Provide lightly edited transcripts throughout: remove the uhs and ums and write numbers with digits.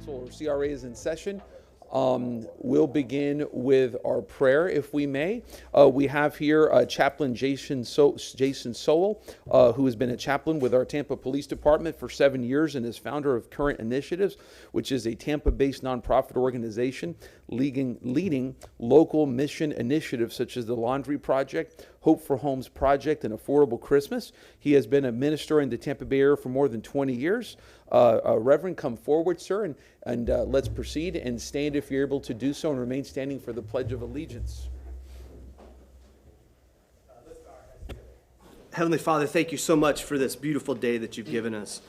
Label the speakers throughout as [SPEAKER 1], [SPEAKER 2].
[SPEAKER 1] Council, or CRA, is in session. We'll begin with our prayer, if we may. We have here Chaplain Jason Sowell, who has been a chaplain with our Tampa Police Department for 7 years and is founder of Current Initiatives, which is a Tampa-based nonprofit organization leading local mission initiatives such as the Laundry Project, Hope for Homes Project, and Affordable Christmas. He has been a minister in the Tampa Bay area for more than 20 years. Reverend, come forward, sir, and let's proceed, and stand if you're able to do so, and remain standing for the Pledge of Allegiance.
[SPEAKER 2] Heavenly Father, thank you so much for this beautiful day that you've given us.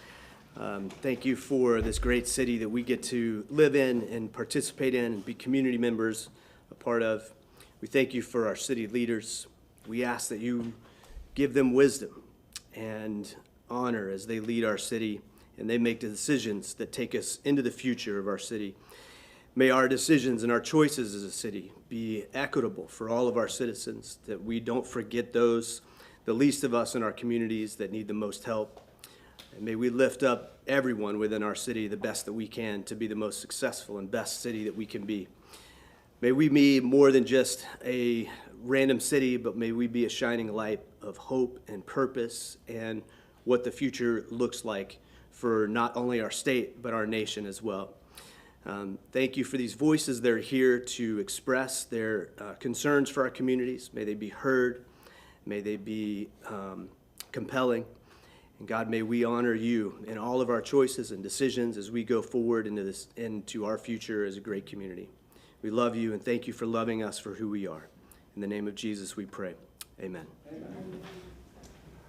[SPEAKER 2] Thank you for this great city that we get to live in and participate in and be community members, a part of. We thank you for our city leaders. We ask that you give them wisdom and honor as they lead our city and they make the decisions that take us into the future of our city. May our decisions and our choices as a city be equitable for all of our citizens, that we don't forget those, the least of us in our communities that need the most help. And may we lift up everyone within our city the best that we can to be the most successful and best city that we can be. May we be more than just a random city, but may we be a shining light of hope and purpose and what the future looks like for not only our state, but our nation as well. Thank you for these voices that are here to express their concerns for our communities. May they be heard. May they be compelling. And God, may we honor you in all of our choices and decisions as we go forward into our future as a great community. We love you and thank you for loving us for who we are. In the name of Jesus we pray. Amen. Amen.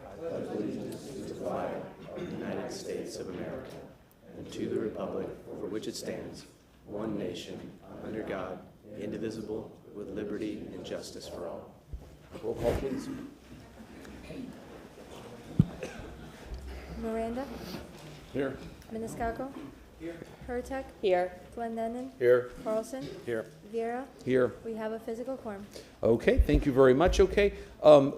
[SPEAKER 2] I pledge allegiance to the flag of the United States of America and to the republic for which it stands, one nation, under God, indivisible, with liberty and justice for all.
[SPEAKER 1] Roll call, please.
[SPEAKER 3] Miranda?
[SPEAKER 1] Here.
[SPEAKER 3] Maniscalco?
[SPEAKER 4] Here.
[SPEAKER 3] Hurtak?
[SPEAKER 4] Here.
[SPEAKER 3] Glendennen?
[SPEAKER 1] Here.
[SPEAKER 3] Carlson?
[SPEAKER 1] Here.
[SPEAKER 3] Viera?
[SPEAKER 1] Here.
[SPEAKER 3] We have a physical quorum.
[SPEAKER 1] Okay, thank you very much. Okay,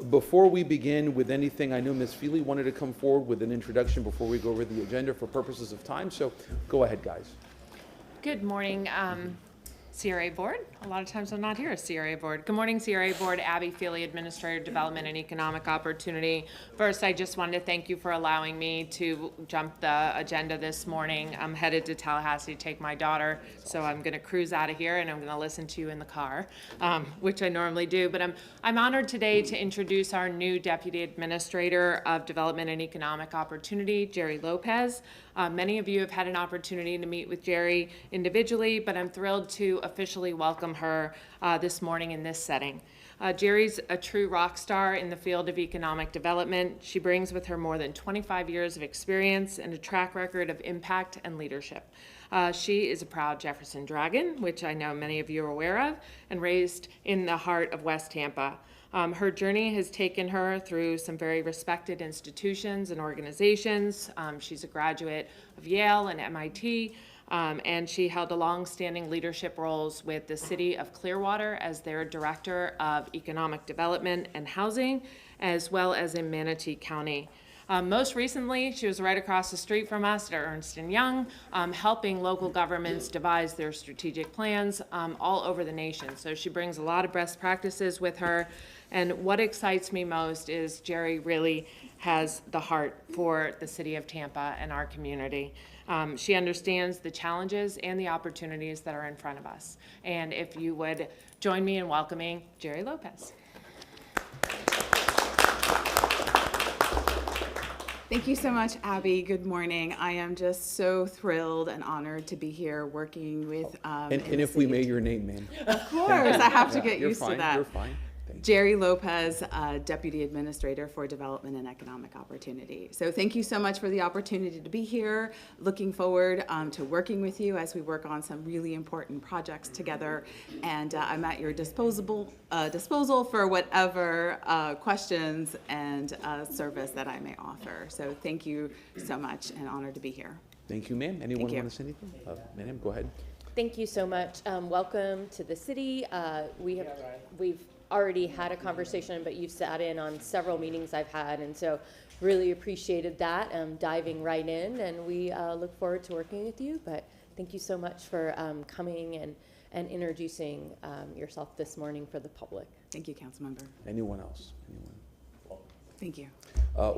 [SPEAKER 1] before we begin with anything, I know Ms. Feely wanted to come forward with an introduction before we go over the agenda for purposes of time, so go ahead, guys.
[SPEAKER 5] Good morning, CRA Board. A lot of times I'm not here as CRA Board. Good morning, CRA Board. Abby Feely, Administrator, Development and Economic Opportunity. First, I just wanted to thank you for allowing me to jump the agenda this morning. I'm headed to Tallahassee to take my daughter, so I'm going to cruise out of here and I'm going to listen to you in the car, which I normally do. But I'm honored today to introduce our new Deputy Administrator of Development and Economic Opportunity, Jerry Lopez. Many of you have had an opportunity to meet with Jerry individually, but I'm thrilled to officially welcome her this morning in this setting. Jerry's a true rock star in the field of economic development. She brings with her more than 25 years of experience and a track record of impact and leadership. She is a proud Jefferson Dragon, which I know many of you are aware of, and raised in the heart of West Tampa. Her journey has taken her through some very respected institutions and organizations. She's a graduate of Yale and MIT, and she held a long-standing leadership roles with the City of Clearwater as their Director of Economic Development and Housing, as well as in Manatee County. Most recently, she was right across the street from us at Ernst & Young, helping local governments devise their strategic plans all over the nation. So she brings a lot of best practices with her. And what excites me most is Jerry really has the heart for the city of Tampa and our community. She understands the challenges and the opportunities that are in front of us. And if you would join me in welcoming Jerry Lopez.
[SPEAKER 6] Thank you so much, Abby. Good morning. I am just so thrilled and honored to be here working with.
[SPEAKER 1] And if we may, your name, ma'am.
[SPEAKER 6] Of course, I have to get used
[SPEAKER 1] fine,
[SPEAKER 6] to that.
[SPEAKER 1] You're fine.
[SPEAKER 6] Jerry Lopez, Deputy Administrator for Development and Economic Opportunity. So thank you so much for the opportunity to be here. Looking forward to working with you as we work on some really important projects together. And I'm at your disposal for whatever questions and service that I may offer. So thank you so much and honored to be here.
[SPEAKER 1] Thank you, ma'am. Anyone want to say anything? Ma'am, go ahead.
[SPEAKER 4] Thank you so much. Welcome to the city. We've already had a conversation, but you've sat in on several meetings I've had, and so really appreciated that, diving right in, and we look forward to working with you. But thank you so much for coming and introducing yourself this morning for the public.
[SPEAKER 6] Thank you, Councilmember.
[SPEAKER 1] Anyone else? Anyone?
[SPEAKER 6] Thank you.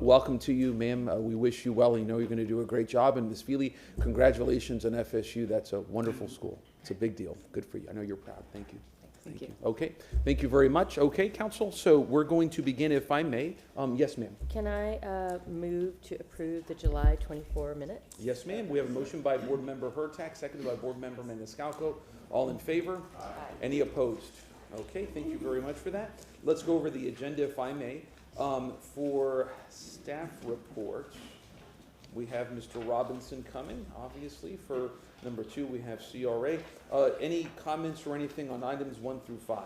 [SPEAKER 1] Welcome to you, ma'am. We wish you well. You know you're going to do a great job. And Ms. Feely, congratulations on FSU. That's a wonderful school. It's a big deal. Good for you. I know you're proud. Thank you.
[SPEAKER 6] Thank you.
[SPEAKER 1] Okay. Thank you very much. Okay, Council. So we're going to begin, if I may. Yes, ma'am.
[SPEAKER 4] Can I move to approve the July 24 minutes?
[SPEAKER 1] Yes, ma'am. We have a motion by Board Member Hurtak, seconded by Board Member Maniscalco. All in favor? Aye. Any opposed? Okay, thank you very much for that. Let's go over the agenda, if I may. For staff reports, we have Mr. Robinson coming, obviously. For number 2, we have CRA. Any comments or anything on items 1 through 5?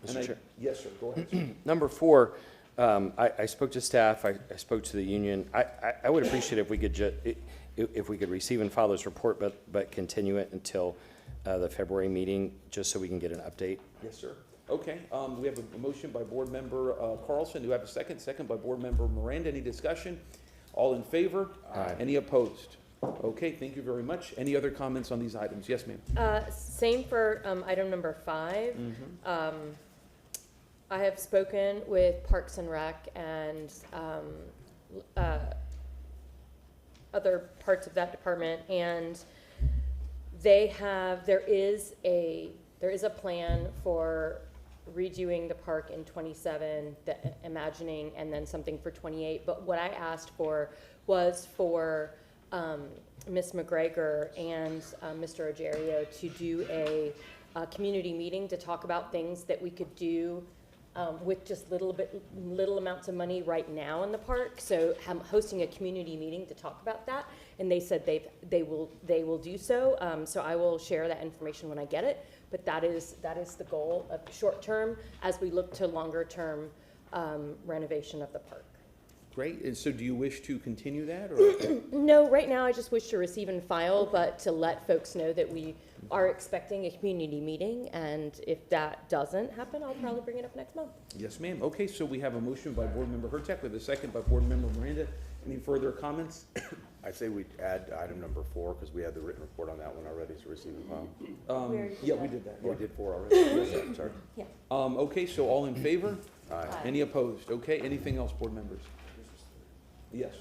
[SPEAKER 7] Mr. Chair.
[SPEAKER 1] Yes, sir. Go ahead, sir.
[SPEAKER 7] Number 4, I spoke to staff, I spoke to the union. I would appreciate if we could if we could receive and file this report, but continue it until the February meeting, just so we can get an update.
[SPEAKER 1] Yes, sir. Okay, we have a motion by Board Member Carlson. Do we have a second? Second by Board Member Miranda. Any discussion? All in favor?
[SPEAKER 7] Aye.
[SPEAKER 1] Any opposed? Okay, thank you very much. Any other comments on these items? Yes, ma'am.
[SPEAKER 4] Same for item number 5. I have spoken with Parks and Rec and other parts of that department, and there is a plan for redoing the park in 27, imagining, and then something for 28. But what I asked for was for Ms. McGregor and Mr. Ogerio to do a community meeting to talk about things that we could do with just little amounts of money right now in the park. So I'm hosting a community meeting to talk about that, and they said they will do so. So I will share that information when I get it. But that is the goal of short term as we look to longer term renovation of the park.
[SPEAKER 1] Great. And so do you wish to continue that? Or?
[SPEAKER 4] No, right now I just wish to receive and file, but to let folks know that we are expecting a community meeting, and if that doesn't happen, I'll probably bring it up next month.
[SPEAKER 1] Yes, ma'am. Okay, so we have a motion by Board Member Hurtak with a second by Board Member Miranda. Any further comments?
[SPEAKER 8] I say we add item number 4 because we had the written report on that one already to receive and file.
[SPEAKER 1] Yeah, we did that.
[SPEAKER 8] Oh,
[SPEAKER 1] Yeah.
[SPEAKER 8] we did 4 already? Yes, sir. Sorry.
[SPEAKER 4] Yeah.
[SPEAKER 1] Okay, so all in favor?
[SPEAKER 8] Aye.
[SPEAKER 1] Any opposed? Okay, anything else, board members? Yes.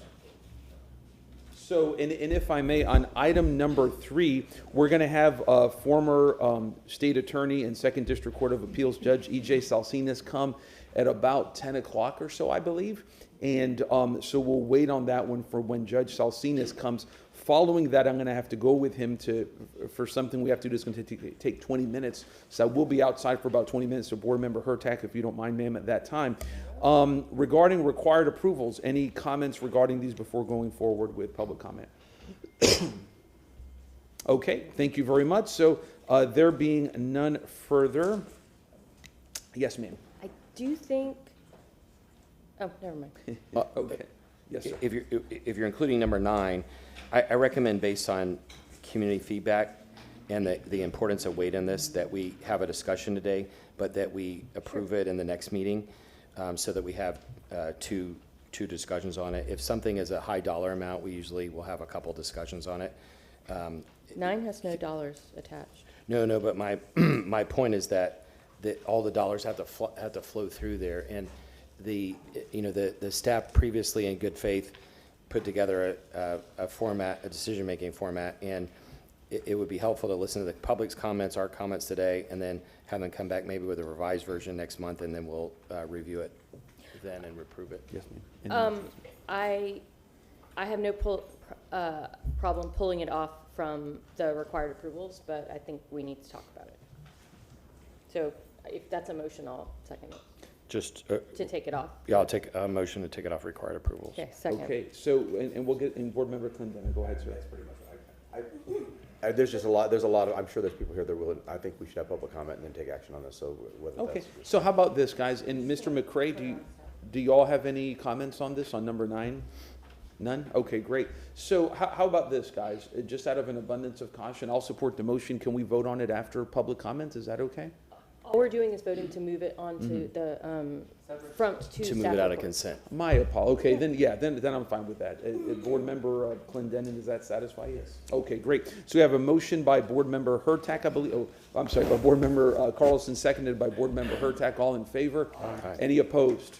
[SPEAKER 1] So, and if I may, on item number 3, we're going to have former state attorney and Second District Court of Appeals Judge E.J. Salsinas come at about 10 o'clock or so, I believe. And so we'll wait on that one for when Judge Salsinas comes. Following that, I'm going to have to go with him for something we have to do. It's going to take 20 minutes. So we'll be outside for about 20 minutes. So Board Member Hurtak, if you don't mind, ma'am, at that time. Regarding required approvals, any comments regarding these before going forward with public comment? Okay, thank you very much. So there being none further. Yes, ma'am.
[SPEAKER 4] I do think, oh, never mind.
[SPEAKER 1] Okay. Yes, sir.
[SPEAKER 7] If you're including number 9, I recommend, based on community feedback and the importance of weight in this, that we have a discussion today, but that we approve it in the next meeting, so that we have two discussions on it. If something is a high dollar amount, we usually will have a couple discussions on it.
[SPEAKER 4] 9 has no dollars attached.
[SPEAKER 7] No, but my my point is that all the dollars have to flow through there, and the staff previously, in good faith, put together a format, a decision-making format, and it would be helpful to listen to the public's comments, our comments today, and then have them come back maybe with a revised version next month, and then we'll review it then and approve it.
[SPEAKER 1] Yes, ma'am.
[SPEAKER 4] I have no problem pulling it off from the required approvals, but I think we need to talk about it. So if that's a motion, I'll second it.
[SPEAKER 7] Just
[SPEAKER 4] To take it off.
[SPEAKER 7] yeah, I'll take a motion to take it off required approvals.
[SPEAKER 4] Okay, second.
[SPEAKER 1] Okay, so, and we'll get, and Board Member Clinton, go ahead, sir.
[SPEAKER 8] That's pretty much what there's just a lot, I'm sure there's people here that will, I think we should have public comment and then take action on this, so whether
[SPEAKER 1] Okay,
[SPEAKER 8] that's.
[SPEAKER 1] so how about this, guys? And Mr. McCray, do you all have any comments on this, on number 9? None? Okay, great. So how about this, guys? Just out of an abundance of caution, I'll support the motion. Can we vote on it after public comments? Is that okay?
[SPEAKER 4] All we're doing is voting to move it onto the, from, to
[SPEAKER 7] To move
[SPEAKER 4] staff
[SPEAKER 7] it out of
[SPEAKER 4] report.
[SPEAKER 7] consent.
[SPEAKER 1] My apologies. Okay, then I'm fine with that. Board Member Clendenin, does that satisfy you? Yes. Okay, great. So we have a motion by Board Member Hurtak, I believe, by Board Member Carlson, seconded by Board Member Hurtak. All in favor?
[SPEAKER 7] Aye.
[SPEAKER 1] Any opposed?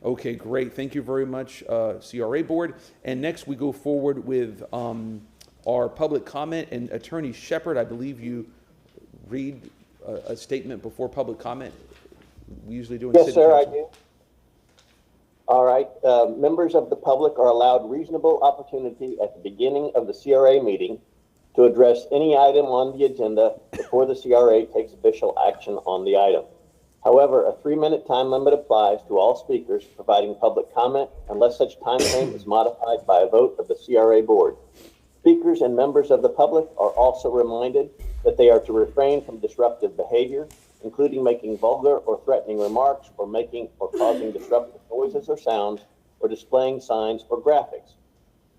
[SPEAKER 1] Okay, great. Thank you very much, CRA Board. And next, we go forward with our public comment. And Attorney Shepard, I believe you read a statement before public comment. We usually do in
[SPEAKER 9] Yes,
[SPEAKER 1] City
[SPEAKER 9] sir, I
[SPEAKER 1] Council.
[SPEAKER 9] do. All right, members of the public are allowed reasonable opportunity at the beginning of the CRA meeting to address any item on the agenda before the CRA takes official action on the item. However, a 3-minute time limit applies to all speakers providing public comment unless such time frame is modified by a vote of the CRA board. Speakers and members of the public are also reminded that they are to refrain from disruptive behavior, including making vulgar or threatening remarks or making or causing disruptive noises or sounds or displaying signs or graphics.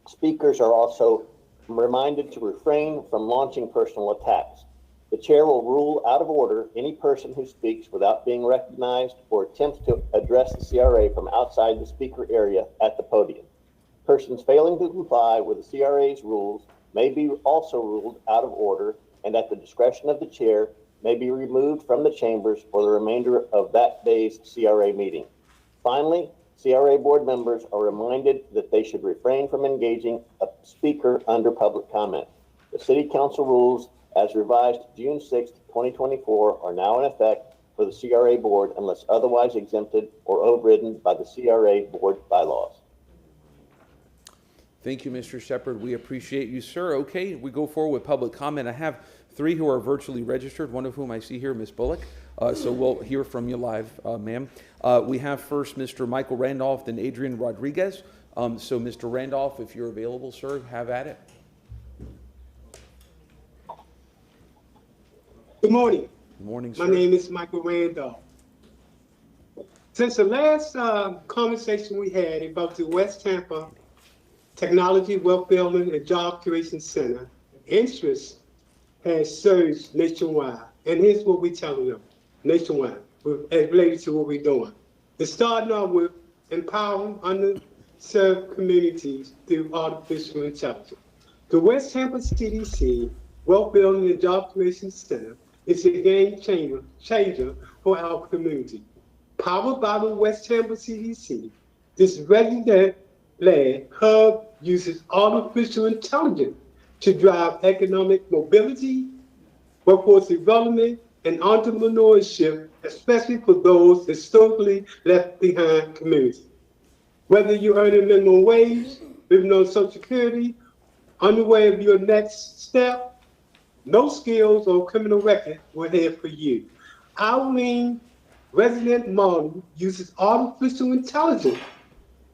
[SPEAKER 9] Speakers are also reminded to refrain from launching personal attacks. The chair will rule out of order any person who speaks without being recognized or attempts to address the CRA from outside the speaker area at the podium. Persons failing to comply with the CRA's rules may be also ruled out of order and at the discretion of the chair may be removed from the chambers for the remainder of that day's CRA meeting. Finally, CRA board members are reminded that they should refrain from engaging a speaker under public comment. The City Council rules as revised June 6, 2024 are now in effect for the CRA board unless otherwise exempted or overridden by the CRA board bylaws.
[SPEAKER 1] Thank you, Mr. Shepard. We appreciate you, sir. Okay, we go forward with public comment. I have 3 who are virtually registered, one of whom I see here, Ms. Bullock. So we'll hear from you live, ma'am. We have first Mr. Michael Randolph, then Adrian Rodriguez. So Mr. Randolph, if you're available, sir, have at it.
[SPEAKER 10] Good morning.
[SPEAKER 1] Good morning, sir.
[SPEAKER 10] My name is Michael Randolph. Since the last conversation we had about the West Tampa Technology, Wealth Building, and Job Creation Center, interest has surged nationwide. And here's what we're telling them nationwide, related to what we're doing. It's starting off with empowering underserved communities through artificial intelligence. The West Tampa CDC Wealth Building and Job Creation Center is a game changer for our community. Powered by the West Tampa CDC, this resident-led hub uses artificial intelligence to drive economic mobility, workforce development, and entrepreneurship, especially for those historically left behind communities. Whether you earn a minimum wage, living on Social Security, on the way of your next step, no skills or criminal record were there for you. Our lean resident model uses artificial intelligence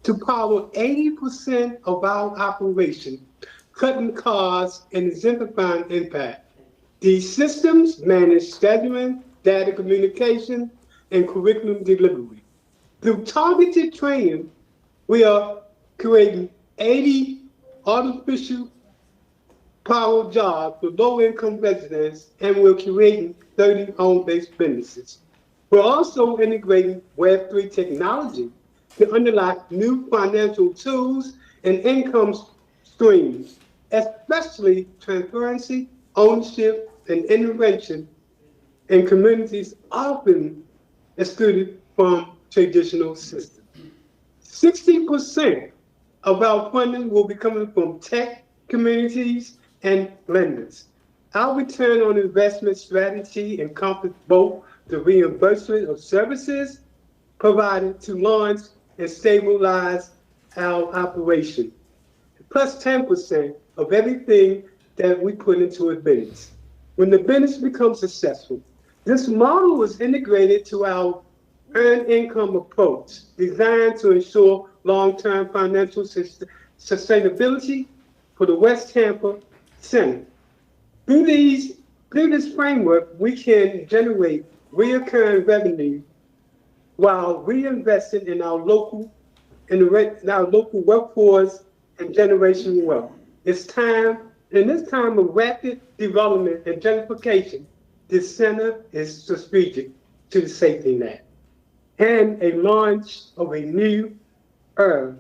[SPEAKER 10] to power 80% of our operation, cutting costs and exemplifying impact. These systems manage scheduling, data communication, and curriculum delivery. Through targeted training, we are creating 80 artificial powered jobs for low-income residents, and we're creating 30 home-based businesses. We're also integrating Web3 technology to unlock new financial tools and income streams, especially transparency, ownership, and intervention in communities often excluded from traditional systems. 60% of our funding will be coming from tech communities and lenders. Our return on investment strategy encompasses both the reimbursement of services provided to launch and stabilize our operation, plus 10% of everything that we put into a business. When the business becomes successful, this model is integrated to our earned income approach, designed to ensure long-term financial sustainability for the West Tampa Center. Through this framework, we can generate recurring revenue while reinvesting in our local workforce and generational wealth. In this time of rapid development and gentrification, this center is strategic. to the safety net and a launch of a new era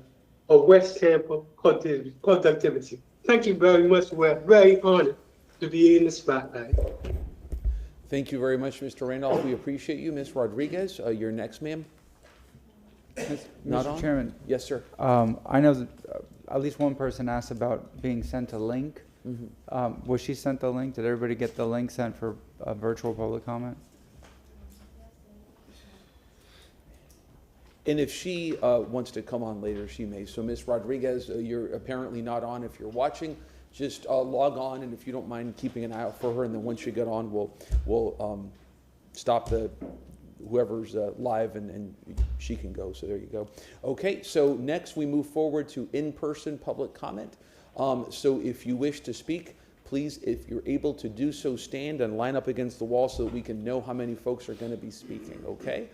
[SPEAKER 10] of West Tampa productivity. Thank you very much. We're very honored to be in the spotlight.
[SPEAKER 1] Thank you very much, Mr. Randolph. We appreciate you. Ms. Rodriguez, you're next, ma'am. Not on?
[SPEAKER 11] Mr. Chairman,
[SPEAKER 1] Yes, sir.
[SPEAKER 11] I know that at least one person asked about being sent a link. Was she sent the link? Did everybody get the link sent for virtual public comment?
[SPEAKER 1] And if she wants to come on later, she may. So, Ms. Rodriguez, you're apparently not on. If you're watching, just log on, and if you don't mind keeping an eye out for her, and then once you get on, we'll stop whoever's live, and she can go. So there you go. Okay, so next we move forward to in-person public comment. So if you wish to speak, please, if you're able to do so, stand and line up against the wall so that we can know how many folks are going to be speaking, okay?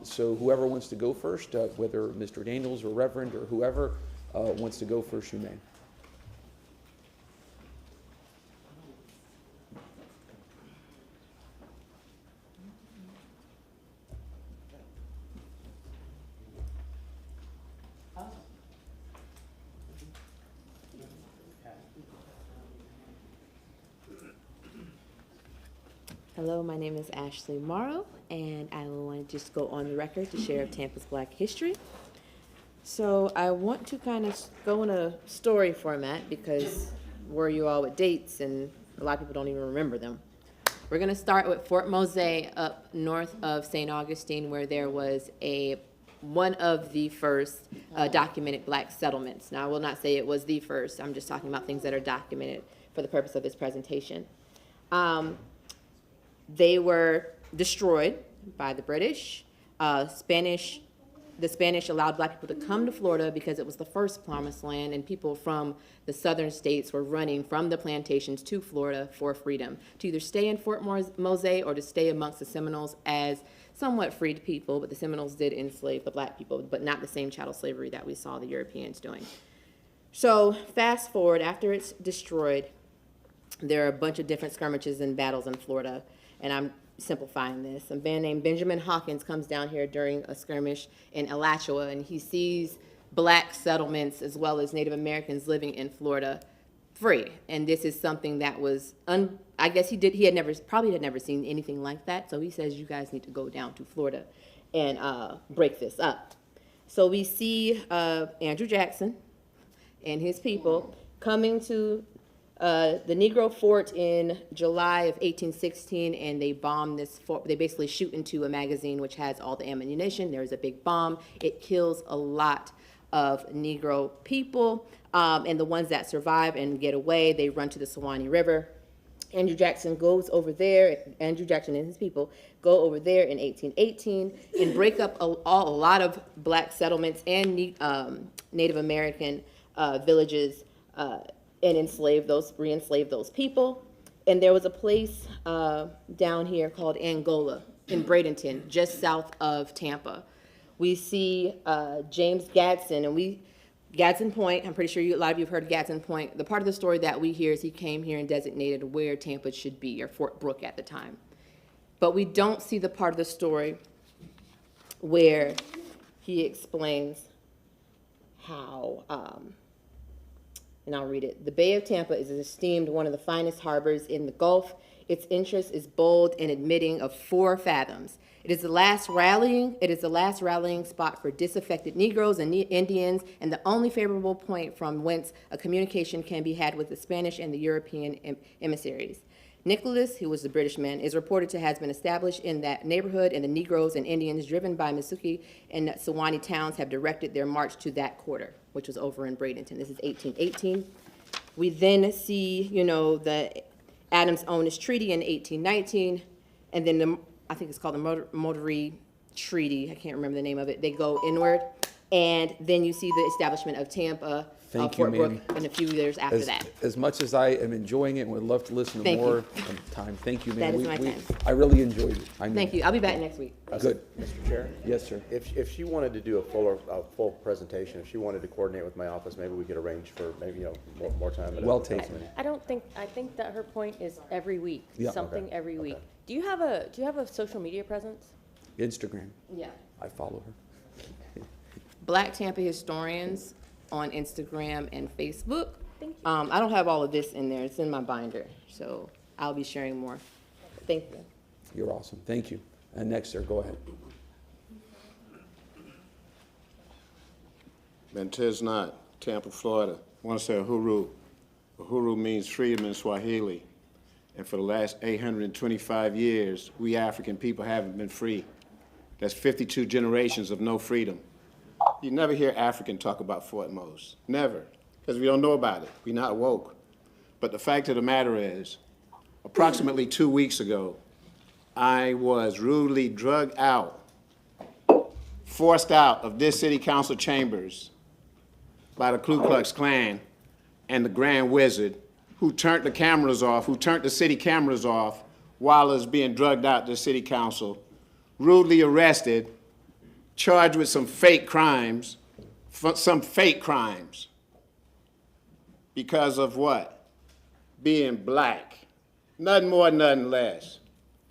[SPEAKER 1] So whoever wants to go first, whether Mr. Daniels or Reverend or whoever wants to go first, you may.
[SPEAKER 12] Hello, my name is Ashley Morrow, and I want to just go on the record to share Tampa's Black history. So I want to kind of go in a story format because where you all with dates, and a lot of people don't even remember them. We're going to start with Fort Mose up north of St. Augustine, where there was one of the first documented black settlements. Now, I will not say it was the first. I'm just talking about things that are documented for the purpose of this presentation. They were destroyed by the British. The Spanish allowed black people to come to Florida because it was the first promised land, and people from the southern states were running from the plantations to Florida for freedom, to either stay in Fort Mose or to stay amongst the Seminoles as somewhat freed people, but the Seminoles did enslave the black people, but not the same chattel slavery that we saw the Europeans doing. So fast forward, after it's destroyed, there are a bunch of different skirmishes and battles in Florida, and I'm simplifying this. A man named Benjamin Hawkins comes down here during a skirmish in Alachua, and he sees black settlements as well as Native Americans living in Florida free. And this is something that was, I guess he probably had never seen anything like that. So he says, you guys need to go down to Florida and break this up. So we see Andrew Jackson and his people coming to the Negro Fort in July of 1816, and they bomb this fort. They basically shoot into a magazine which has all the ammunition. There's a big bomb. It kills a lot of Negro people, and the ones that survive and get away, they run to the Suwannee River. Andrew Jackson and his people go over there in 1818 and break up a lot of black settlements and Native American villages, and re-enslave those people. And there was a place down here called Angola in Bradenton, just south of Tampa. We see James Gadsden, and Gadsden Point, I'm pretty sure a lot of you have heard of Gadsden Point. The part of the story that we hear is he came here and designated where Tampa should be, or Fort Brooke at the time. But we don't see the part of the story where he explains how, and I'll read it. The Bay of Tampa is esteemed one of the finest harbors in the Gulf. Its interest is bold and admitting of 4 fathoms. It is the last rallying spot for disaffected Negroes and Indians, and the only favorable point from whence a communication can be had with the Spanish and the European emissaries. Nicholas, who was the British man, is reported to have been established in that neighborhood, and the Negroes and Indians driven by Misuki and Suwannee towns have directed their march to that quarter, which was over in Bradenton. This is 1818. We then see, the Adams-Onis Treaty in 1819, and then I think it's called the Monterey Treaty. I can't remember the name of it. They go inward, and then you see the establishment of Tampa, Fort Brooke, in a few years after that.
[SPEAKER 1] As much as I am enjoying it and would love to listen to more time, thank you, ma'am.
[SPEAKER 12] That is my time.
[SPEAKER 1] I really enjoyed it.
[SPEAKER 12] Thank you. I'll be back next week.
[SPEAKER 1] Good.
[SPEAKER 8] Mr. Chair?
[SPEAKER 1] Yes, sir.
[SPEAKER 8] If she wanted to do a full presentation, if she wanted to coordinate with my office, maybe we could arrange for more time.
[SPEAKER 1] Well taken.
[SPEAKER 4] I think that her point is every week,
[SPEAKER 1] Yeah.
[SPEAKER 4] something every week. Do you have a social media presence?
[SPEAKER 1] Instagram.
[SPEAKER 4] Yeah.
[SPEAKER 1] I follow her.
[SPEAKER 12] Black Tampa Historians on Instagram and Facebook.
[SPEAKER 4] Thank you.
[SPEAKER 12] I don't have all of this in there. It's in my binder, so I'll be sharing more. Thank you.
[SPEAKER 1] You're awesome. Thank you. And next, sir, go ahead.
[SPEAKER 13] Bentez Knott, Tampa, Florida. I want to say Uhuru. Uhuru means freedom in Swahili. And for the last 825 years, we African people haven't been free. That's 52 generations of no freedom. You never hear African talk about Fort Mose. Never. Because we don't know about it. We're not woke. But the fact of the matter is, approximately 2 weeks ago, I was rudely drugged out, forced out of this city council chambers by the Ku Klux Klan and the Grand Wizard, who turned the cameras off, who turned the city cameras off while I was being drugged out to the city council, rudely arrested, charged with some fake crimes, because of what? Being black. Nothing more, nothing less.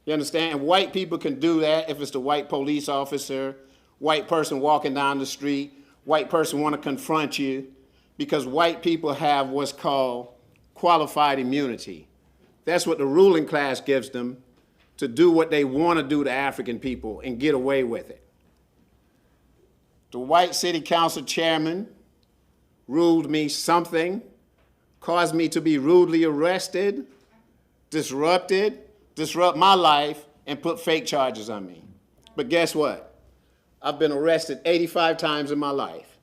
[SPEAKER 13] You understand? White people can do that if it's the white police officer, white person walking down the street, white person want to confront you, because white people have what's called qualified immunity. That's what the ruling class gives them to do what they want to do to African people and get away with it. The white city council chairman ruled me something, caused me to be rudely arrested, disrupt my life, and put fake charges on me. But guess what? I've been arrested 85 times in my life,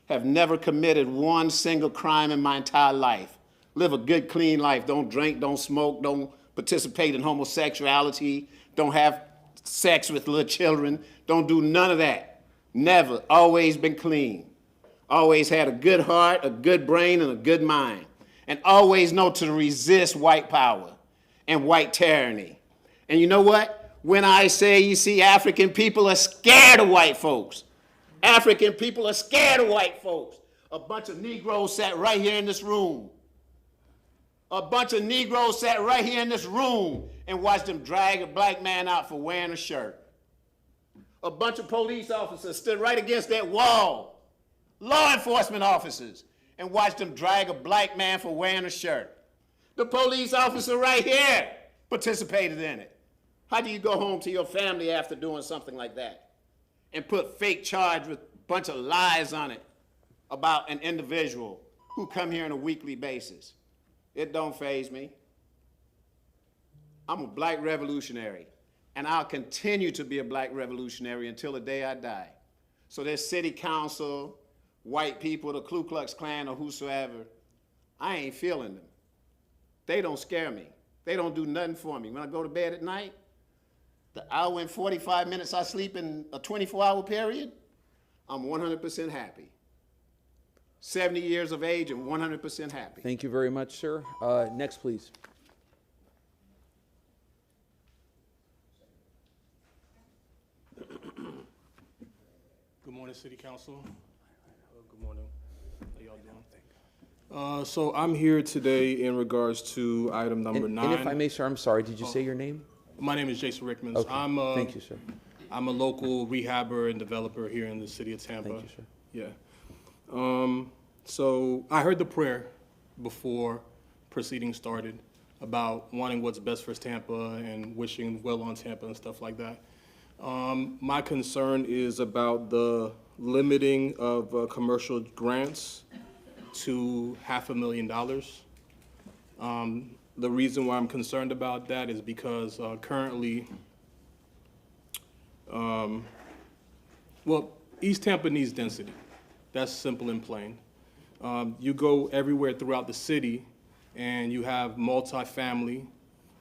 [SPEAKER 13] have never committed one single crime in my entire life. Live a good, clean life. Don't drink, don't smoke, don't participate in homosexuality, don't have sex with little children, don't do none of that. Never. Always been clean. Always had a good heart, a good brain, and a good mind. And always know to resist white power and white tyranny. And you know what? When I say, you see, African people are scared of white folks. African people are scared of white folks. A bunch of Negroes sat right here in this room. A bunch of Negroes sat right here in this room and watched them drag a black man out for wearing a shirt. A bunch of police officers stood right against that wall, law enforcement officers, and watched them drag a black man for wearing a shirt. The police officer right here participated in it. How do you go home to your family after doing something like that and put fake charge with a bunch of lies on it about an individual who come here on a weekly basis? It don't faze me. I'm a black revolutionary, and I'll continue to be a black revolutionary until the day I die. So this city council, white people, the Ku Klux Klan, or whosoever, I ain't feeling them. They don't scare me. They don't do nothing for me. When I go to bed at night, the hour and 45 minutes I sleep in a 24-hour period, I'm 100% happy. 70 years of age and 100% happy.
[SPEAKER 1] Thank you very much, sir. Next, please.
[SPEAKER 14] Good morning, City Council. Good morning. How y'all doing? So I'm here today in regards to item number 9.
[SPEAKER 1] And if I may, sir, I'm sorry, did you say your name?
[SPEAKER 14] My name is Jason Rickmans.
[SPEAKER 1] Okay. Thank you, sir.
[SPEAKER 14] I'm a local rehabber and developer here in the city of Tampa.
[SPEAKER 1] Thank you, sir.
[SPEAKER 14] Yeah. So I heard the prayer before proceedings started about wanting what's best for Tampa and wishing well on Tampa and stuff like that. My concern is about the limiting of commercial grants to $500,000. The reason why I'm concerned about that is because currently, well, East Tampa needs density. That's simple and plain. You go everywhere throughout the city and you have multifamily.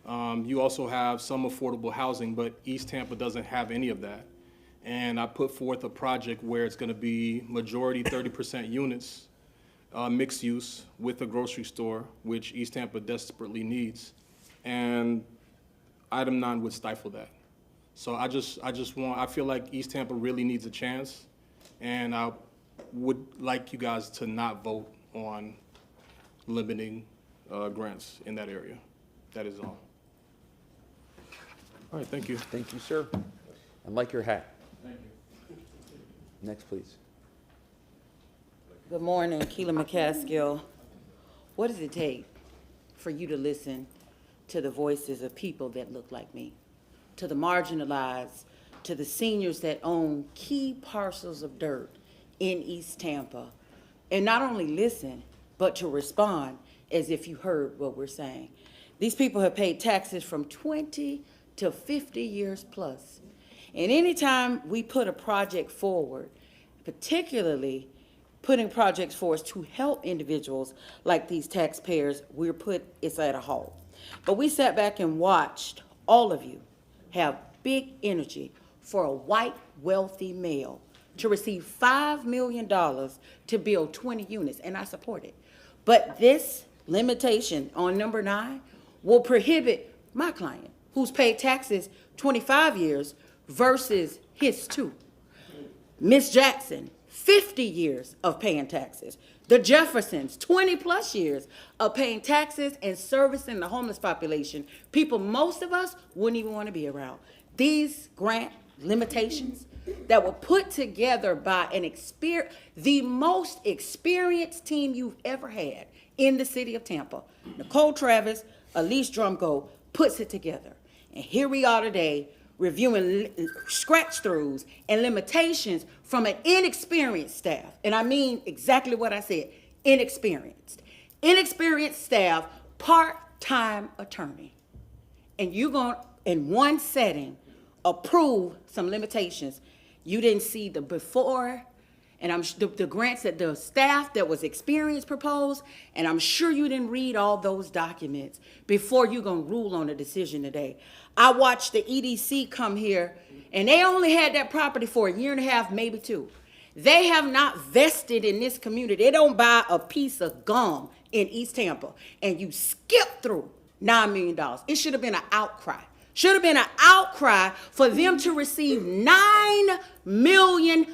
[SPEAKER 14] You also have some affordable housing, but East Tampa doesn't have any of that. And I put forth a project where it's gonna be majority 30% units, mixed use with a grocery store, which East Tampa desperately needs. And item 9 would stifle that. So I feel like East Tampa really needs a chance, and I would like you guys to not vote on limiting grants in that area. That is all. All right, thank you.
[SPEAKER 1] Thank you, sir. And like your hat. Thank you. Next, please.
[SPEAKER 15] Good morning, Keela McCaskill. What does it take for you to listen to the voices of people that look like me, to the marginalized, to the seniors that own key parcels of dirt in East Tampa, and not only listen, but to respond as if you heard what we're saying? These people have paid taxes from 20 to 50 years plus. And anytime we put a project forward, particularly putting projects forward to help individuals like these taxpayers, it's at a halt. But we sat back and watched all of you have big energy for a white, wealthy male to receive $5 million to build 20 units, and I support it. But this limitation on number 9 will prohibit my client, who's paid taxes 25 years versus his 2. Miss Jackson, 50 years of paying taxes. The Jeffersons, 20 plus years of paying taxes and servicing the homeless population, people most of us wouldn't even want to be around. These grant limitations that were put together by the most experienced team you've ever had in the city of Tampa. Nicole Travis, Elise Drumgo puts it together. And here we are today reviewing scratch-throughs and limitations from an inexperienced staff. And I mean exactly what I said, inexperienced. Inexperienced staff, part-time attorney. And you're going, in one setting, approve some limitations. You didn't see the before, and the grants that the staff that was experienced proposed, and I'm sure you didn't read all those documents before you're gonna rule on a decision today. I watched the EDC come here, and they only had that property for a year and a half, maybe 2. They have not vested in this community. They don't buy a piece of gum in East Tampa, and you skip through $9 million. It should have been an outcry. Should have been an outcry for them to receive $9 million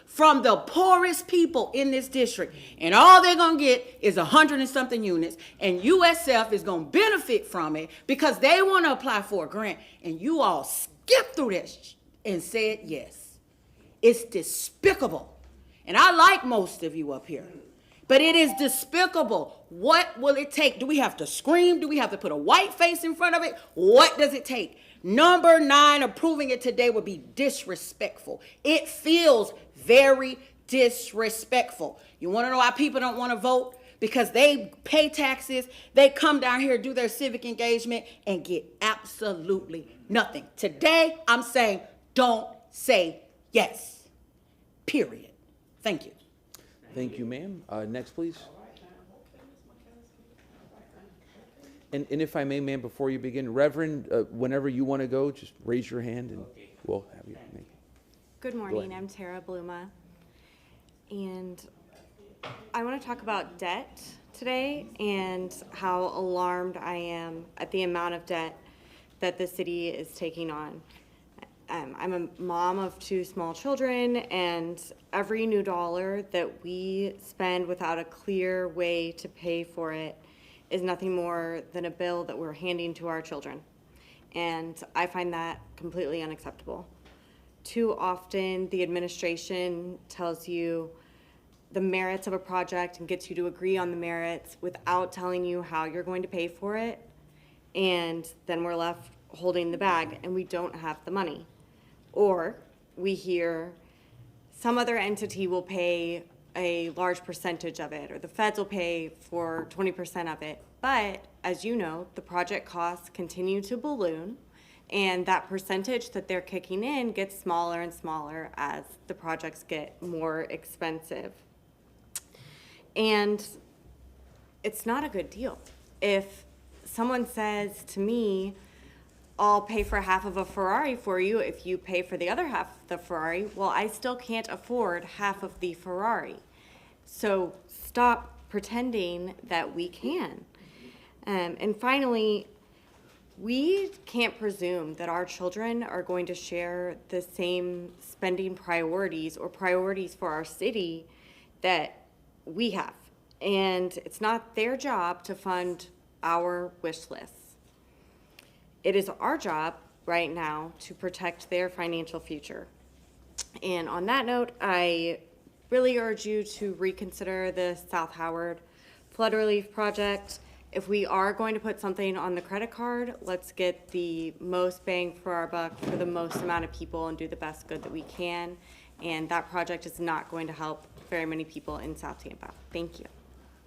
[SPEAKER 15] from the poorest people in this district. And all they're going to get is 100 and something units. And USF is going to benefit from it because they want to apply for a grant. And you all skipped through this and said yes. It's despicable. And I like most of you up here. But it is despicable. What will it take? Do we have to scream? Do we have to put a white face in front of it? What does it take? Number 9, approving it today would be disrespectful. It feels very disrespectful. You want to know why people don't want to vote? Because they pay taxes, they come down here, do their civic engagement, and get absolutely nothing. Today, I'm saying don't say yes. Period. Thank you.
[SPEAKER 1] Thank you, ma'am. Next, please. And if I may, ma'am, before you begin, Reverend, whenever you want to go, just raise your hand and we'll have you make.
[SPEAKER 16] Good morning, I'm Tara Bluma, and I want to talk about debt today and how alarmed I am at the amount of debt that the city is taking on. I'm a mom of 2 small children, and every new dollar that we spend without a clear way to pay for it is nothing more than a bill that we're handing to our children. And I find that completely unacceptable. Too often, the administration tells you the merits of a project and gets you to agree on the merits without telling you how you're going to pay for it. And then we're left holding the bag and we don't have the money. Or we hear some other entity will pay a large percentage of it, or the feds will pay for 20% of it. But as you know, the project costs continue to balloon, and that percentage that they're kicking in gets smaller and smaller as the projects get more expensive. And it's not a good deal. If someone says to me, I'll pay for half of a Ferrari for you if you pay for the other half of the Ferrari, well, I still can't afford half of the Ferrari. So stop pretending that we can. And finally, we can't presume that our children are going to share the same spending priorities or priorities for our city that we have. And it's not their job to fund our wish lists. it is our job right now to protect their financial future. And on that note, I really urge you to reconsider the South Howard flood relief project. If we are going to put something on the credit card, let's get the most bang for our buck for the most amount of people and do the best good that we can. And that project is not going to help very many people in South Tampa. Thank you.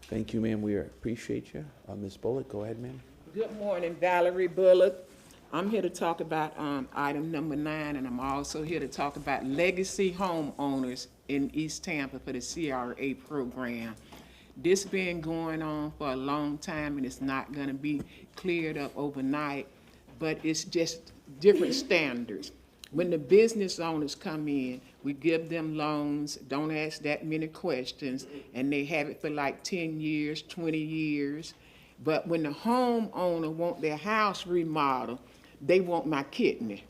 [SPEAKER 1] Thank you, ma'am. We appreciate you. Ms. Bullock, go ahead, ma'am.
[SPEAKER 17] Good morning, Valerie Bullock. I'm here to talk about item number 9, and I'm also here to talk about legacy homeowners in East Tampa for the CRA program. This been going on for a long time, and it's not going to be cleared up overnight, but it's just different standards. When the business owners come in, we give them loans, don't ask that many questions, and they have it for like 10 years, 20 years. But when the homeowner want their house remodeled, they want my kidney.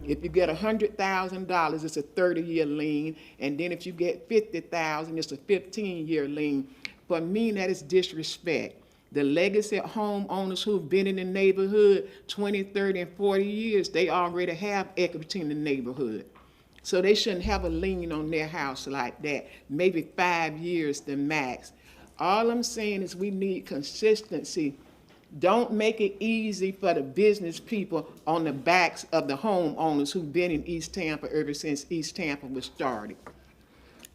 [SPEAKER 17] If you get $100,000, it's a 30-year lien, and then if you get $50,000, it's a 15-year lien. For me, that is disrespect. The legacy homeowners who've been in the neighborhood 20, 30, and 40 years, they already have equity in the neighborhood. So they shouldn't have a lien on their house like that, maybe 5 years the max. All I'm saying is we need consistency. Don't make it easy for the business people on the backs of the homeowners who've been in East Tampa ever since East Tampa was started.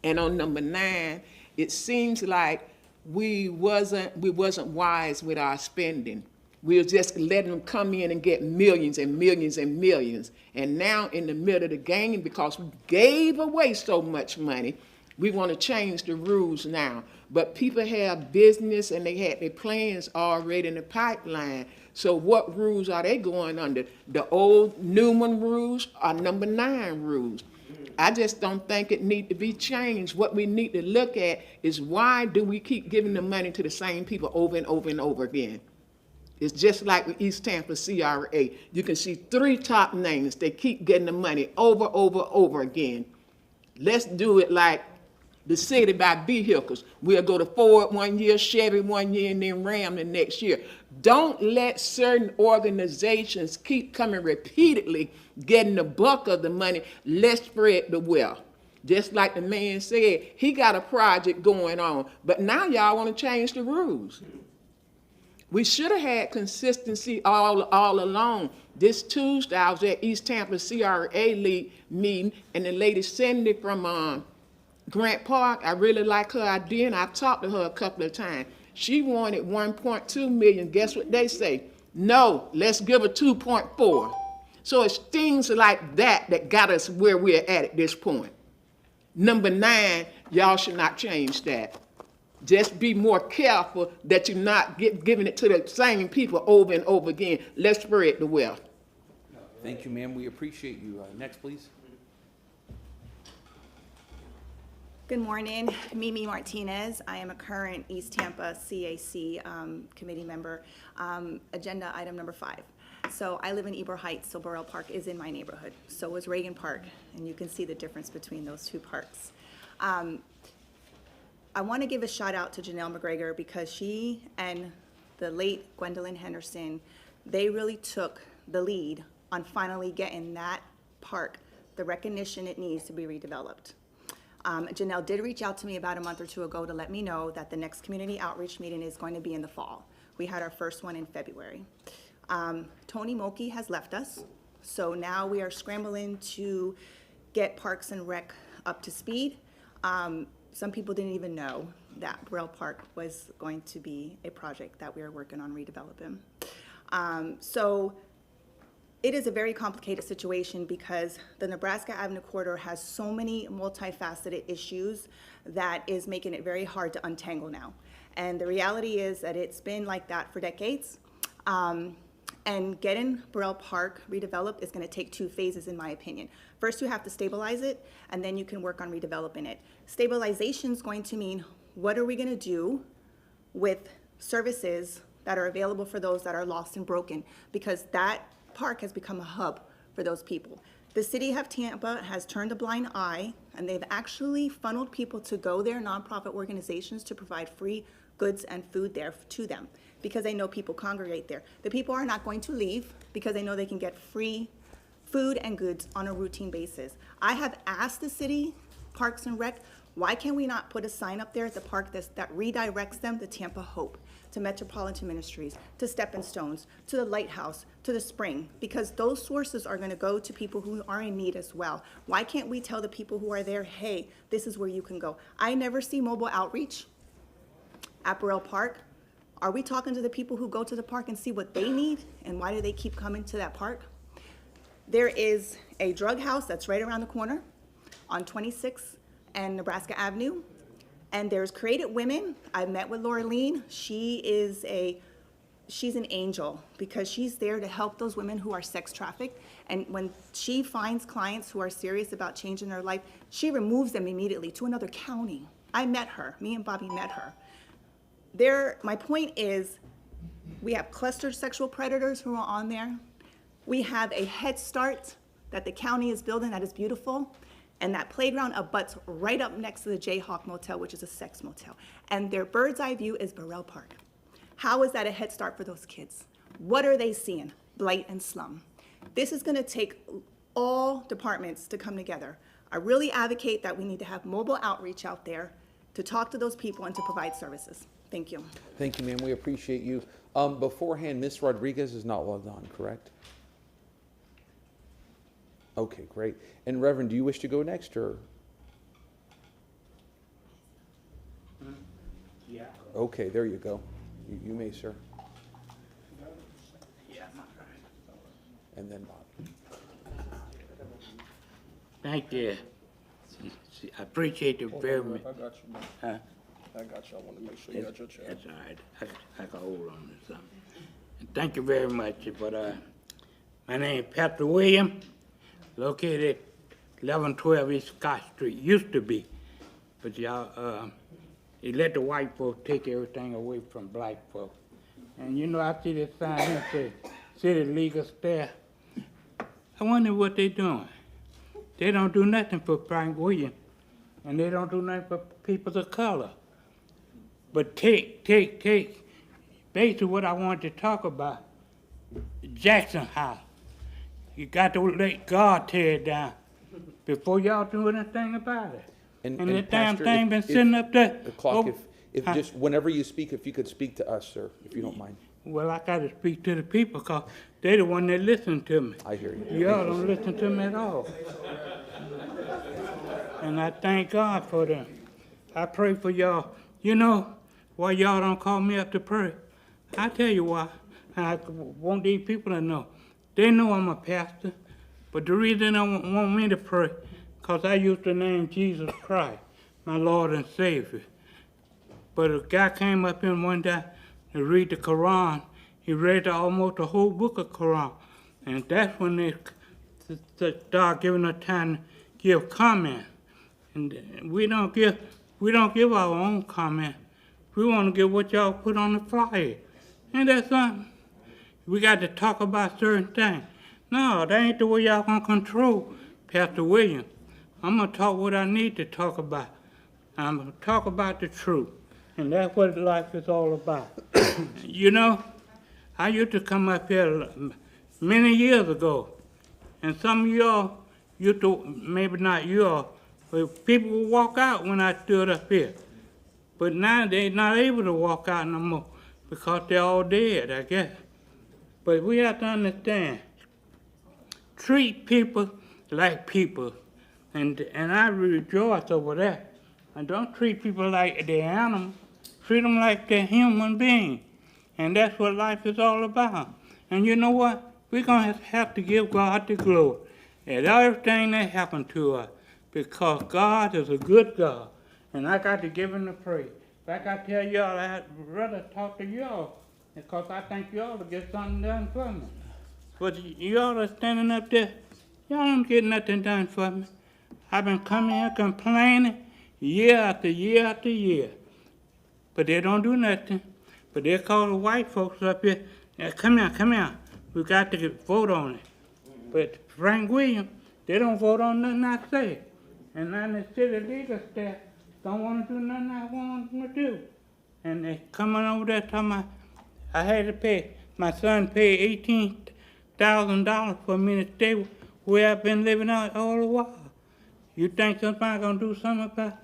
[SPEAKER 17] And on number 9, it seems like we wasn't wise with our spending. We were just letting them come in and get millions and millions and millions. And now in the middle of the game, because we gave away so much money, we want to change the rules now. But people have business and they had their plans already in the pipeline. So what rules are they going under? The old Newman rules or number 9 rules? I just don't think it need to be changed. What we need to look at is why do we keep giving the money to the same people over and over and over again? It's just like with East Tampa CRA. You can see 3 top names. They keep getting the money over again. Let's do it like the city by vehicles. We'll go to Ford one year, Chevy one year, and then Ram the next year. Don't let certain organizations keep coming repeatedly, getting the buck of the money. Let's spread the wealth. Just like the man said, he got a project going on, but now y'all want to change the rules. We should have had consistency all along. This Tuesday, I was at East Tampa CRA League meeting, and the lady Cindy from Grant Park, I really like her idea, and I've talked to her a couple of times. She wanted 1.2 million. Guess what they say? No, let's give her 2.4. So it's things like that that got us where we're at this point. Number 9, y'all should not change that. Just be more careful that you're not giving it to the same people over and over again. Let's spread the wealth.
[SPEAKER 1] Thank you, ma'am. We appreciate you. Next, please.
[SPEAKER 18] Good morning, Mimi Martinez. I am a current East Tampa CAC committee member. Agenda item number 5. So I live in Ybor Heights, so Burrell Park is in my neighborhood. So is Reagan Park, and you can see the difference between those 2 parks. I want to give a shout out to Janelle McGregor because she and the late Gwendolyn Henderson, they really took the lead on finally getting that park the recognition it needs to be redeveloped. Janelle did reach out to me about a month or 2 ago to let me know that the next community outreach meeting is going to be in the fall. We had our first one in February. Tony Moki has left us, so now we are scrambling to get Parks and Rec up to speed. Some people didn't even know that Burrell Park was going to be a project that we are working on redeveloping. So it is a very complicated situation because the Nebraska Avenue corridor has so many multifaceted issues that is making it very hard to untangle now. And the reality is that it's been like that for decades. And getting Burrell Park redeveloped is going to take 2 phases, in my opinion. First, you have to stabilize it, and then you can work on redeveloping it. Stabilization is going to mean, what are we going to do with services that are available for those that are lost and broken? Because that park has become a hub for those people. The city of Tampa has turned a blind eye, and they've actually funneled people to go there, nonprofit organizations, to provide free goods and food there to them because they know people congregate there. The people are not going to leave because they know they can get free food and goods on a routine basis. I have asked the city, Parks and Rec, why can we not put a sign up there at the park that redirects them to Tampa Hope, to Metropolitan Ministries, to Stepping Stones, to the Lighthouse, to the Spring? Because those sources are going to go to people who are in need as well. Why can't we tell the people who are there, hey, this is where you can go? I never see mobile outreach at Burrell Park. Are we talking to the people who go to the park and see what they need, and why do they keep coming to that park? There is a drug house that's right around the corner on 26th and Nebraska Avenue. And there's Creative Women. I met with Laureline. She's an angel because she's there to help those women who are sex trafficked. And when she finds clients who are serious about changing their life, she removes them immediately to another county. I met her. Me and Bobby met her. My point is, we have clustered sexual predators who are on there. We have a Head Start that the county is building that is beautiful. And that playground abuts right up next to the Jayhawk Motel, which is a sex motel. And their bird's eye view is Burrell Park. How is that a head start for those kids? What are they seeing? Blight and slum. This is going to take all departments to come together. I really advocate that we need to have mobile outreach out there to talk to those people and to provide services. Thank you.
[SPEAKER 1] Thank you, ma'am. We appreciate you. Beforehand, Ms. Rodriguez is not logged on, correct? Okay, great. And Reverend, do you wish to go next, or?
[SPEAKER 19] Yeah.
[SPEAKER 1] Okay, there you go. You may, sir.
[SPEAKER 19] Yeah.
[SPEAKER 1] And then Bob.
[SPEAKER 19] Thank you. I appreciate it very much.
[SPEAKER 14] I got you, man.
[SPEAKER 19] Huh?
[SPEAKER 14] I got you. I want to make sure you got your chair.
[SPEAKER 19] That's all right. I can hold on to something. And thank you very much. But my name is Pastor William, located 1112 East Scott Street. Used to be, but y'all, he let the white folks take everything away from black folks. And you know, I see this sign here say City Legal Staff. I wonder what they doing. They don't do nothing for Frank Williams, and they don't do nothing for people of color. But take. Basically what I wanted to talk about, Jackson House. You got to let God tear it down before y'all do anything about it. And that damn
[SPEAKER 1] Pastor,
[SPEAKER 19] thing been sitting up there.
[SPEAKER 1] The clock, if just whenever you speak, if you could speak to us, sir, if you don't mind.
[SPEAKER 19] Well, I got to speak to the people because they're the one that listen to me.
[SPEAKER 1] I hear you.
[SPEAKER 19] Y'all don't listen to me at all. And I thank God for them. I pray for y'all. You know why y'all don't call me up to pray? I tell you why. I want these people to know. They know I'm a pastor, but the reason they don't want me to pray, because I use the name Jesus Christ, my Lord and Savior. But a guy came up in one day to read the Quran. He read almost the whole book of Quran. And that's when they start giving us time to give comment. And we don't give our own comment. We want to give what y'all put on the flyer. Ain't that something? We got to talk about certain things. No, that ain't the way y'all gonna control Pastor Williams. I'm gonna talk what I need to talk about. I'm gonna talk about the truth. And that's what life is all about. You know, I used to come up here many years ago, and some of y'all used to, maybe not y'all, but people would walk out when I stood up here. But now they're not able to walk out no more because they're all dead, I guess. But we have to understand, treat people like people, and I rejoice over that. And don't treat people like they're animals. Treat them like they're human beings. And that's what life is all about. And you know what? We're going to have to give God the glory at everything that happened to us, because God is a good God, and I got to give him the praise. Like I tell y'all, I'd rather talk to y'all, because I think y'all will get something done for me. But y'all are standing up there, y'all don't get nothing done for me. I've been coming here complaining year after year after year, but they don't do nothing. But they call the white folks up here, come here, we got to vote on it. But Frank Williams, they don't vote on nothing I say. And now the city legal staff don't want to do nothing I want them to do. and they coming over there talking about, I had to pay, my son paid $18,000 for me to stay where I've been living out all the while. You think somebody gonna do something about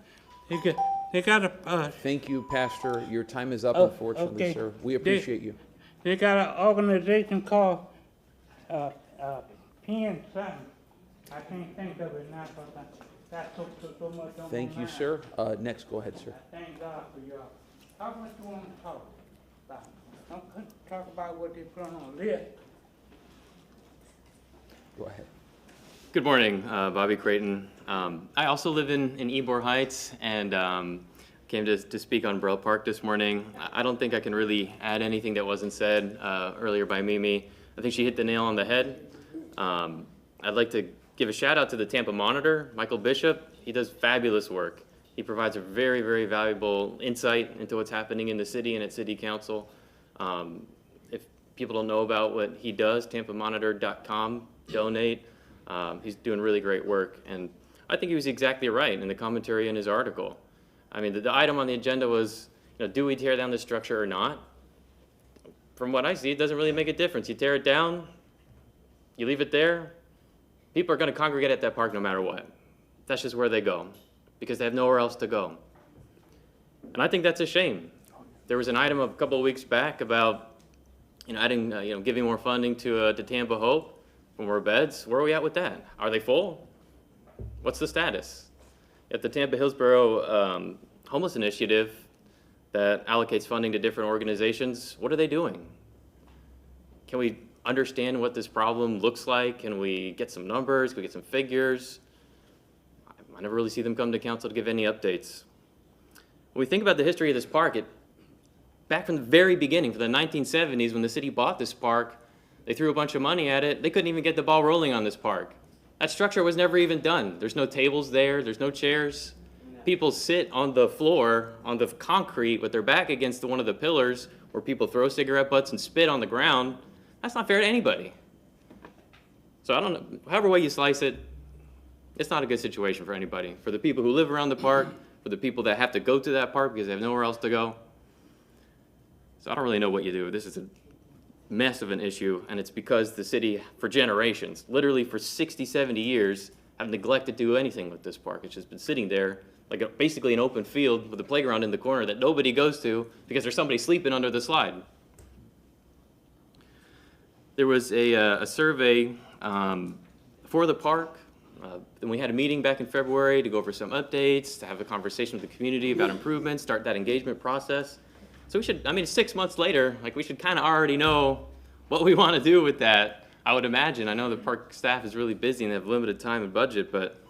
[SPEAKER 19] it? They got a,
[SPEAKER 1] Thank you, Pastor. Your time is up,
[SPEAKER 19] Oh,
[SPEAKER 1] unfortunately,
[SPEAKER 19] okay.
[SPEAKER 1] sir. We appreciate you.
[SPEAKER 19] They got an organization called, PN something. I can't think of it now, but that's so much on my
[SPEAKER 1] Thank you,
[SPEAKER 19] mind.
[SPEAKER 1] sir. Next, go ahead, sir.
[SPEAKER 19] Thank God for y'all. How much you want to talk about? Don't talk about what they put on the list.
[SPEAKER 1] Go ahead.
[SPEAKER 20] Good morning, Bobby Creighton. I also live in Ybor Heights and came to speak on Burrell Park this morning. I don't think I can really add anything that wasn't said earlier by Mimi. I think she hit the nail on the head. I'd like to give a shout out to the Tampa Monitor, Michael Bishop. He does fabulous work. He provides a very, very valuable insight into what's happening in the city and at City Council. If people don't know about what he does, tampamonitor.com, donate. He's doing really great work, and I think he was exactly right in the commentary in his article. I mean, the item on the agenda was, do we tear down the structure or not? From what I see, it doesn't really make a difference. You tear it down, you leave it there, people are going to congregate at that park no matter what. That's just where they go, because they have nowhere else to go. And I think that's a shame. There was an item a couple of weeks back about, adding, giving more funding to Tampa Hope for more beds. Where are we at with that? Are they full? What's the status? At the Tampa Hillsborough Homeless Initiative that allocates funding to different organizations, what are they doing? Can we understand what this problem looks like? Can we get some numbers? Can we get some figures? I never really see them come to council to give any updates. When we think about the history of this park, back from the very beginning, from the 1970s, when the city bought this park, they threw a bunch of money at it. They couldn't even get the ball rolling on this park. That structure was never even done. There's no tables there. There's no chairs. People sit on the floor, on the concrete, with their back against one of the pillars, where people throw cigarette butts and spit on the ground. That's not fair to anybody. So I don't know, however way you slice it, it's not a good situation for anybody. For the people who live around the park, for the people that have to go to that park because they have nowhere else to go. So I don't really know what you do. This is a mess of an issue, and it's because the city, for generations, literally for 60, 70 years, have neglected to do anything with this park. It's just been sitting there like basically an open field with a playground in the corner that nobody goes to because there's somebody sleeping under the slide. There was a survey for the park. Then we had a meeting back in February to go over some updates, to have a conversation with the community about improvements, start that engagement process. So we should, 6 months later, we should kind of already know what we want to do with that, I would imagine. I know the park staff is really busy and they have limited time and budget, but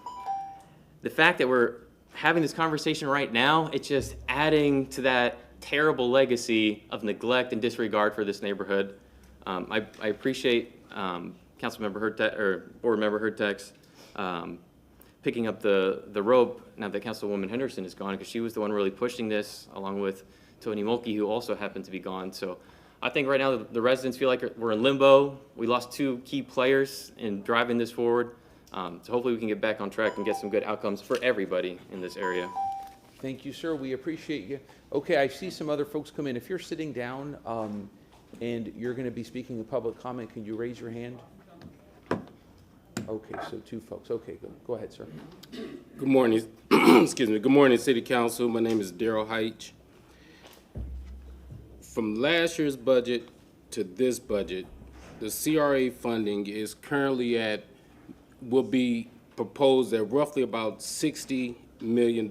[SPEAKER 20] the fact that we're having this conversation right now, it's just adding to that terrible legacy of neglect and disregard for this neighborhood. I appreciate Councilmember Hurtek, or Board Member Hurtek's picking up the rope now that Councilwoman Henderson is gone, because she was the one really pushing this, along with Tony Mulkey, who also happened to be gone. So I think right now the residents feel like we're in limbo. We lost 2 key players in driving this forward. So hopefully we can get back on track and get some good outcomes for everybody in this area.
[SPEAKER 1] Thank you, sir. We appreciate you. Okay, I see some other folks come in. If you're sitting down and you're going to be speaking in public comment, can you raise your hand? Okay, so 2 folks. Okay, go ahead, sir.
[SPEAKER 21] Good morning. Excuse me. Good morning, City Council. My name is Daryl Heitch. From last year's budget to this budget, the CRA funding is currently will be proposed at roughly about $60 million.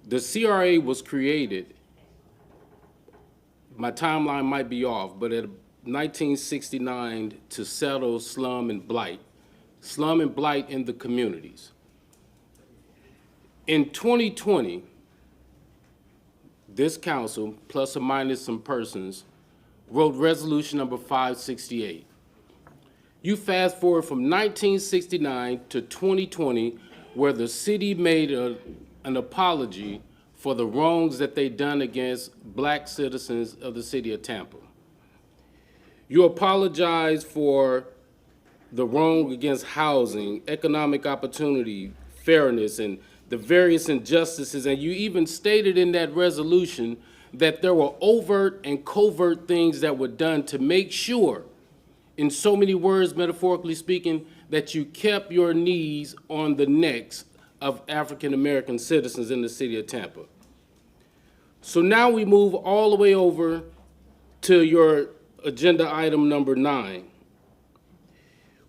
[SPEAKER 21] The CRA was created, my timeline might be off, but at 1969 to settle slum and blight in the communities. In 2020, this council, plus or minus some persons, wrote resolution number 568. You fast forward from 1969 to 2020, where the city made an apology for the wrongs that they done against black citizens of the city of Tampa. You apologize for the wrong against housing, economic opportunity, fairness, and the various injustices, and you even stated in that resolution that there were overt and covert things that were done to make sure, in so many words, metaphorically speaking, that you kept your knees on the necks of African-American citizens in the city of Tampa. So now we move all the way over to your agenda item number 9.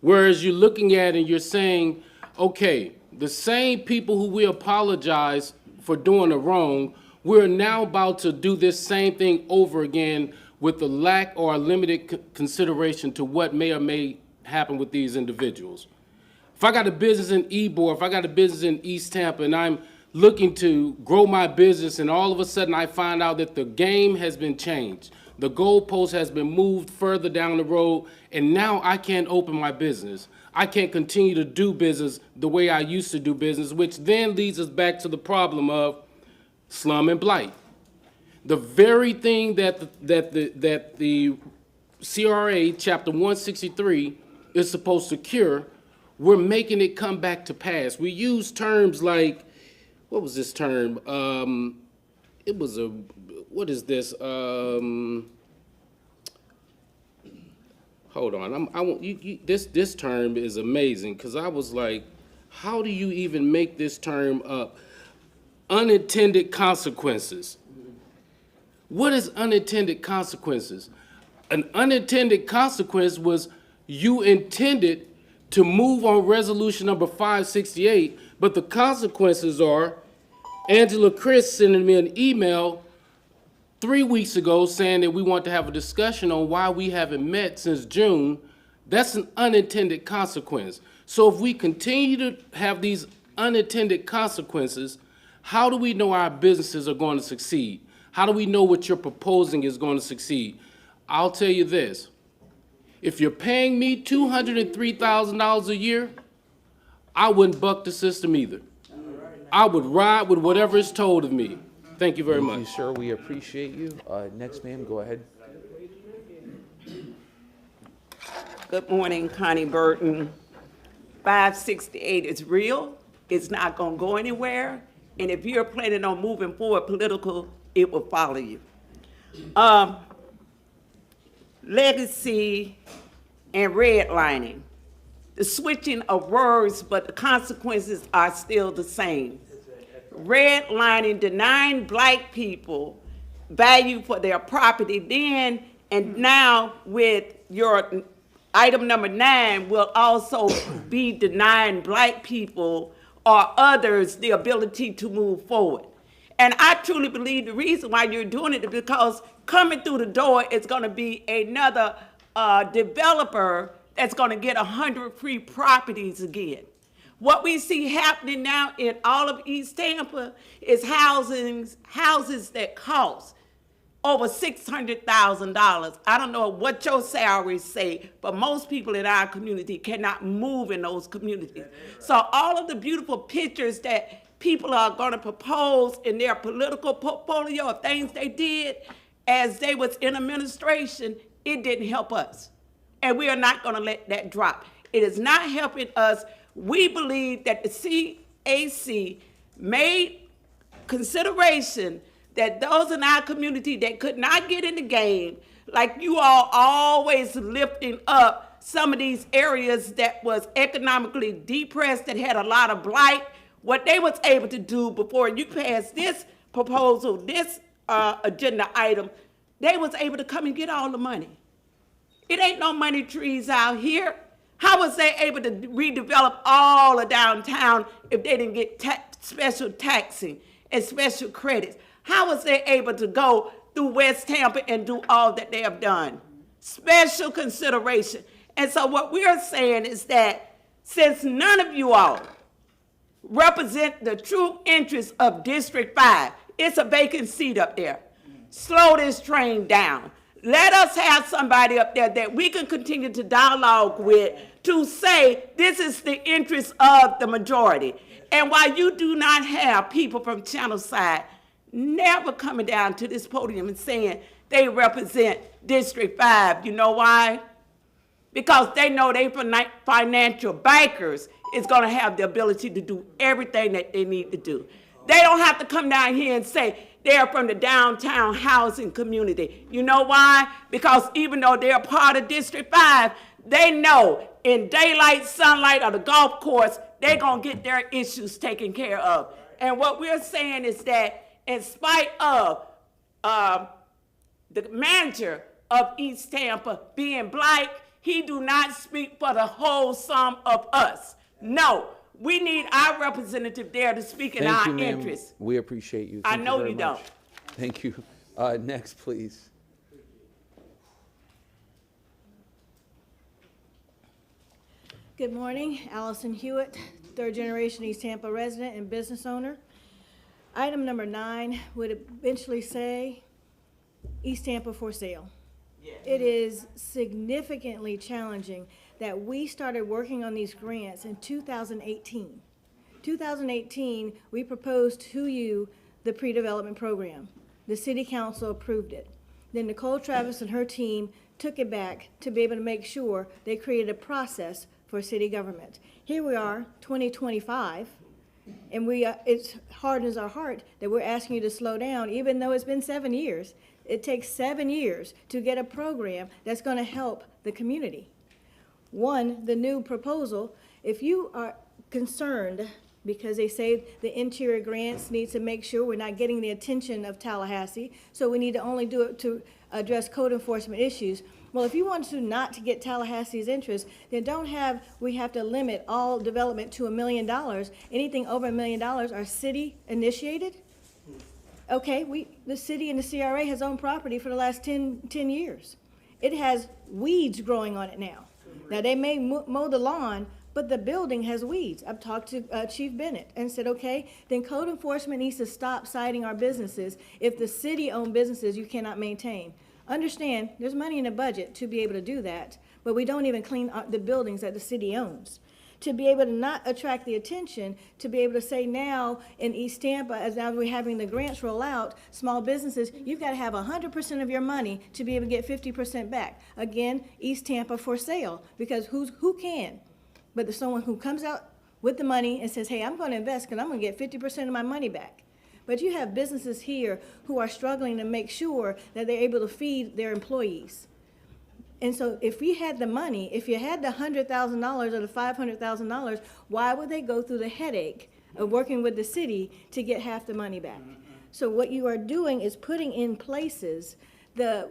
[SPEAKER 21] Whereas you're looking at and you're saying, okay, the same people who we apologize for doing the wrong, we're now about to do this same thing over again with the lack or a limited consideration to what may or may happen with these individuals. If I got a business in Ybor, if I got a business in East Tampa, and I'm looking to grow my business, and all of a sudden I find out that the game has been changed, the goalpost has been moved further down the road, and now I can't open my business. I can't continue to do business the way I used to do business, which then leads us back to the problem of slum and blight. The very thing that the CRA Chapter 163 is supposed to cure, we're making it come back to pass. We use terms like, what was this term? It was a, what is this? Hold on, this term is amazing, because I was like, how do you even make this term up? Unintended consequences. What is unintended consequences? An unintended consequence was you intended to move on resolution number 568, but the consequences are Angela Chris sending me an email 3 weeks ago saying that we want to have a discussion on why we haven't met since June. That's an unintended consequence. So if we continue to have these unintended consequences, how do we know our businesses are going to succeed? How do we know what you're proposing is going to succeed? I'll tell you this. If you're paying me $203,000 a year, I wouldn't buck the system either. I would ride with whatever is told of me. Thank you very much.
[SPEAKER 1] Thank you, sir. We appreciate you. Next, ma'am, go ahead.
[SPEAKER 2] Good morning, Connie Burton. 568 is real. It's not going to go anywhere. And if you're planning on moving forward political, it will follow you. Legacy and redlining. The switching of words, but the consequences are still the same. Redlining, denying Black people value for their property then, and now with your item number 9 will also be denying Black people or others the ability to move forward. And I truly believe the reason why you're doing it is because coming through the door is going to be another developer that's going to get 100 free properties again. What we see happening now in all of East Tampa is houses that cost over $600,000. I don't know what your salaries say, but most people in our community cannot move in those communities. So all of the beautiful pictures that people are going to propose in their political portfolio of things they did as they was in administration, it didn't help us. And we are not going to let that drop. It is not helping us. We believe that the CAC made consideration that those in our community that could not get in the game, like you all always lifting up some of these areas that was economically depressed, that had a lot of blight, what they was able to do before you passed this proposal, this agenda item, they was able to come and get all the money. It ain't no money trees out here. How was they able to redevelop all of downtown if they didn't get special taxing and special credits? How was they able to go through West Tampa and do all that they have done? Special consideration. And so what we are saying is that since none of you all represent the true interests of District 5, it's a vacant seat up there. Slow this train down. Let us have somebody up there that we can continue to dialogue with to say this is the interest of the majority. And while you do not have people from Channel Side never coming down to this podium and saying they represent District 5, you know why? because they know they financial bankers is going to have the ability to do everything that they need to do. They don't have to come down here and say they're from the downtown housing community. You know why? Because even though they're part of District 5, they know in daylight, sunlight, or the golf course, they're going to get their issues taken care of. And what we're saying is that in spite of the manager of East Tampa being black, he do not speak for the whole sum of us. No, we need our representative there to speak in
[SPEAKER 1] Thank
[SPEAKER 2] our
[SPEAKER 1] you, ma'am.
[SPEAKER 2] interests.
[SPEAKER 1] We appreciate you.
[SPEAKER 2] I
[SPEAKER 1] Thank
[SPEAKER 2] know
[SPEAKER 1] very
[SPEAKER 2] you
[SPEAKER 1] much.
[SPEAKER 2] don't.
[SPEAKER 1] Thank you. Next, please.
[SPEAKER 3] Good morning, Allison Hewitt, third generation East Tampa resident and business owner. Item number 9 would eventually say East Tampa for sale. It is significantly challenging that we started working on these grants in 2018. 2018, we proposed to you the pre-development program. The city council approved it. Then Nicole Travis and her team took it back to be able to make sure they created a process for city government. Here we are, 2025, and it hardens our heart that we're asking you to slow down, even though it's been 7 years. It takes 7 years to get a program that's going to help the community. One, the new proposal, if you are concerned because they say the interior grants need to make sure we're not getting the attention of Tallahassee, so we need to only do it to address code enforcement issues. Well, if you want to not to get Tallahassee's interest, then we have to limit all development to $1 million. Anything over $1 million are city initiated. Okay, the city and the CRA has owned property for the last 10 years. It has weeds growing on it now. Now, they may mow the lawn, but the building has weeds. I've talked to Chief Bennett and said, okay, then code enforcement needs to stop citing our businesses. If the city-owned businesses you cannot maintain. Understand, there's money in the budget to be able to do that, but we don't even clean up the buildings that the city owns. To be able to not attract the attention, to be able to say now in East Tampa, as now we're having the grants roll out, small businesses, you've got to have 100% of your money to be able to get 50% back. Again, East Tampa for sale, because who can? But there's someone who comes out with the money and says, hey, I'm going to invest because I'm going to get 50% of my money back. But you have businesses here who are struggling to make sure that they're able to feed their employees. And so if we had the money, if you had the $100,000 or the $500,000, why would they go through the headache of working with the city to get half the money back? So what you are doing is putting in places the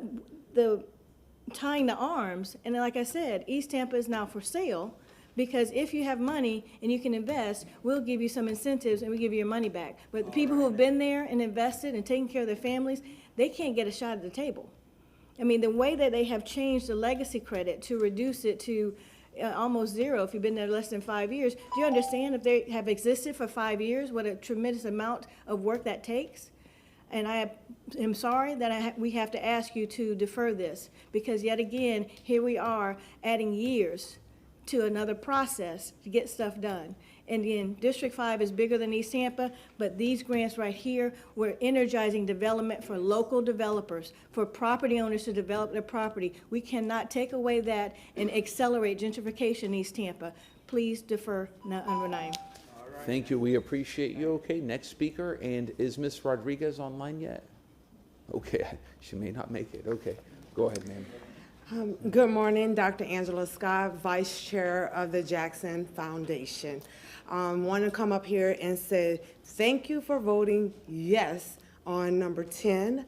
[SPEAKER 3] tying the arms. And like I said, East Tampa is now for sale, because if you have money and you can invest, we'll give you some incentives and we'll give you your money back. But the people who have been there and invested and taken care of their families, they can't get a shot at the table. I mean, the way that they have changed the legacy credit to reduce it to almost zero if you've been there less than 5 years, do you understand if they have existed for 5 years, what a tremendous amount of work that takes? And I am sorry that we have to ask you to defer this, because yet again, here we are adding years to another process to get stuff done. And again, District 5 is bigger than East Tampa, but these grants right here, we're energizing development for local developers, for property owners to develop their property. We cannot take away that and accelerate gentrification in East Tampa. Please defer number 9.
[SPEAKER 1] Thank you. We appreciate you. Okay, next speaker. And is Ms. Rodriguez online yet? Okay, she may not make it. Okay, go ahead, ma'am.
[SPEAKER 22] Good morning, Dr. Angela Scott, Vice Chair of the Jackson Foundation. Want to come up here and say thank you for voting yes on number 10,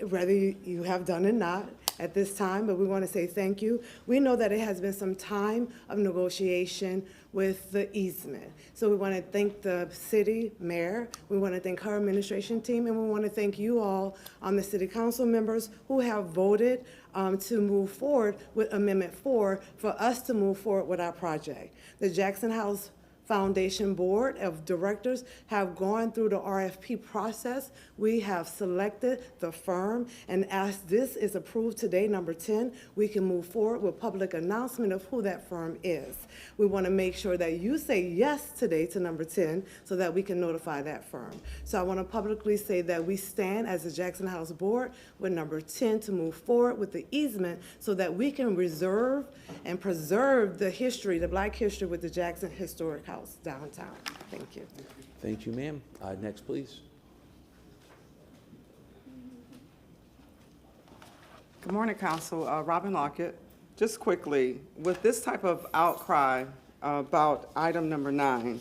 [SPEAKER 22] whether you have done it or not at this time, but we want to say thank you. We know that it has been some time of negotiation with the easement. So we want to thank the city mayor, we want to thank her administration team, and we want to thank you all, the city council members who have voted to move forward with Amendment 4 for us to move forward with our project. The Jackson House Foundation Board of Directors have gone through the RFP process. We have selected the firm, and as this is approved today, number 10, we can move forward with public announcement of who that firm is. We want to make sure that you say yes today to number 10 so that we can notify that firm. So I want to publicly say that we stand as the Jackson House Board with number 10 to move forward with the easement so that we can reserve and preserve the history, the Black history with the Jackson Historic House downtown. Thank you.
[SPEAKER 1] Thank you, ma'am. Next, please.
[SPEAKER 5] Good morning, Council. Robin Lockett. Just quickly, with this type of outcry about item number 9,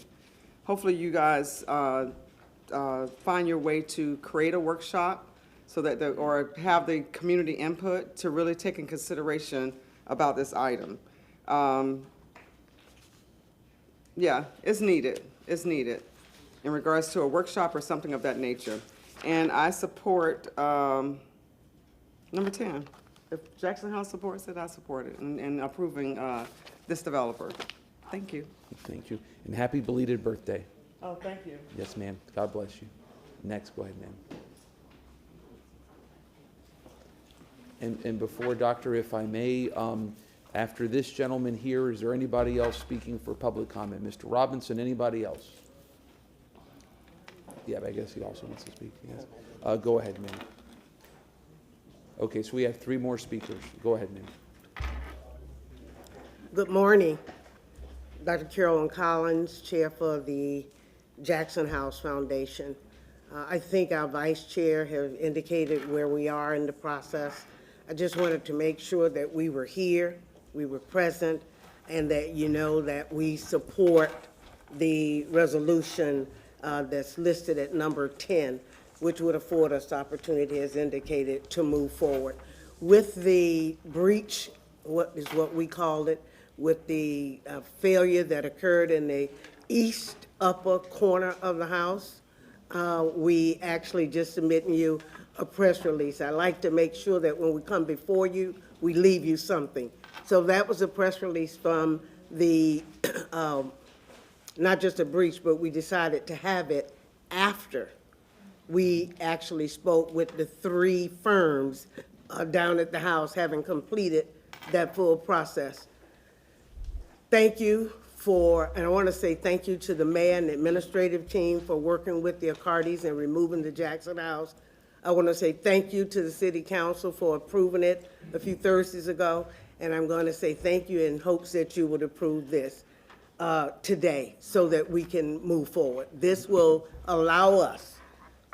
[SPEAKER 5] hopefully you guys find your way to create a workshop so that or have the community input to really take in consideration about this item. Yeah, it's needed. It's needed in regards to a workshop or something of that nature. And I support number 10. If Jackson House supports it, I support it in approving this developer. Thank you.
[SPEAKER 1] Thank you. And happy belated birthday.
[SPEAKER 5] Oh, thank you.
[SPEAKER 1] Yes, ma'am. God bless you. Next, go ahead, ma'am. And before, Doctor, if I may, after this gentleman here, is there anybody else speaking for public comment? Mr. Robinson, anybody else? Yeah, but I guess he also wants to speak. Yes. Go ahead, ma'am. Okay, so we have 3 more speakers. Go ahead, ma'am.
[SPEAKER 6] Good morning. Dr. Carolyn Collins, Chair for the Jackson House Foundation. I think our Vice Chair has indicated where we are in the process. I just wanted to make sure that we were here, we were present, and that you know that we support the resolution that's listed at number 10, which would afford us the opportunity, as indicated, to move forward. With the breach, what we called it, with the failure that occurred in the east upper corner of the house, we actually just submitting you a press release. I like to make sure that when we come before you, we leave you something. So that was a press release from the, not just a breach, but we decided to have it after we actually spoke with the 3 firms down at the house, having completed that full process. Thank you and I want to say thank you to the mayor and the administrative team for working with the Accardis and removing the Jackson House. I want to say thank you to the city council for approving it a few Thursdays ago, and I'm going to say thank you in hopes that you would approve this today so that we can move forward. This will allow us,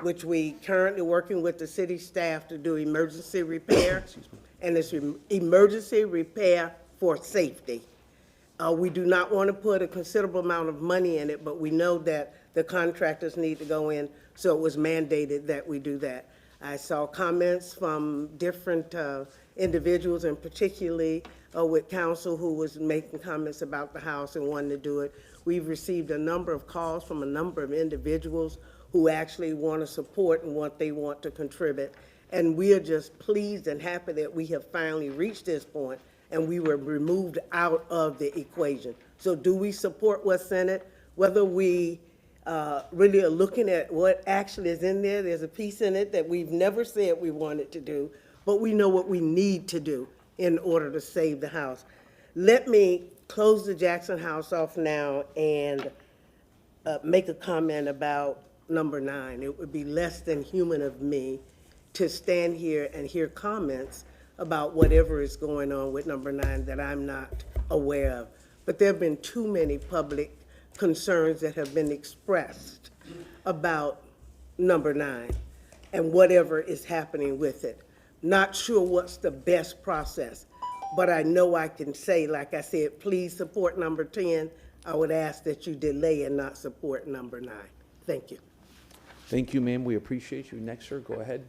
[SPEAKER 6] which we currently working with the city staff to do emergency repair, and it's emergency repair for safety. We do not want to put a considerable amount of money in it, but we know that the contractors need to go in, so it was mandated that we do that. I saw comments from different individuals, and particularly with council, who was making comments about the house and wanting to do it. We've received a number of calls from a number of individuals who actually want to support and what they want to contribute. And we are just pleased and happy that we have finally reached this point and we were removed out of the equation. So do we support what's in it? Whether we really are looking at what actually is in there, there's a piece in it that we've never said we wanted to do, but we know what we need to do in order to save the house. Let me close the Jackson House off now and make a comment about number 9. It would be less than human of me to stand here and hear comments about whatever is going on with number 9 that I'm not aware of. But there have been too many public concerns that have been expressed about number 9 and whatever is happening with it. Not sure what's the best process, but I know I can say, like I said, please support number 10. I would ask that you delay and not support number 9. Thank you.
[SPEAKER 1] Thank you, ma'am. We appreciate you. Next, sir, go ahead.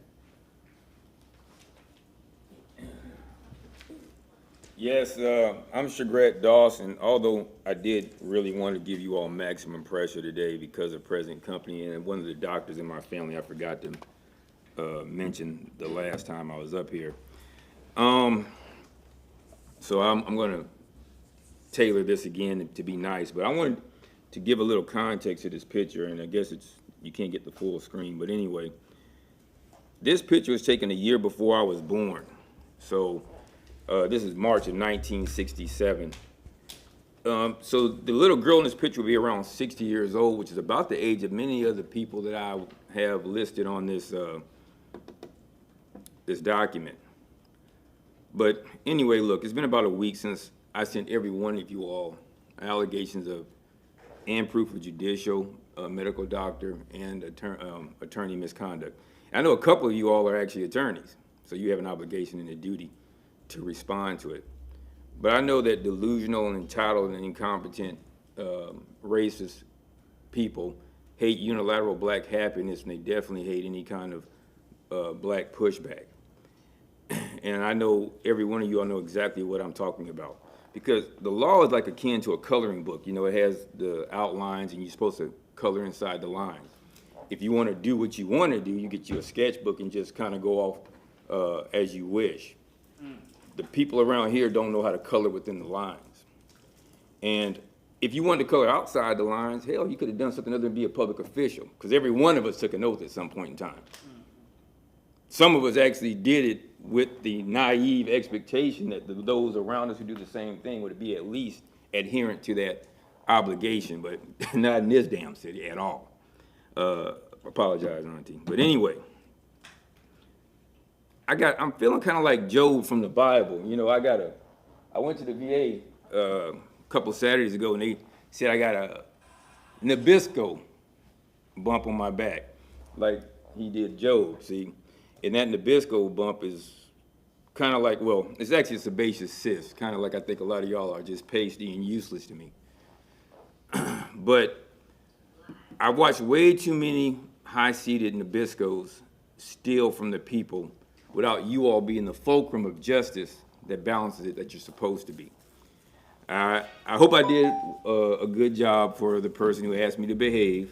[SPEAKER 23] Yes, I'm Shagret Dawson. Although I did really want to give you all maximum pressure today because of present company and one of the doctors in my family I forgot to mention the last time I was up here. So I'm going to tailor this again to be nice, but I wanted to give a little context to this picture, and I guess you can't get the full screen, but anyway, this picture was taken a year before I was born. So this is March of 1967. So the little girl in this picture will be around 60 years old, which is about the age of many other people that I have listed on this this document. But anyway, look, it's been about a week since I sent every one of you all allegations of and proof of judicial, medical doctor, and attorney misconduct. I know a couple of you all are actually attorneys, so you have an obligation and a duty to respond to it. But I know that delusional and entitled and incompetent racist people hate unilateral black happiness, and they definitely hate any kind of black pushback. And I know every one of you all know exactly what I'm talking about. Because the law is like akin to a coloring book. You know, it has the outlines and you're supposed to color inside the lines. If you want to do what you want to do, you get you a sketchbook and just kind of go off as you wish. The people around here don't know how to color within the lines. And if you wanted to color outside the lines, hell, you could have done something other than be a public official, because every one of us took an oath at some point in time. Some of us actually did it with the naive expectation that those around us who do the same thing would be at least adherent to that obligation, but not in this damn city at all. Apologize, Auntie. But anyway, I'm feeling kind of like Job from the Bible. You know, I went to the VA a couple Saturdays ago, and they said I got a Nabisco bump on my back, like he did Job, see? And that Nabisco bump is kind of like, well, it's actually a sebaceous cyst, kind of like I think a lot of y'all are, just pasty and useless to me. But I've watched way too many high-seated Nabiscos steal from the people without you all being the fulcrum of justice that balances it that you're supposed to be. I hope I did a good job for the person who asked me to behave.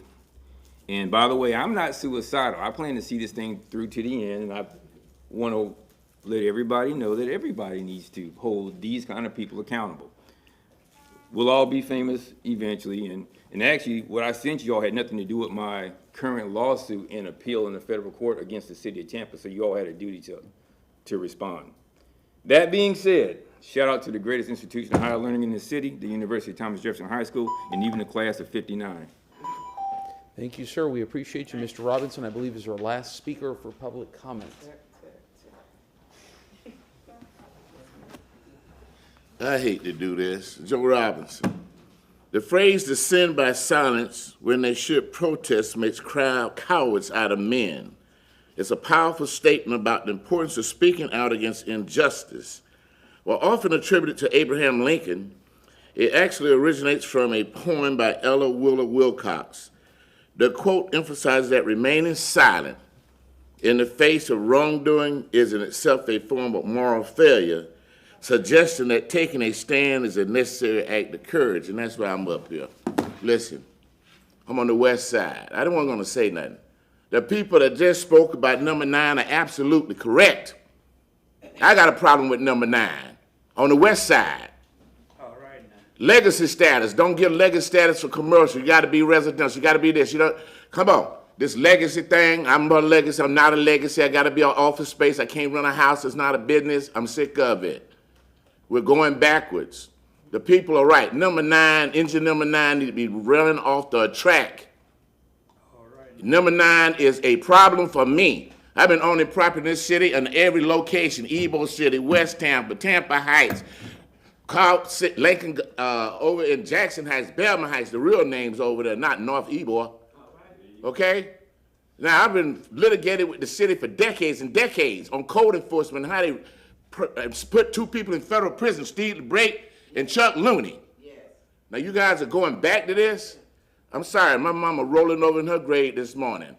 [SPEAKER 23] And by the way, I'm not suicidal. I plan to see this thing through to the end, and I want to let everybody know that everybody needs to hold these kind of people accountable. We'll all be famous eventually, and actually what I sent you all had nothing to do with my current lawsuit and appeal in the federal court against the city of Tampa, so you all had a duty to respond. That being said, shout out to the greatest institution of higher learning in the city, the University of Thomas Jefferson High School, and even the class of '59.
[SPEAKER 1] Thank you, sir. We appreciate you. Mr. Robinson, I believe, is our last speaker for public comment.
[SPEAKER 7] I hate to do this. Joe Robinson. The phrase descend by silence when they should protest makes cowards out of men. It's a powerful statement about the importance of speaking out against injustice. While often attributed to Abraham Lincoln, it actually originates from a poem by Ella Wheeler Wilcox. The quote emphasizes that remaining silent in the face of wrongdoing is in itself a form of moral failure, suggesting that taking a stand is a necessary act of courage, and that's why I'm up here. Listen, I'm on the west side. I don't want to say nothing. The people that just spoke about number 9 are absolutely correct. I got a problem with number 9 on the west side. Legacy status. Don't get legacy status for commercial. You got to be residential. You got to be this. You know, come on. This legacy thing, I'm a legacy. I'm not a legacy. I got to be an office space. I can't run a house. It's not a business. I'm sick of it. We're going backwards. The people are right. Number 9, engine number 9 need to be running off the track. Number 9 is a problem for me. I've been owning property in this city and every location, Ebo City, West Tampa, Tampa Heights, Lincoln, over in Jackson Heights, Belmont Heights, the real names over there, not North Ybor. Okay? Now, I've been litigated with the city for decades and decades on code enforcement and how they put 2 people in federal prison, Steve LeBrake and Chuck Looney. Yes. Now, you guys are going back to this? I'm sorry, my mama rolling over in her grave this morning,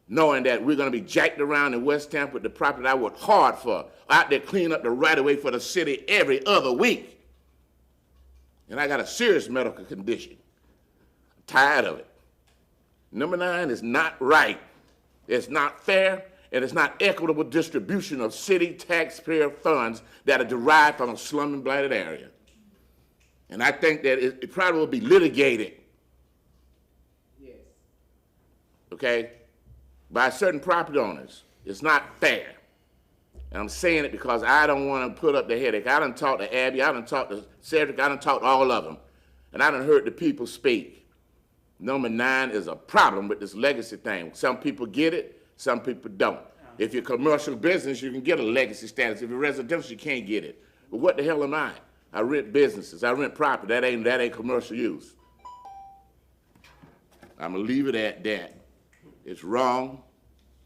[SPEAKER 7] knowing that we're going to be jacked around in West Tampa with the property I worked hard for, out there cleaning up the right-of-way for the city every other week. And I got a serious medical condition. I'm tired of it. Number 9 is not right. It's not fair, and it's not equitable distribution of city taxpayer funds that are derived from a slum and blighted area. And I think that it probably will be litigated okay, by certain property owners. It's not fair. And I'm saying it because I don't want to put up the headache. I done talked to Abby, I done talked to Cedric, I done talked to all of them. And I done heard the people speak. Number 9 is a problem with this legacy thing. Some people get it, some people don't. If you're commercial business, you can get a legacy status. If you're residential, you can't get it. But what the hell am I? I rent businesses, I rent property. That ain't commercial use. I'm gonna leave it at that. It's wrong.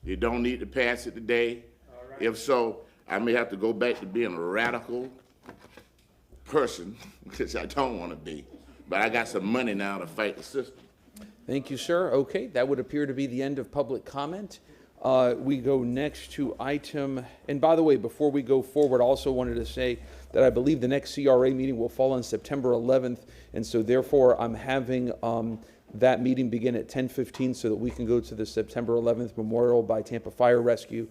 [SPEAKER 7] You don't need to pass it today. If so, I may have to go back to being a radical person, which I don't want to be. But I got some money now to fight the system.
[SPEAKER 1] Thank you, sir. Okay, that would appear to be the end of public comment. We go next to item, and by the way, before we go forward, I also wanted to say that I believe the next CRA meeting will fall on September 11th, and so therefore I'm having that meeting begin at 10:15 so that we can go to the September 11th memorial by Tampa Fire Rescue.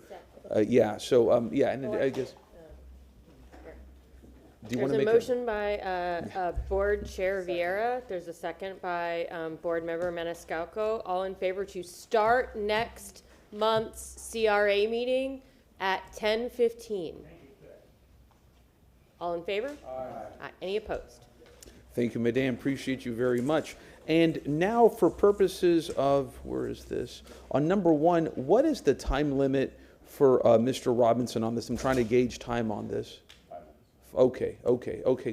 [SPEAKER 1] Yeah, so, yeah, and I guess. Do you want to
[SPEAKER 4] There's
[SPEAKER 1] make
[SPEAKER 4] a motion by Board Chair Vieira. There's a second by Board Member Maniscalco. All in favor to start next month's CRA meeting at 10:15. All in favor? Aye. Any opposed?
[SPEAKER 1] Thank you, Madam. Appreciate you very much. And now for purposes of, where is this? On number 1, what is the time limit for Mr. Robinson on this? I'm trying to gauge time on this. Okay,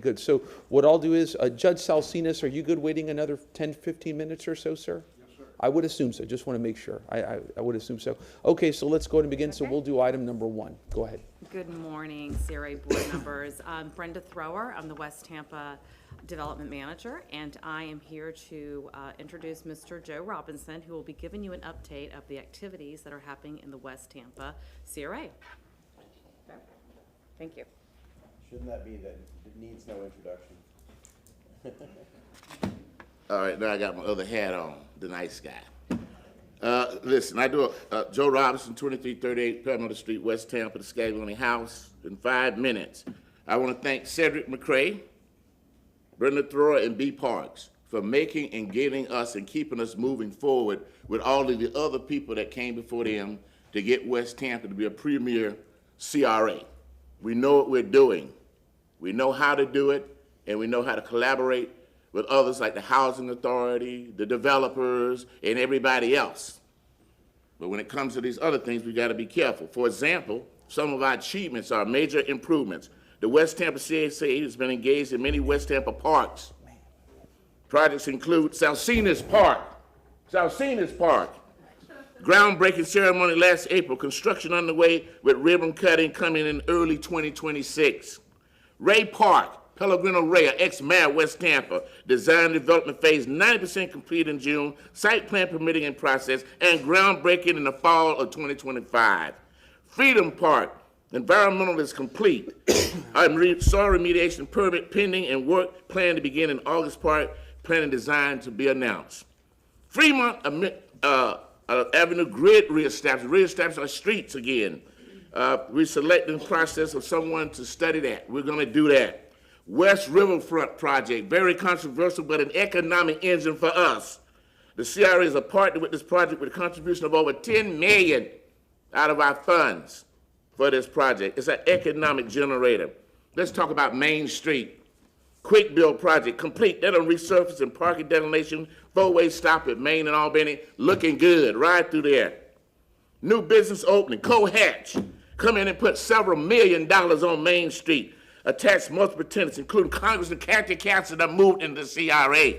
[SPEAKER 1] good. So what I'll do is, Judge Salcinas, are you good waiting another 10, 15 minutes or so, sir? Yes, sir. I would assume so. Just want to make sure. I would assume so. Okay, so let's go ahead and begin. Okay. So we'll do item number 1. Go ahead.
[SPEAKER 9] Good morning, CRA board members. I'm Brenda Thrower. I'm the West Tampa Development Manager, and I am here to introduce Mr. Joe Robinson, who will be giving you an update of the activities that are happening in the West Tampa CRA. Okay. Thank you.
[SPEAKER 8] Shouldn't that be that it needs no introduction?
[SPEAKER 7] All right, now I got my other hat on, the nice guy. Listen, I do Joe Robinson, 2338 Palmetto Street, West Tampa, the Scaloni House, in 5 minutes. I want to thank Cedric McCrae, Brenda Thrower, and B. Parks for making and getting us and keeping us moving forward with all of the other people that came before them to get West Tampa to be a premier CRA. We know what we're doing. We know how to do it, and we know how to collaborate with others like the Housing Authority, the developers, and everybody else. But when it comes to these other things, we got to be careful. For example, some of our achievements are major improvements. The West Tampa CSA has been engaged in many West Tampa parks. Projects include Salcinas Park. Groundbreaking ceremony last April. Construction underway with ribbon cutting coming in early 2026. Ray Park, Pellegrino Ray, ex-mayor West Tampa. Design development phase 90% complete in June. Site plan permitting in process and groundbreaking in the fall of 2025. Freedom Park. Environmental is complete. Soil remediation permit pending and work planned to begin in August Park. Planning design to be announced. Fremont Avenue grid reestablish our streets again. We're selecting the process of someone to study that. We're going to do that. West Riverfront project, very controversial, but an economic engine for us. The CRA is a partner with this project with a contribution of over $10 million out of our funds for this project. It's an economic generator. Let's talk about Main Street. Quick build project complete. That'll resurface and parking designation, 4-way stop at Main and Albany, looking good right through there. New business opening, Co-Hatch. Come in and put several $1 million on Main Street. Attach multiple tenants, including Congressman Kathy Castle that moved into the CRA.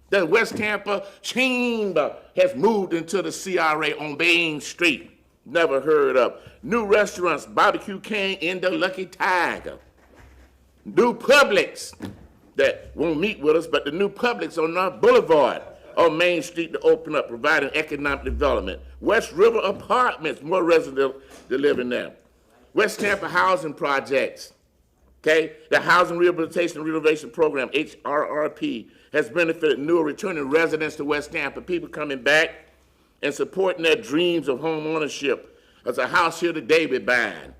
[SPEAKER 7] The West Tampa Chamber has moved into the CRA on Main Street. Never heard of. New restaurants, Barbecue King in the Lucky Tiger. New Publix that won't meet with us, but the new Publix on North Boulevard on Main Street to open up, providing economic development. West River Apartments, more residents to live in there. West Tampa Housing Projects, okay? The Housing Rehabilitation and Renovation Program, HRRP, has benefited new or returning residents to West Tampa, people coming back and supporting their dreams of home ownership. There's a house here today we're buying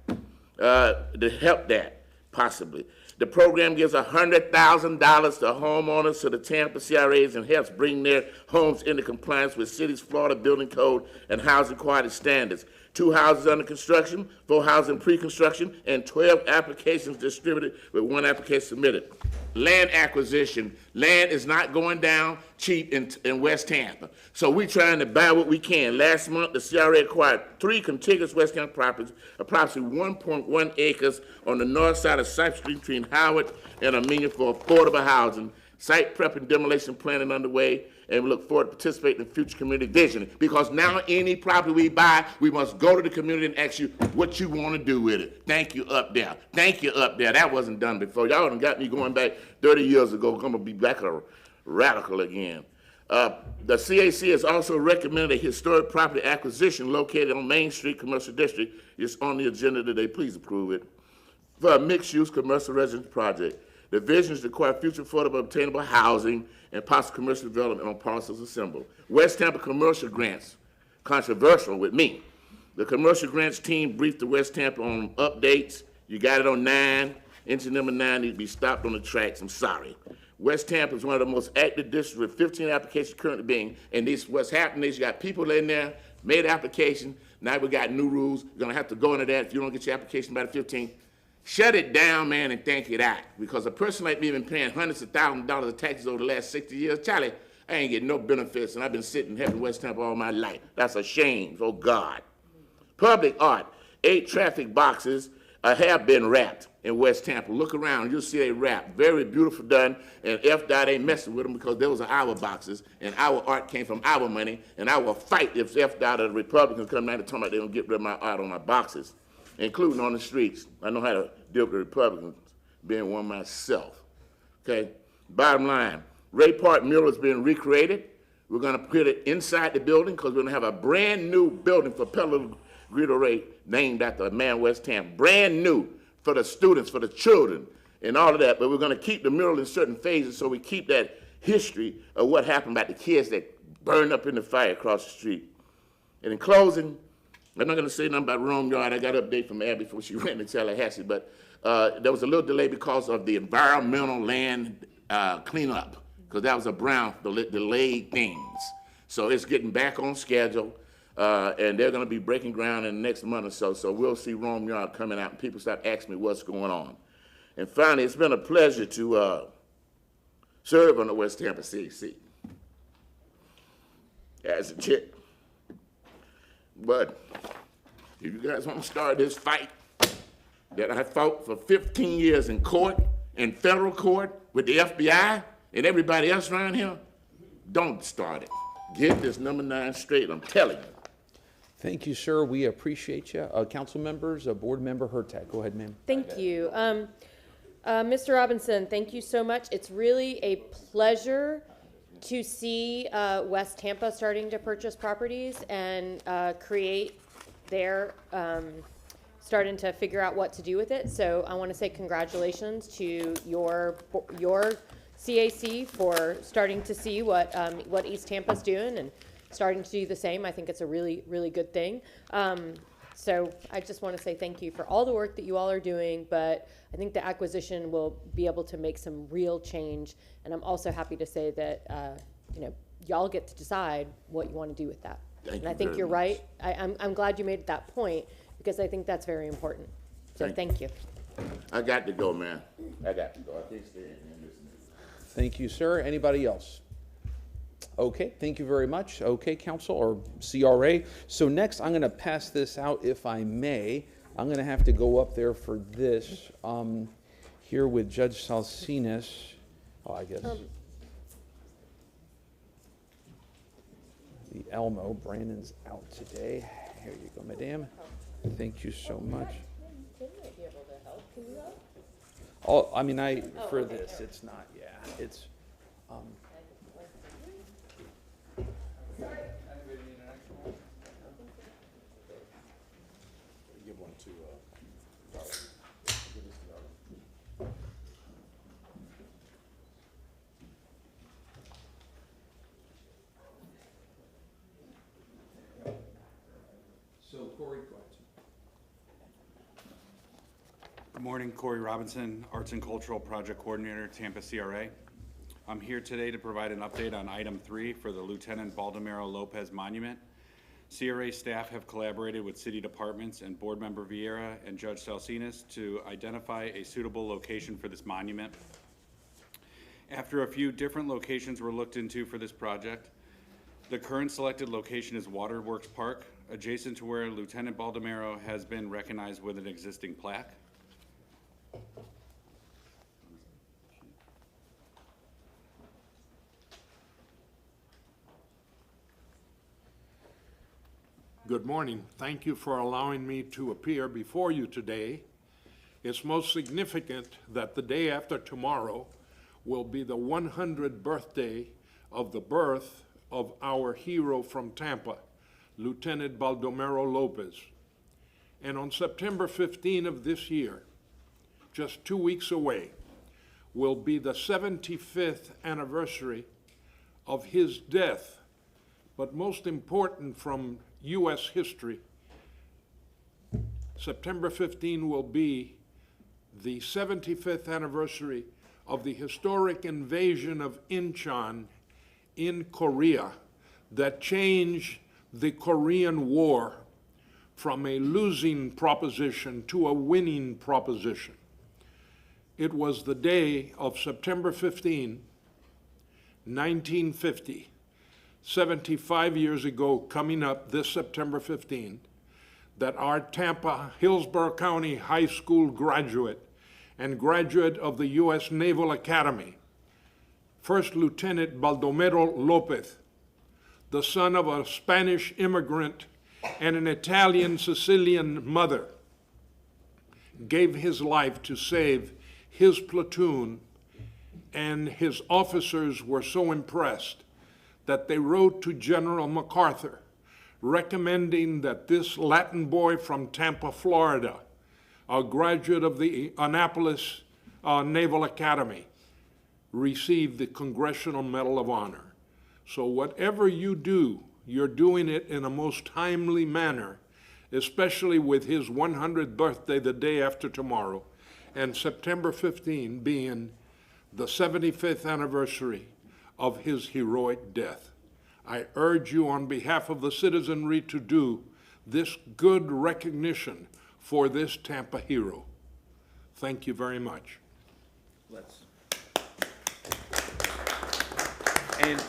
[SPEAKER 7] to help that, possibly. The program gives $100,000 to homeowners to the Tampa CRAs and helps bring their homes into compliance with city's Florida Building Code and housing quality standards. 2 houses under construction, 4 houses in pre-construction, and 12 applications distributed with 1 application submitted. Land acquisition. Land is not going down cheap in West Tampa. So we're trying to buy what we can. Last month, the CRA acquired 3 contiguous West Tampa properties, approximately 1.1 acres on the north side of Cypress Street between Howard and Armenia for affordable housing. Site prep and demolition planning underway, and we look forward to participating in future community visioning. Because now any property we buy, we must go to the community and ask you what you want to do with it. Thank you up there. Thank you up there. That wasn't done before. Y'all done got me going back 30 years ago. I'm going to be back a radical again. The CAC has also recommended a historic property acquisition located on Main Street Commercial District. It's on the agenda today. Please approve it. For a mixed-use commercial residence project. The vision is to acquire future affordable obtainable housing and possible commercial development on parcels assembled. West Tampa commercial grants, controversial with me. The commercial grants team briefed the West Tampa on updates. You got it on 9. Engine number 9 needs to be stopped on the tracks. I'm sorry. West Tampa is one of the most active districts with 15 applications currently being, and this what's happening is you got people in there, made application, now we got new rules. You're gonna have to go into that if you don't get your application by the 15th. Shut it down, man, and think it out. Because a person like me been paying hundreds of thousands of dollars of taxes over the last 60 years. Charlie, I ain't getting no benefits, and I've been sitting here in West Tampa all my life. That's a shame, oh God. Public art, 8 traffic boxes have been wrapped in West Tampa. Look around, you'll see they wrapped. Very beautiful done, and FDOT ain't messing with them because those are our boxes, and our art came from our money, and I will fight if FDOT or the Republicans come down and tell me they don't get rid of my art on my boxes, including on the streets. I know how to deal with the Republicans, being one myself. Okay? Bottom line, Ray Park mural is being recreated. We're going to put it inside the building because we're going to have a brand new building for Pella Greedo Ray named after a man West Tampa. Brand new for the students, for the children, and all of that. But we're going to keep the mural in certain phases so we keep that history of what happened about the kids that burned up in the fire across the street. And in closing, I'm not going to say nothing about Rome Yard. I got an update from Abby before she went to Tallahassee, but there was a little delay because of the environmental land cleanup, because that was a Brown delayed things. So it's getting back on schedule, and they're going to be breaking ground in the next month or so. So we'll see Rome Yard coming out, and people start asking me what's going on. And finally, it's been a pleasure to serve on the West Tampa CAC as a chick. But if you guys want to start this fight that I fought for 15 years in court, in federal court, with the FBI and everybody else around here, don't start it. Get this number 9 straight, I'm telling you.
[SPEAKER 1] Thank you, sir. We appreciate you. Council members, Board Member Hurtak. Go ahead, ma'am.
[SPEAKER 4] Thank you. Mr. Robinson, thank you so much. It's really a pleasure to see West Tampa starting to purchase properties and create their, starting to figure out what to do with it. So I want to say congratulations to your CAC for starting to see what East Tampa's doing and starting to do the same. I think it's a really, really good thing. So I just want to say thank you for all the work that you all are doing, but I think the acquisition will be able to make some real change. And I'm also happy to say that, y'all get to decide what you want to do with that. And I think you're right. I'm glad you made that point because I think that's very important. So thank you.
[SPEAKER 7] I got to go, man. I got to go. I can't stay in here and listen.
[SPEAKER 1] Thank you, sir. Anybody else? Okay, thank you very much. Okay, council or CRA. So next, I'm going to pass this out, if I may. I'm going to have to go up there for this here with Judge Salsinas. Oh, I guess. The Elmo. Brandon's out today. Here you go, madam. Thank you so much. Oh, I mean, for this, it's not, yeah, it's,
[SPEAKER 8] Give one to,
[SPEAKER 1] so Corey, go ahead.
[SPEAKER 8] Good
[SPEAKER 10] morning, Corey Robinson, Arts and Cultural Project Coordinator, Tampa CRA. I'm here today to provide an update on item 3 for the Lieutenant Baldomero Lopez Monument. CRA staff have collaborated with city departments and Board Member Vieira and Judge Salsinas to identify a suitable location for this monument. After a few different locations were looked into for this project, the current selected location is Waterworks Park, adjacent to where Lieutenant Baldomero has been recognized with an existing plaque.
[SPEAKER 11] Good morning. Thank you for allowing me to appear before you today. It's most significant that the day after tomorrow will be the 100th birthday of the birth of our hero from Tampa, Lieutenant Baldomero Lopez. And on September 15 of this year, just 2 weeks away, will be the 75th anniversary of his death. But most important from U.S. history, September 15 will be the 75th anniversary of the historic invasion of Incheon in Korea that changed the Korean War from a losing proposition to a winning proposition. It was the day of September 15, 1950, 75 years ago, coming up this September 15, that our Tampa, Hillsborough County High School graduate and graduate of the U.S. Naval Academy, First Lieutenant Baldomero Lopez, the son of a Spanish immigrant and an Italian Sicilian mother, gave his life to save his platoon, and his officers were so impressed that they wrote to General MacArthur recommending that this Latin boy from Tampa, Florida, a graduate of the Annapolis Naval Academy, receive the Congressional Medal of Honor. So whatever you do, you're doing it in a most timely manner, especially with his 100th birthday the day after tomorrow, and September 15 being the 75th anniversary of his heroic death. I urge you on behalf of the citizenry to do this good recognition for this Tampa hero. Thank you very much.
[SPEAKER 1] And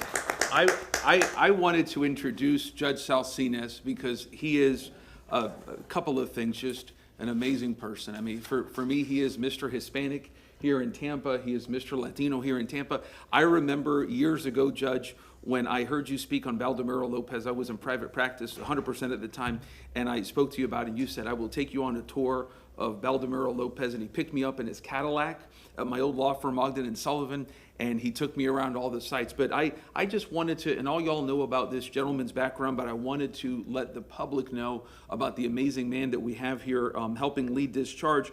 [SPEAKER 1] I wanted to introduce Judge Salsinas because he is a couple of things, just an amazing person. I mean, for me, he is Mr. Hispanic here in Tampa. He is Mr. Latino here in Tampa. I remember years ago, Judge, when I heard you speak on Baldomero Lopez. I was in private practice 100% at the time, and I spoke to you about it, and you said, I will take you on a tour of Baldomero Lopez, and he picked me up in his Cadillac at my old law firm, Ogden and Sullivan, and he took me around all the sites. But I just wanted to, and all y'all know about this gentleman's background, but I wanted to let the public know about the amazing man that we have here helping lead this charge.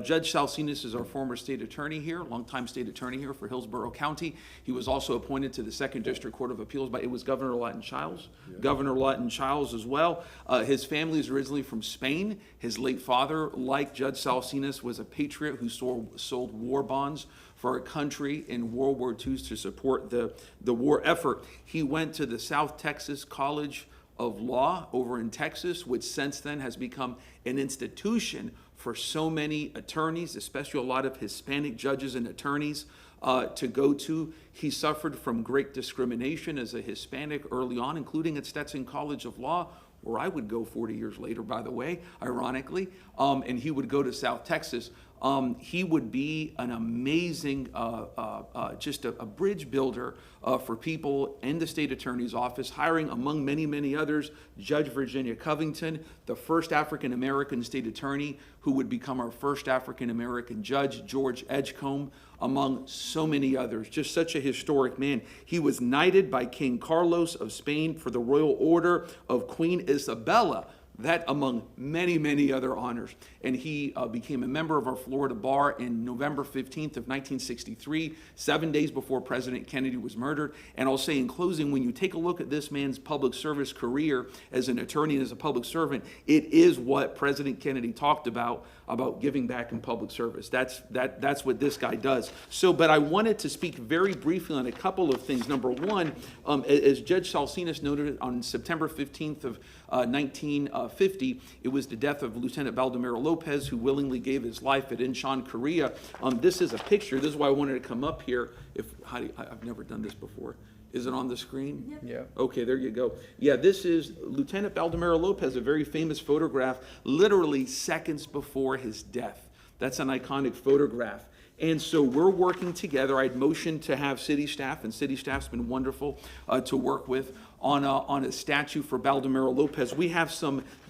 [SPEAKER 1] Judge Salsinas is our former state attorney here, longtime state attorney here for Hillsborough County. He was also appointed to the Second District Court of Appeals by, it was Governor Lawton Chiles. Yeah. Governor Lawton Chiles as well. His family is originally from Spain. His late father, like Judge Salsinas, was a patriot who sold war bonds for our country in World War II to support the war effort. He went to the South Texas College of Law over in Texas, which since then has become an institution for so many attorneys, especially a lot of Hispanic judges and attorneys, to go to. He suffered from great discrimination as a Hispanic early on, including at Stetson College of Law, where I would go 40 years later, by the way, ironically, and he would go to South Texas. He would be an amazing, just a bridge builder for people in the state attorney's office, hiring, among many, many others, Judge Virginia Covington, the first African-American state attorney who would become our first African-American judge, George Edgecombe, among so many others. Just such a historic man. He was knighted by King Carlos of Spain for the Royal Order of Queen Isabella, That among many, many other honors. And he became a member of our Florida bar in November 15th of 1963, 7 days before President Kennedy was murdered. And I'll say in closing, when you take a look at this man's public service career as an attorney and as a public servant, it is what President Kennedy talked about giving back in public service. That's what this guy does. So, but I wanted to speak very briefly on a couple of things. Number one, as Judge Salsinas noted, on September 15th of 1950, it was the death of Lieutenant Baldomero Lopez, who willingly gave his life at Incheon, Korea. This is a picture. This is why I wanted to come up here. I've never done this before. Is it on the screen?
[SPEAKER 12] Yeah.
[SPEAKER 1] Okay, there you go. Yeah, this is Lieutenant Baldomero Lopez, a very famous photograph, literally seconds before his death. That's an iconic photograph. And so we're working together. I'd motioned to have city staff, and city staff's been wonderful to work with on a statue for Baldomero Lopez. We have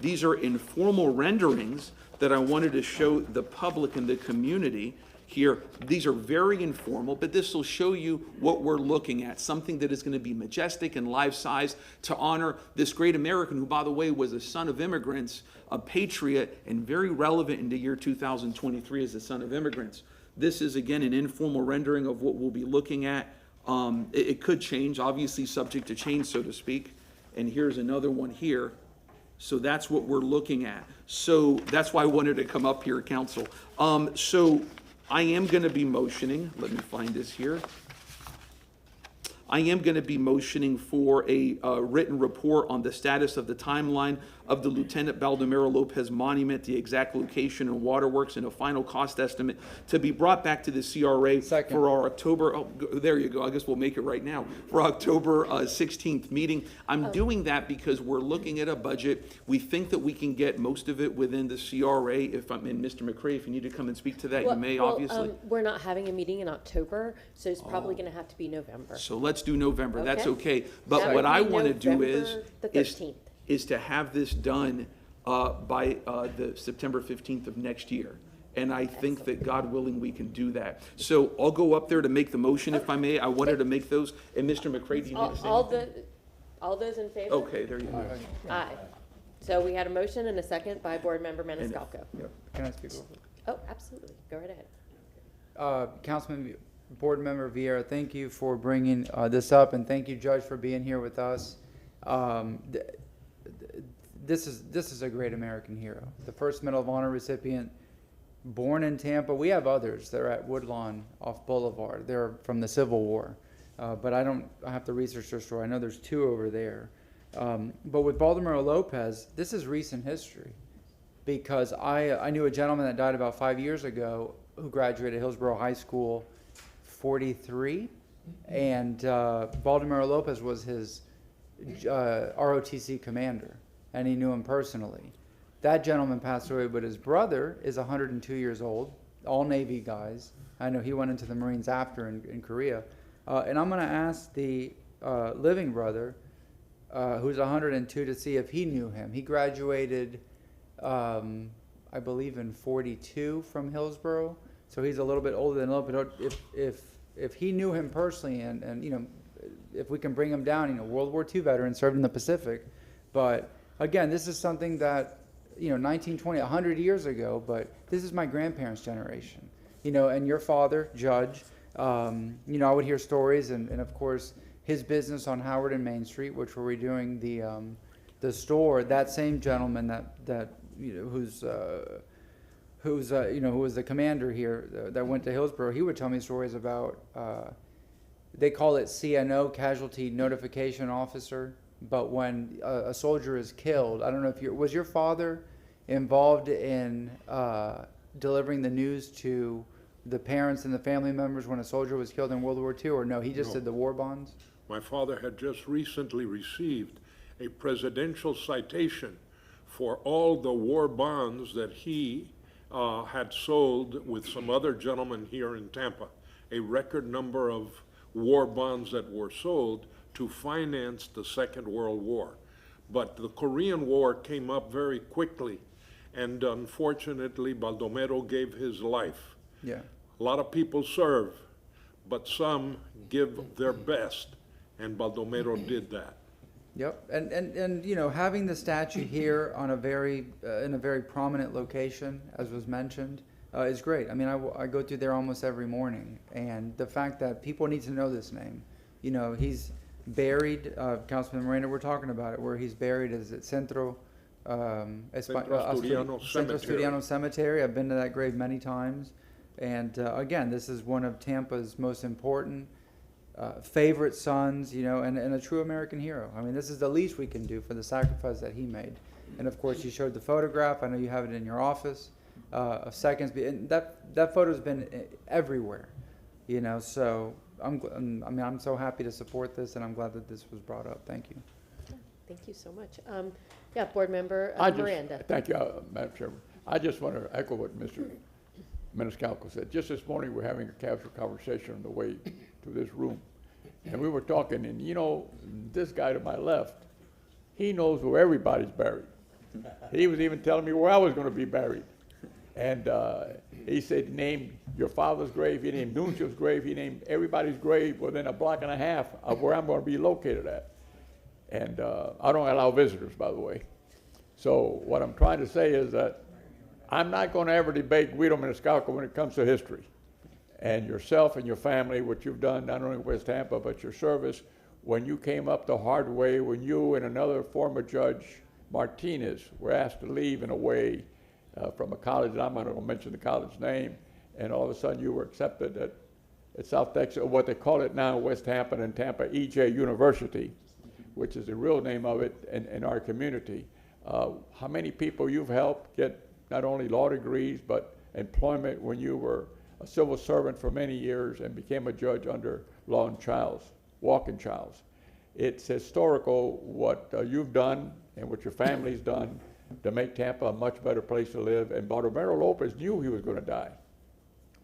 [SPEAKER 1] these are informal renderings that I wanted to show the public and the community here. These are very informal, but this will show you what we're looking at, something that is going to be majestic and life-size to honor this great American who, by the way, was a son of immigrants, a patriot, and very relevant in the year 2023 as a son of immigrants. This is, again, an informal rendering of what we'll be looking at. It could change, obviously subject to change, so to speak. And here's another one here. So that's what we're looking at. So that's why I wanted to come up here, Council. So I am going to be motioning. Let me find this here. I am going to be motioning for a written report on the status of the timeline of the Lieutenant Baldomero Lopez monument, the exact location and waterworks, and a final cost estimate to be brought back to the CRA for our October, there you go, I guess we'll make it right now, for October 16th meeting. I'm doing that because we're looking at a budget. We think that we can get most of it within the CRA. If I'm in, Mr. McCray, if you need to come and speak to that, you may, obviously.
[SPEAKER 4] We're not having a meeting in October, so it's probably going to have to be November.
[SPEAKER 1] So let's do November. That's okay. But
[SPEAKER 4] That
[SPEAKER 1] what
[SPEAKER 4] would
[SPEAKER 1] I
[SPEAKER 4] be
[SPEAKER 1] want to do
[SPEAKER 4] November the 13th.
[SPEAKER 1] is to have this done by the September 15th of next year. And I think that, God willing, we can do that. So I'll go up there to make the motion, if I may. I wanted to make those. And Mr. McCray, do you need to say anything?
[SPEAKER 4] All those in favor?
[SPEAKER 1] Okay, there you go.
[SPEAKER 4] Aye. So we had a motion and a second by Board Member Maniscalco.
[SPEAKER 12] Can I speak real quick?
[SPEAKER 4] Oh, absolutely. Go right ahead.
[SPEAKER 12] Councilman, Board Member Vieira, thank you for bringing this up, and thank you, Judge, for being here with us. This is a great American hero. The first Medal of Honor recipient, born in Tampa. We have others. They're at Woodlawn off Boulevard. They're from the Civil War, but I have to research their story. I know there's two over there. But with Baldomero Lopez, this is recent history, because I knew a gentleman that died about 5 years ago who graduated Hillsborough High School, 43, and Baldomero Lopez was his ROTC commander, and he knew him personally. That gentleman passed away, but his brother is 102 years old, all Navy guys. I know he went into the Marines after in Korea. And I'm going to ask the living brother, who's 102, to see if he knew him. He graduated, I believe, in 42 from Hillsborough, so he's a little bit older than Lopez. If he knew him personally, and you know, if we can bring him down, you know, World War II veteran, served in the Pacific. But again, this is something that, you know, 1920, 100 years ago, but this is my grandparents' generation, you know, and your father, Judge, you know, I would hear stories, and of course, his business on Howard and Main Street, which we're redoing the store. That same gentleman that you know, who was the commander here that went to Hillsborough, he would tell me stories about, they call it CNO, Casualty Notification Officer, but when a soldier is killed, I don't know if was your father involved in delivering the news to the parents and the family members when a soldier was killed in World War II, or no, he just did the war bonds?
[SPEAKER 11] My father had just recently received a presidential citation for all the war bonds that he had sold with some other gentlemen here in Tampa, a record number of war bonds that were sold to finance the Second World War. But the Korean War came up very quickly, and unfortunately, Baldomero gave his life.
[SPEAKER 12] Yeah.
[SPEAKER 11] A lot of people serve, but some give their best, and Baldomero did that.
[SPEAKER 12] Yep, and you know, having the statue here on a very in a very prominent location, as was mentioned, is great. I mean, I go through there almost every morning, and the fact that people need to know this name. You know, he's buried. Councilman Moreno, we're talking about it, where he's buried is at Centro Asturiano Cemetery. I've been to that grave many times, and again, this is one of Tampa's most important. Favorite sons, you know, and a true American hero. I mean, this is the least we can do for the sacrifice that he made. And of course, you showed the photograph. I know you have it in your office of seconds. And that photo's been everywhere, you know. So I'm so happy to support this, and I'm glad that this was brought up. Thank you.
[SPEAKER 13] Thank you so much. Yeah, Board Member Miranda.
[SPEAKER 15] Thank you, Madam Chairman. I just want to echo what Mr. Maniscalco said. Just this morning, we're having a casual conversation on the way to this room. And we were talking, and you know, this guy to my left, he knows where everybody's buried. He was even telling me where I was going to be buried. And he said, he named your father's grave, he named Nuncio's grave, he named everybody's grave within a block and a half of where I'm going to be located at. And I don't allow visitors, by the way. So what I'm trying to say is that I'm not going to ever debate Guido Maniscalco when it comes to history. And yourself and your family, what you've done, not only in West Tampa, but your service, when you came up the hard way, when you and another former judge, Martinez, were asked to leave in a way from a college, and I'm not going to mention the college name, and all of a sudden you were accepted at South Texas, or what they call it now, West Tampa and Tampa, EJ University, which is the real name of it in our community. How many people you've helped get not only law degrees, but employment when you were a civil servant for many years and became a judge under Law and Childs, Walking Childs. It's historical what you've done and what your family's done to make Tampa a much better place to live. And Baldomero Lopez knew he was going to die.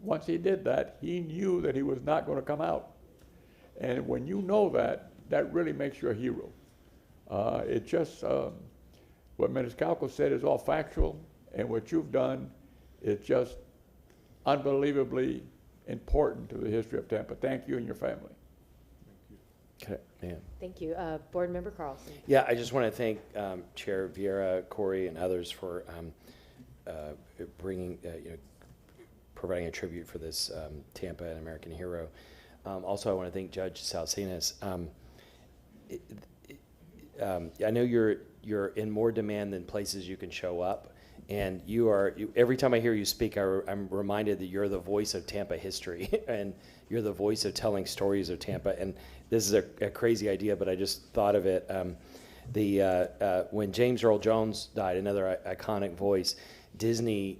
[SPEAKER 15] Once he did that, he knew that he was not going to come out. And when you know that, that really makes you a hero. It just, what Maniscalco said is all factual, and what you've done is just unbelievably important to the history of Tampa. Thank you and your family.
[SPEAKER 13] Okay, thank you. Board Member Carlson.
[SPEAKER 16] Yeah, I just want to thank Chair Vieira, Corey, and others for bringing, providing a tribute for this Tampa and American hero. Also, I want to thank Judge Salcinas. I know you're in more demand than places you can show up. And every time I hear you speak, I'm reminded that you're the voice of Tampa history, and you're the voice of telling stories of Tampa. And this is a crazy idea, but I just thought of it. When James Earl Jones died, another iconic voice, Disney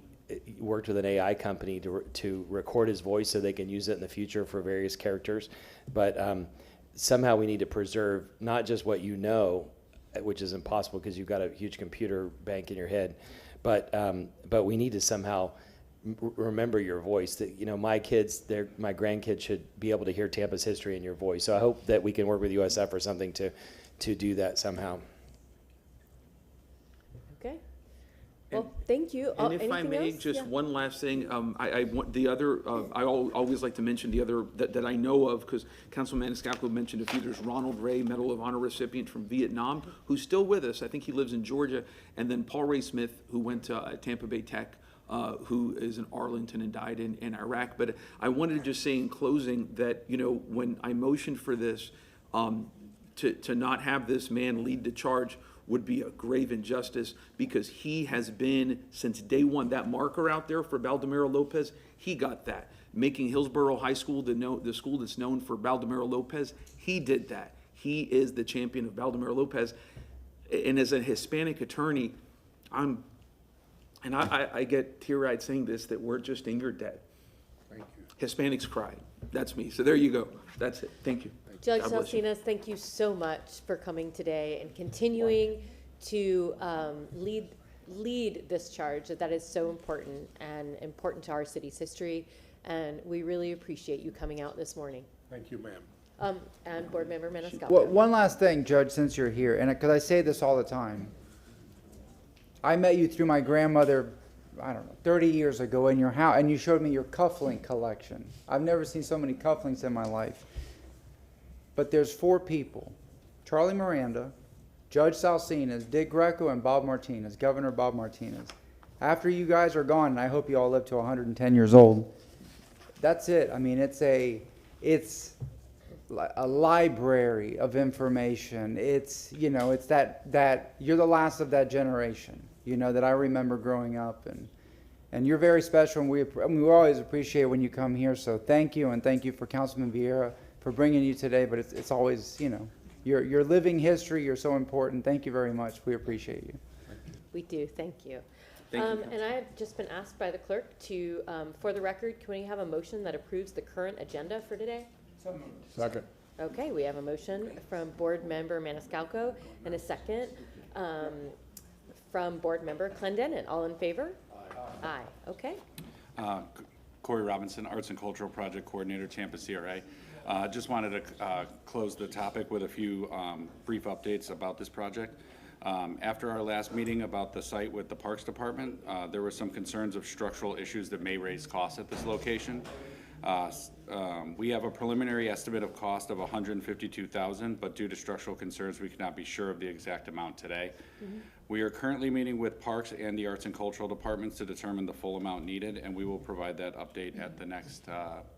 [SPEAKER 16] worked with an AI company to record his voice so they can use it in the future for various characters. But somehow we need to preserve not just what you know, which is impossible because you've got a huge computer bank in your head, but we need to somehow remember your voice. That my kids, my grandkids should be able to hear Tampa's history in your voice. So I hope that we can work with USF or something to do that somehow.
[SPEAKER 13] Okay. Well, thank you.
[SPEAKER 1] And if I may, just one last thing. I want the other. I always like to mention the other that I know of, because Councilman Maniscalco mentioned a few. There's Ronald Ray, Medal of Honor recipient from Vietnam, who's still with us. I think he lives in Georgia. And then Paul Ray Smith, who went to Tampa Bay Tech, who is in Arlington and died in Iraq. But I wanted to just say in closing that when I motioned for this, to not have this man lead the charge would be a grave injustice, because he has been, since day one, that marker out there for Baldomero Lopez, he got that. Making Hillsborough High School the school that's known for Baldomero Lopez, he did that. He is the champion of Baldomero Lopez. And as a Hispanic attorney, I get teary-eyed saying this, that we're just in your debt. Thank you. Hispanics cry. That's me. So there you go. That's it. Thank you.
[SPEAKER 13] Judge Salcinas, thank you so much for coming today and continuing to lead this charge. That is so important and important to our city's history, and we really appreciate you coming out this morning.
[SPEAKER 11] Thank you, ma'am.
[SPEAKER 13] And Board Member Maniscalco.
[SPEAKER 12] Well, one last thing, Judge, since you're here, and because I say this all the time. I met you through my grandmother, I don't know, 30 years ago in your house, and you showed me your cufflink collection. I've never seen so many cufflinks in my life. But there's 4 people: Charlie Miranda, Judge Salcinas, Dick Greco, and Bob Martinez, Governor Bob Martinez. After you guys are gone, and I hope you all live to 110 years old, that's it. I mean, it's a library of information. It's, you know, it's that you're the last of that generation, you know, that I remember growing up, and you're very special, and we always appreciate when you come here. So thank you, and thank you for Councilman Vieira for bringing you today. But it's always, you know, your living history. You're so important. Thank you very much. We appreciate you.
[SPEAKER 13] We do, thank you.
[SPEAKER 8] Thank you.
[SPEAKER 13] And I have just been asked by the clerk to, for the record, can we have a motion that approves the current agenda for today?
[SPEAKER 15] Second.
[SPEAKER 13] Okay, we have a motion from Board Member Maniscalco and a second from Board Member Clendenin. All in favor? Aye. Okay.
[SPEAKER 10] Corey Robinson, Arts and Cultural Project Coordinator, Tampa CRA. Just wanted to close the topic with a few brief updates about this project. After our last meeting about the site with the Parks Department, there were some concerns of structural issues that may raise costs at this location. We have a preliminary estimate of cost of $152,000, but due to structural concerns, we cannot be sure of the exact amount today. We are currently meeting with Parks and the Arts and Cultural Departments to determine the full amount needed, and we will provide that update at the next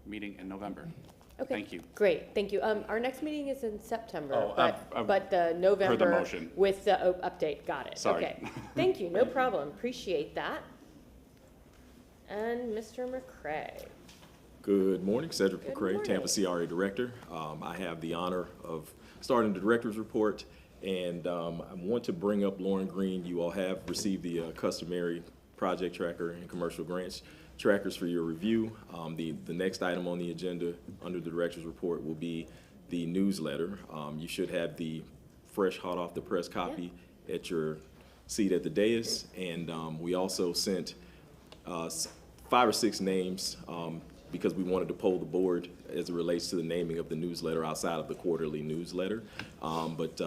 [SPEAKER 10] meeting in November.
[SPEAKER 13] Okay.
[SPEAKER 10] Thank you.
[SPEAKER 13] Great, thank you. Our next meeting is in September,
[SPEAKER 10] Oh,
[SPEAKER 13] but the November.
[SPEAKER 10] heard the motion.
[SPEAKER 13] With the update, got it.
[SPEAKER 10] Sorry.
[SPEAKER 13] Okay, thank you, no problem, appreciate that. And Mr. McCray.
[SPEAKER 14] Good morning, Cedric
[SPEAKER 13] Good
[SPEAKER 14] McCray,
[SPEAKER 13] morning.
[SPEAKER 14] Tampa CRA Director. I have the honor of starting the Director's Report, and I want to bring up Lauren Green. You all have received the customary project tracker and commercial grants trackers for your review. The next item on the agenda under the Director's Report will be the newsletter. You should have the fresh, hot off the press copy at your seat at the dais, and we also sent 5 or 6 names because we wanted to poll the board as it relates to the naming of the newsletter outside of the quarterly newsletter. But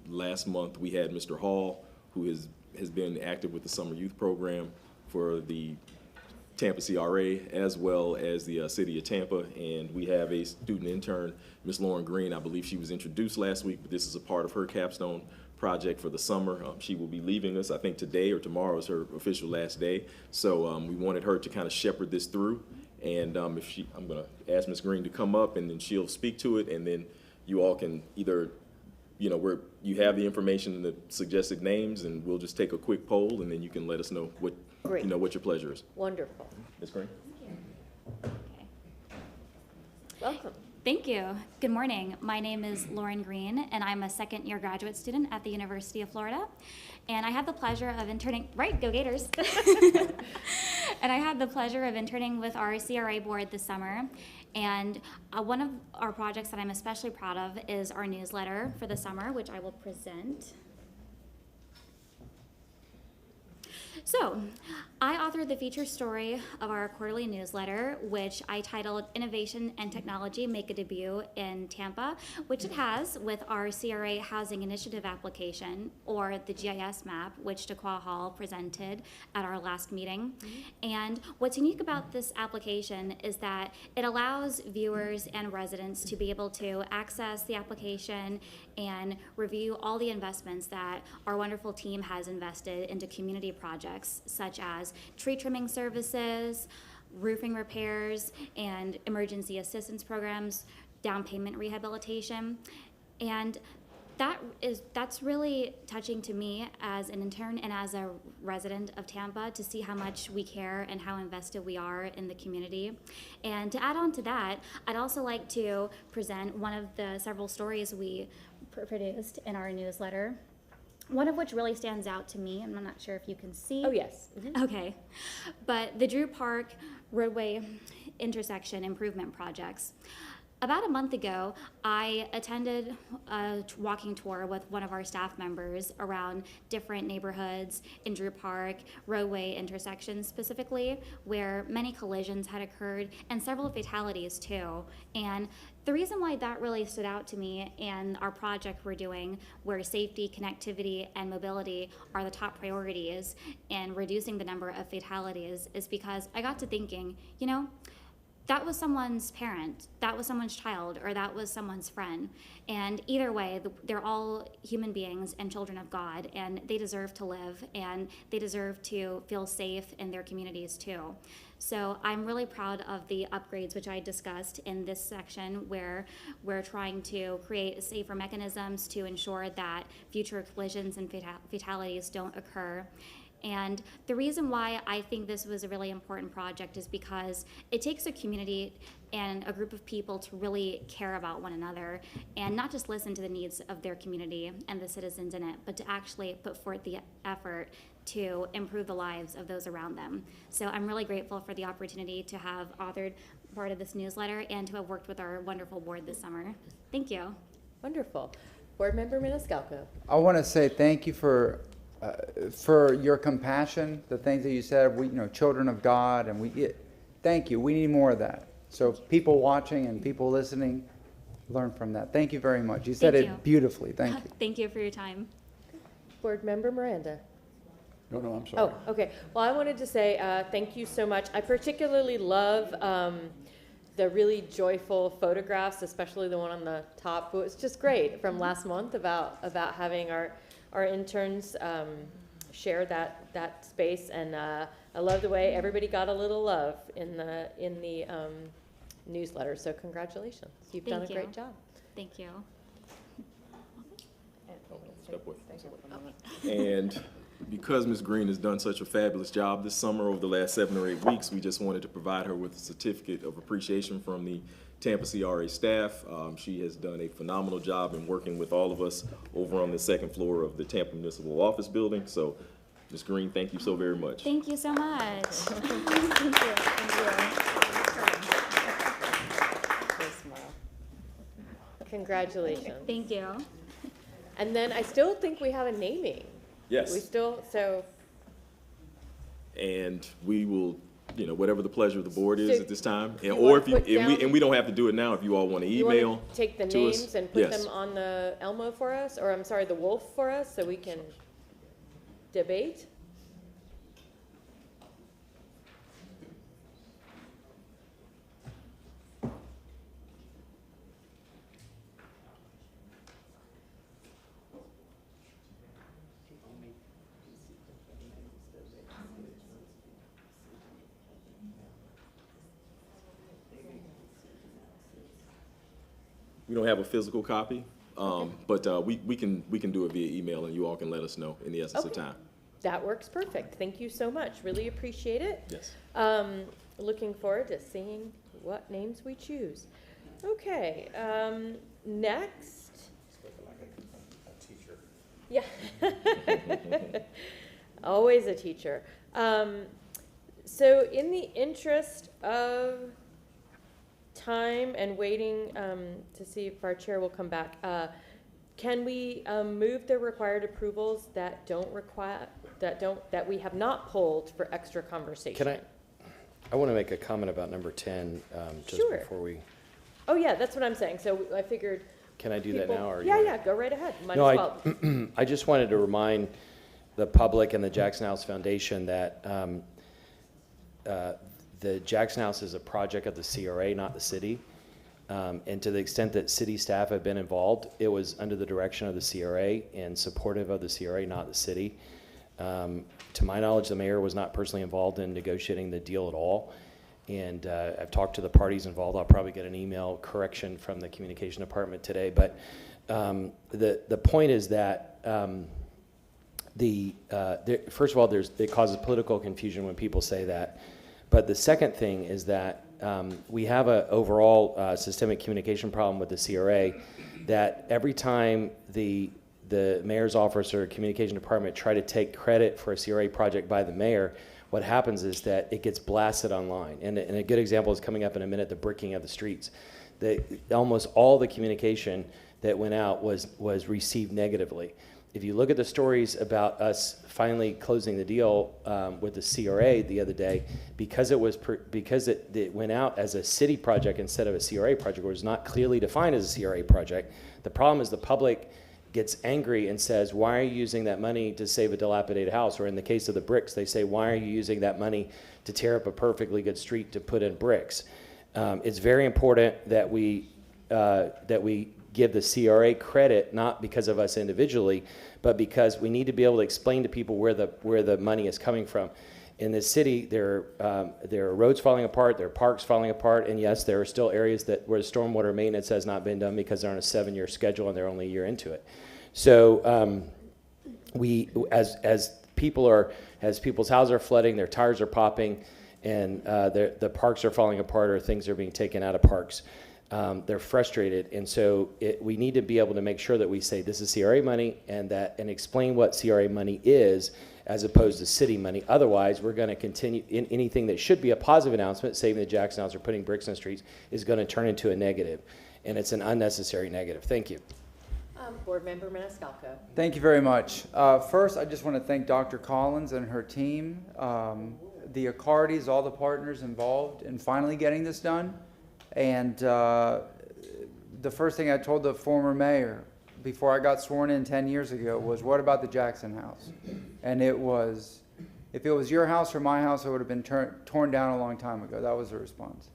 [SPEAKER 14] last month we had Mr. Hall, who has been active with the summer youth program for the Tampa CRA as well as the city of Tampa, and we have a student intern, Ms. Lauren Green. I believe she was introduced last week, but this is a part of her capstone project for the summer. She will be leaving us, I think today or tomorrow is her official last day. So we wanted her to kind of shepherd this through. And I'm gonna ask Ms. Green to come up, and then she'll speak to it, and then you all can either, you know, you have the information and the suggested names, and we'll just take a quick poll, and then you can let us know what,
[SPEAKER 13] Great.
[SPEAKER 14] you know, what your pleasure is.
[SPEAKER 13] Wonderful.
[SPEAKER 14] Ms. Green?
[SPEAKER 13] Welcome.
[SPEAKER 17] Thank you. Good morning. My name is Lauren Green, and I'm a second-year graduate student at the University of Florida. And I had the pleasure of interning, right, go Gators. And I had the pleasure of interning with our CRA board this summer. And one of our projects that I'm especially proud of is our newsletter for the summer, which I will present. So, I authored the feature story of our quarterly newsletter, which I titled Innovation and Technology Make a Debut in Tampa, which it has with our CRA Housing Initiative application, or the GIS map, which DeQuah Hall presented at our last meeting. And what's unique about this application is that it allows viewers and residents to be able to access the application and review all the investments that our wonderful team has invested into community projects, such as tree trimming services, roofing repairs, and emergency assistance programs, down payment rehabilitation. And that's really touching to me as an intern and as a resident of Tampa to see how much we care and how invested we are in the community. And to add on to that, I'd also like to present one of the several stories we produced in our newsletter. One of which really stands out to me, and I'm not sure if you can see.
[SPEAKER 13] Oh, yes.
[SPEAKER 17] Okay. But the Drew Park roadway intersection improvement projects. About a month ago, I attended a walking tour with one of our staff members around different neighborhoods in Drew Park, roadway intersections specifically, where many collisions had occurred and several fatalities too. And the reason why that really stood out to me and our project we're doing, where safety, connectivity, and mobility are the top priorities in reducing the number of fatalities, is because I got to thinking, you know, that was someone's parent, that was someone's child, or that was someone's friend. And either way, they're all human beings and children of God, and they deserve to live, and they deserve to feel safe in their communities too. So I'm really proud of the upgrades which I discussed in this section, where we're trying to create safer mechanisms to ensure that future collisions and fatalities don't occur. And the reason why I think this was a really important project is because it takes a community and a group of people to really care about one another and not just listen to the needs of their community and the citizens in it, but to actually put forth the effort to improve the lives of those around them. So I'm really grateful for the opportunity to have authored part of this newsletter and to have worked with our wonderful board this summer. Thank you.
[SPEAKER 13] Wonderful. Board Member Maniscalco.
[SPEAKER 12] I want to say thank you for your compassion, the things that you said. We, children of God, and thank you. We need more of that. So people watching and people listening, learn from that. Thank you very much. You said it beautifully. Thank you.
[SPEAKER 17] Thank you for your time.
[SPEAKER 13] Board Member Miranda.
[SPEAKER 15] No, I'm sorry.
[SPEAKER 13] Oh, okay. Well, I wanted to say thank you so much. I particularly love the really joyful photographs, especially the one on the top. It was just great from last month about having our interns share that space, and I love the way everybody got a little love in the newsletter. So congratulations, you've done a great job.
[SPEAKER 17] Thank you.
[SPEAKER 14] And because Ms. Green has done such a fabulous job this summer over the last 7 or 8 weeks, we just wanted to provide her with a certificate of appreciation from the Tampa CRA staff. She has done a phenomenal job in working with all of us over on the second floor of the Tampa Municipal Office Building. So, Ms. Green, thank you so very much.
[SPEAKER 17] Thank you so much.
[SPEAKER 13] Thank you. Congratulations.
[SPEAKER 17] Thank you.
[SPEAKER 13] And then I still think we have a naming.
[SPEAKER 14] Yes.
[SPEAKER 13] We still, so.
[SPEAKER 14] And we will, whatever the pleasure of the board is
[SPEAKER 13] So
[SPEAKER 14] at this time,
[SPEAKER 13] you
[SPEAKER 14] or
[SPEAKER 13] wanna
[SPEAKER 14] if you,
[SPEAKER 13] put down-
[SPEAKER 14] and we don't have to do it now, if you all want to
[SPEAKER 13] You wanna
[SPEAKER 14] email
[SPEAKER 13] take the
[SPEAKER 14] to us.
[SPEAKER 13] names and put
[SPEAKER 14] Yes.
[SPEAKER 13] them on the Elmo for us, or I'm sorry, the Wolf for us, so we can debate?
[SPEAKER 14] We don't have a physical copy, but we can do it via email, and you all can let us know in the essence of
[SPEAKER 13] Okay.
[SPEAKER 14] time.
[SPEAKER 13] That works perfect. Thank you so much. Really appreciate it.
[SPEAKER 14] Yes.
[SPEAKER 13] Looking forward to seeing what names we choose. Okay, next. Yeah. Always a teacher. So in the interest of time and waiting to see if our chair will come back, can we move the required approvals that that we have not pulled for extra conversation?
[SPEAKER 16] I want to make a comment about number 10, just
[SPEAKER 13] Sure.
[SPEAKER 16] before we.
[SPEAKER 13] Oh, yeah, that's what I'm saying. So I figured.
[SPEAKER 16] Can I do that now, or?
[SPEAKER 13] Yeah, go right ahead. Might
[SPEAKER 16] No,
[SPEAKER 13] as well.
[SPEAKER 16] I just wanted to remind the public and the Jackson House Foundation that the Jackson House is a project of the CRA, not the city. And to the extent that city staff have been involved, it was under the direction of the CRA and supportive of the CRA, not the city. To my knowledge, the mayor was not personally involved in negotiating the deal at all. And I've talked to the parties involved. I'll probably get an email correction from the communication department today. But the point is that first of all, it causes political confusion when people say that. But the second thing is that we have an overall systemic communication problem with the CRA, that every time the mayor's office or communication department try to take credit for a CRA project by the mayor, what happens is that it gets blasted online. And a good example is coming up in a minute, the bricking of the streets. Almost all the communication that went out was received negatively. If you look at the stories about us finally closing the deal with the CRA the other day, because it went out as a city project instead of a CRA project, or was not clearly defined as a CRA project, the problem is the public gets angry and says, why are you using that money to save a dilapidated house? Or in the case of the bricks, they say, why are you using that money to tear up a perfectly good street to put in bricks? It's very important that we give the CRA credit, not because of us individually, but because we need to be able to explain to people where the money is coming from. In this city, there are roads falling apart, there are parks falling apart, and yes, there are still areas where the stormwater maintenance has not been done because they're on a 7-year schedule and they're only a year into it. So as people's houses are flooding, their tires are popping, and the parks are falling apart or things are being taken out of parks, they're frustrated. And so we need to be able to make sure that we say this is CRA money and explain what CRA money is as opposed to city money. Otherwise, we're going to continue in anything that should be a positive announcement, saving the Jackson House or putting bricks in the streets, is going to turn into a negative. And it's an unnecessary negative. Thank you.
[SPEAKER 13] Board Member Maniscalco.
[SPEAKER 12] Thank you very much. First, I just want to thank Dr. Collins and her team, the Accardis, all the partners involved in finally getting this done. And the first thing I told the former mayor before I got sworn in 10 years ago was, what about the Jackson House? And it was, if it was your house or my house, it would have been torn down a long time ago. That was the response.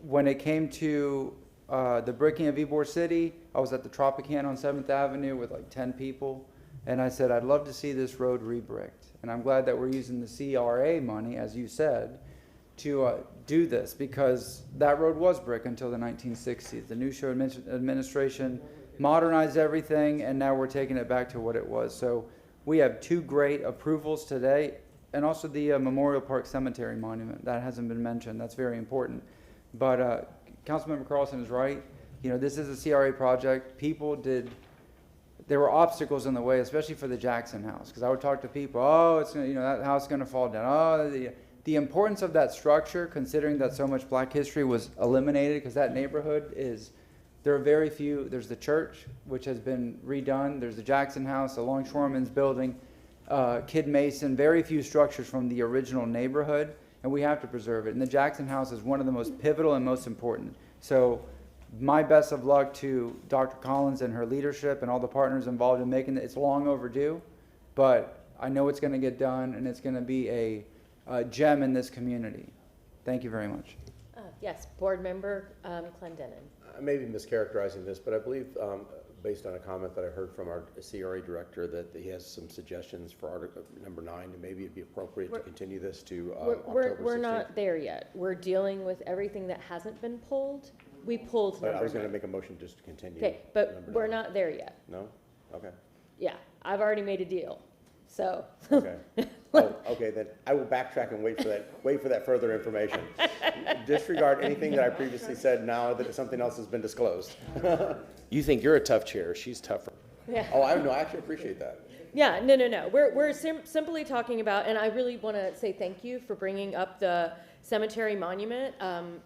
[SPEAKER 12] When it came to the bricking of Ybor City, I was at the Tropicana on 7th Avenue with like 10 people, and I said, I'd love to see this road re-bricked. And I'm glad that we're using the CRA money, as you said, to do this, because that road was brick until the 1960s. The new show administration modernized everything, and now we're taking it back to what it was. So we have 2 great approvals today, and also the Memorial Park Cemetery Monument. That hasn't been mentioned. That's very important. But Councilmember Carlson is right. You know, this is a CRA project. There were obstacles in the way, especially for the Jackson House, because I would talk to people, oh, it's gonna, that house is going to fall down. Oh, the importance of that structure, considering that so much black history was eliminated, because that neighborhood there are very few. There's the church, which has been redone. There's the Jackson House, the Longshoreman's building, Kid Mason, very few structures from the original neighborhood, and we have to preserve it. And the Jackson House is one of the most pivotal and most important. So my best of luck to Dr. Collins and her leadership and all the partners involved in making it. It's long overdue, but I know it's going to get done, and it's going to be a gem in this community. Thank you very much.
[SPEAKER 13] Yes, Board Member Clendenin.
[SPEAKER 8] I may be mischaracterizing this, but I believe, based on a comment that I heard from our CRA director, that he has some suggestions for Article number 9, and maybe it'd be appropriate to continue this to October 16th.
[SPEAKER 13] We're not there yet. We're dealing with everything that hasn't been pulled. We pulled
[SPEAKER 8] But
[SPEAKER 13] number
[SPEAKER 8] I was going to
[SPEAKER 13] 9.
[SPEAKER 8] make a motion just to continue.
[SPEAKER 13] Okay, but
[SPEAKER 8] number
[SPEAKER 13] we're
[SPEAKER 8] 9.
[SPEAKER 13] not there yet.
[SPEAKER 8] No? Okay.
[SPEAKER 13] Yeah, I've already made a deal, so.
[SPEAKER 8] Okay. Oh, okay, then I will backtrack and wait for that further information. Disregard anything that I previously said now that something else has been disclosed.
[SPEAKER 16] You think you're a tough chair. She's tougher.
[SPEAKER 13] Yeah.
[SPEAKER 8] Oh, I actually appreciate that.
[SPEAKER 13] Yeah, no. We're simply talking about, and I really want to say thank you for bringing up the cemetery monument.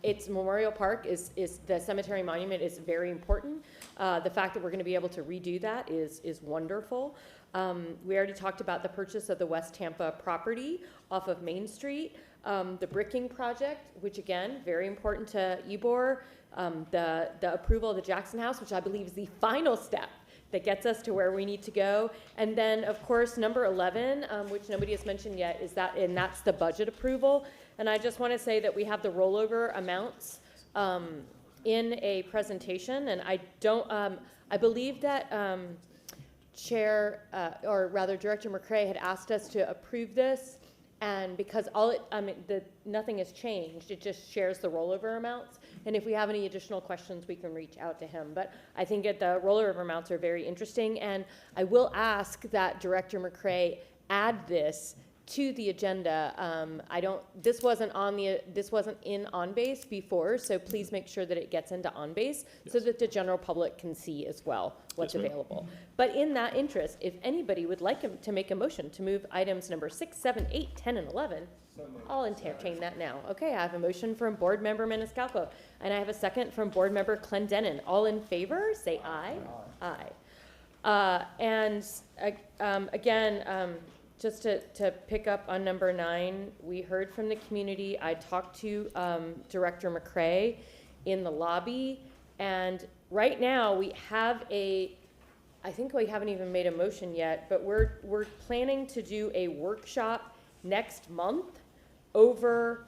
[SPEAKER 13] It's Memorial Park is the cemetery monument is very important. The fact that we're going to be able to redo that is wonderful. We already talked about the purchase of the West Tampa property off of Main Street, the bricking project, which again, very important to Ybor, the approval of the Jackson House, which I believe is the final step that gets us to where we need to go. And then, of course, number 11, which nobody has mentioned yet, and that's the budget approval. And I just want to say that we have the rollover amounts in a presentation, and I believe that Director McCray had asked us to approve this, and because nothing has changed, it just shares the rollover amounts. And if we have any additional questions, we can reach out to him. But I think that the rollover amounts are very interesting, and I will ask that Director McCray add this to the agenda. This wasn't in OnBase before, so please make sure that it gets into OnBase so that the general public can see as well what's available. But in that interest, if anybody would like to make a motion to move items number 6, 7, 8, 10, and 11, I'll entertain that now. Okay, I have a motion from Board Member Maniscalco, and I have a second from Board Member Clendenin. All in favor, say aye. Aye. Again, just to pick up on number 9, we heard from the community. I talked to Director McCray in the lobby, and right now we have I think we haven't even made a motion yet, but we're planning to do a workshop next month over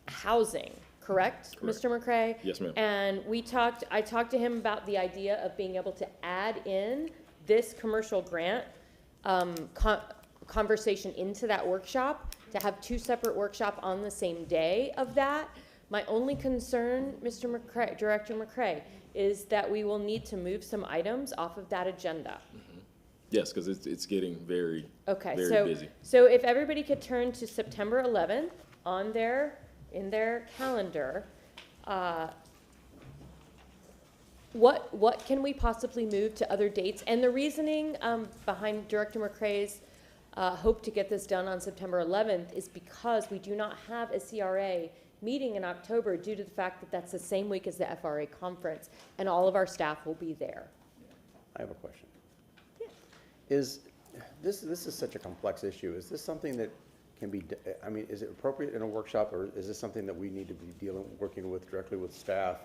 [SPEAKER 13] housing, correct, Mr. McCray?
[SPEAKER 14] Yes, ma'am.
[SPEAKER 13] And I talked to him about the idea of being able to add in this commercial grant conversation into that workshop, to have two separate workshops on the same day of that. My only concern, Mr. McCray, Director McCray, is that we will need to move some items off of that agenda.
[SPEAKER 14] Yes, because it's getting very,
[SPEAKER 13] Okay,
[SPEAKER 14] very busy.
[SPEAKER 13] so if everybody could turn to September 11th in their calendar, what can we possibly move to other dates? And the reasoning behind Director McCray's hope to get this done on September 11th is because we do not have a CRA meeting in October due to the fact that that's the same week as the FRA conference, and all of our staff will be there.
[SPEAKER 8] I have a question. Is this is such a complex issue. Is this something that can be, I mean, is it appropriate in a workshop, or is this something that we need to be working with directly with staff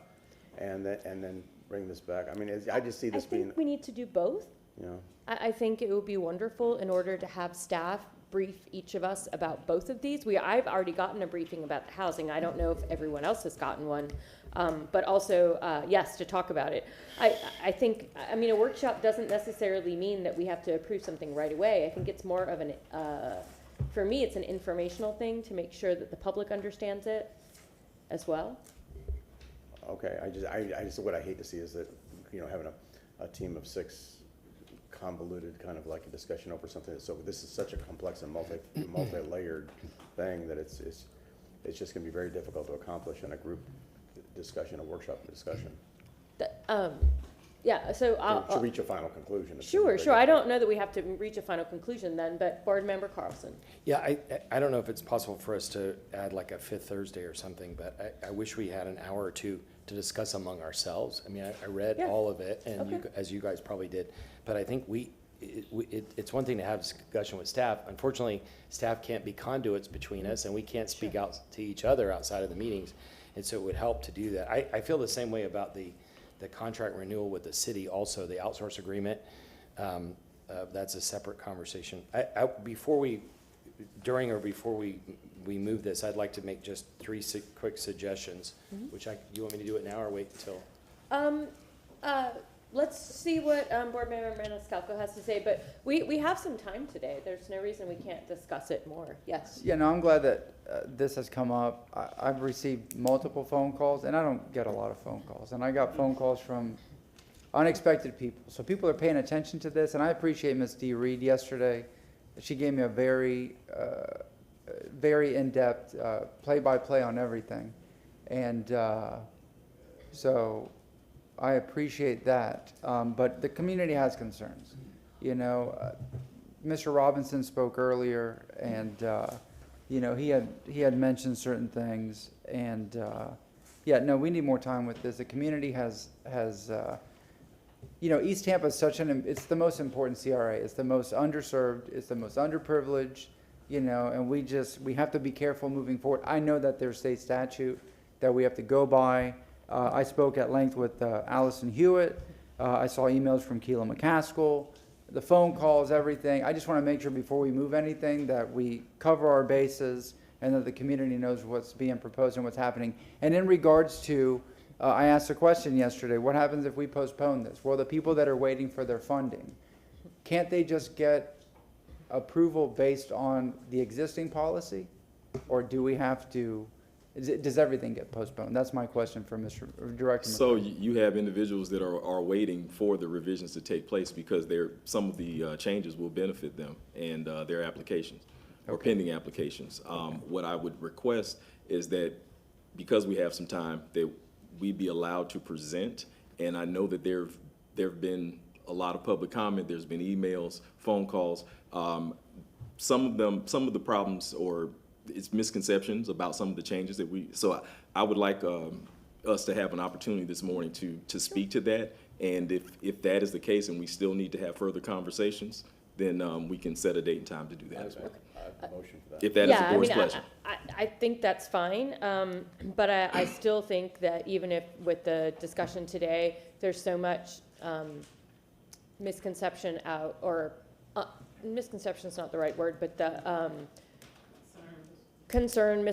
[SPEAKER 8] and then bring this back? I mean, I just see this being.
[SPEAKER 13] I think we need to do both.
[SPEAKER 8] You know.
[SPEAKER 13] I think it would be wonderful in order to have staff brief each of us about both of these. I've already gotten a briefing about the housing. I don't know if everyone else has gotten one, but also, yes, to talk about it. I think, I mean, a workshop doesn't necessarily mean that we have to approve something right away. I think it's more of an, for me, it's an informational thing to make sure that the public understands it as well.
[SPEAKER 8] Okay, I just what I hate to see is that, you know, having a team of 6 convoluted kind of like a discussion over something. So this is such a complex and multi-layered thing that it's just going to be very difficult to accomplish in a group discussion, a workshop discussion.
[SPEAKER 13] Yeah, so
[SPEAKER 8] to reach a final conclusion.
[SPEAKER 13] Sure. I don't know that we have to reach a final conclusion then, but Board Member Carlson.
[SPEAKER 16] Yeah, I don't know if it's possible for us to add like a 5th Thursday or something, but I wish we had an hour or two to discuss among ourselves. I mean, I read all of it, and
[SPEAKER 13] Okay.
[SPEAKER 16] as you guys probably did, but I think it's one thing to have discussion with staff. Unfortunately, staff can't be conduits between us, and we can't speak out to each other outside of the meetings, and so it would help to do that. I feel the same way about the contract renewal with the city, also the outsource agreement. That's a separate conversation. Before we move this, I'd like to make just 3 quick suggestions, which you want me to do it now or wait until?
[SPEAKER 13] Let's see what Board Member Maniscalco has to say, but we have some time today. There's no reason we can't discuss it more. Yes?
[SPEAKER 12] Yeah, no, I'm glad that this has come up. I've received multiple phone calls, and I don't get a lot of phone calls. And I got phone calls from unexpected people. So people are paying attention to this, and I appreciate Ms. Dee Reed yesterday. She gave me a very in-depth play-by-play on everything. And so I appreciate that. But the community has concerns. You know, Mr. Robinson spoke earlier, and you know, he had mentioned certain things, and yeah, no, we need more time with this. The community has you know, East Tampa is it's the most important CRA. It's the most underserved. It's the most underprivileged. You know, and we have to be careful moving forward. I know that there's state statute that we have to go by. I spoke at length with Allison Hewitt. I saw emails from Keela McCaskill, the phone calls, everything. I just want to make sure before we move anything that we cover our bases and that the community knows what's being proposed and what's happening. And in regards to, I asked a question yesterday, what happens if we postpone this? Well, the people that are waiting for their funding, can't they just get approval based on the existing policy? Or do we have to, does everything get postponed? That's my question for Mr. Director.
[SPEAKER 14] So you have individuals that are waiting for the revisions to take place because some of the changes will benefit them and their applications or pending applications. What I would request is that because we have some time, that we be allowed to present. And I know that there have been a lot of public comment. There's been emails, phone calls. Some of the problems or it's misconceptions about some of the changes that so I would like us to have an opportunity this morning to speak to that. And if that is the case and we still need to have further conversations, then we can set a date and time to do that as well.
[SPEAKER 8] I have a motion for that.
[SPEAKER 14] If that is the board's pleasure.
[SPEAKER 13] I think that's fine, but I still think that even if with the discussion today, there's so much misconception out, or misconception is not the right word, but the concern,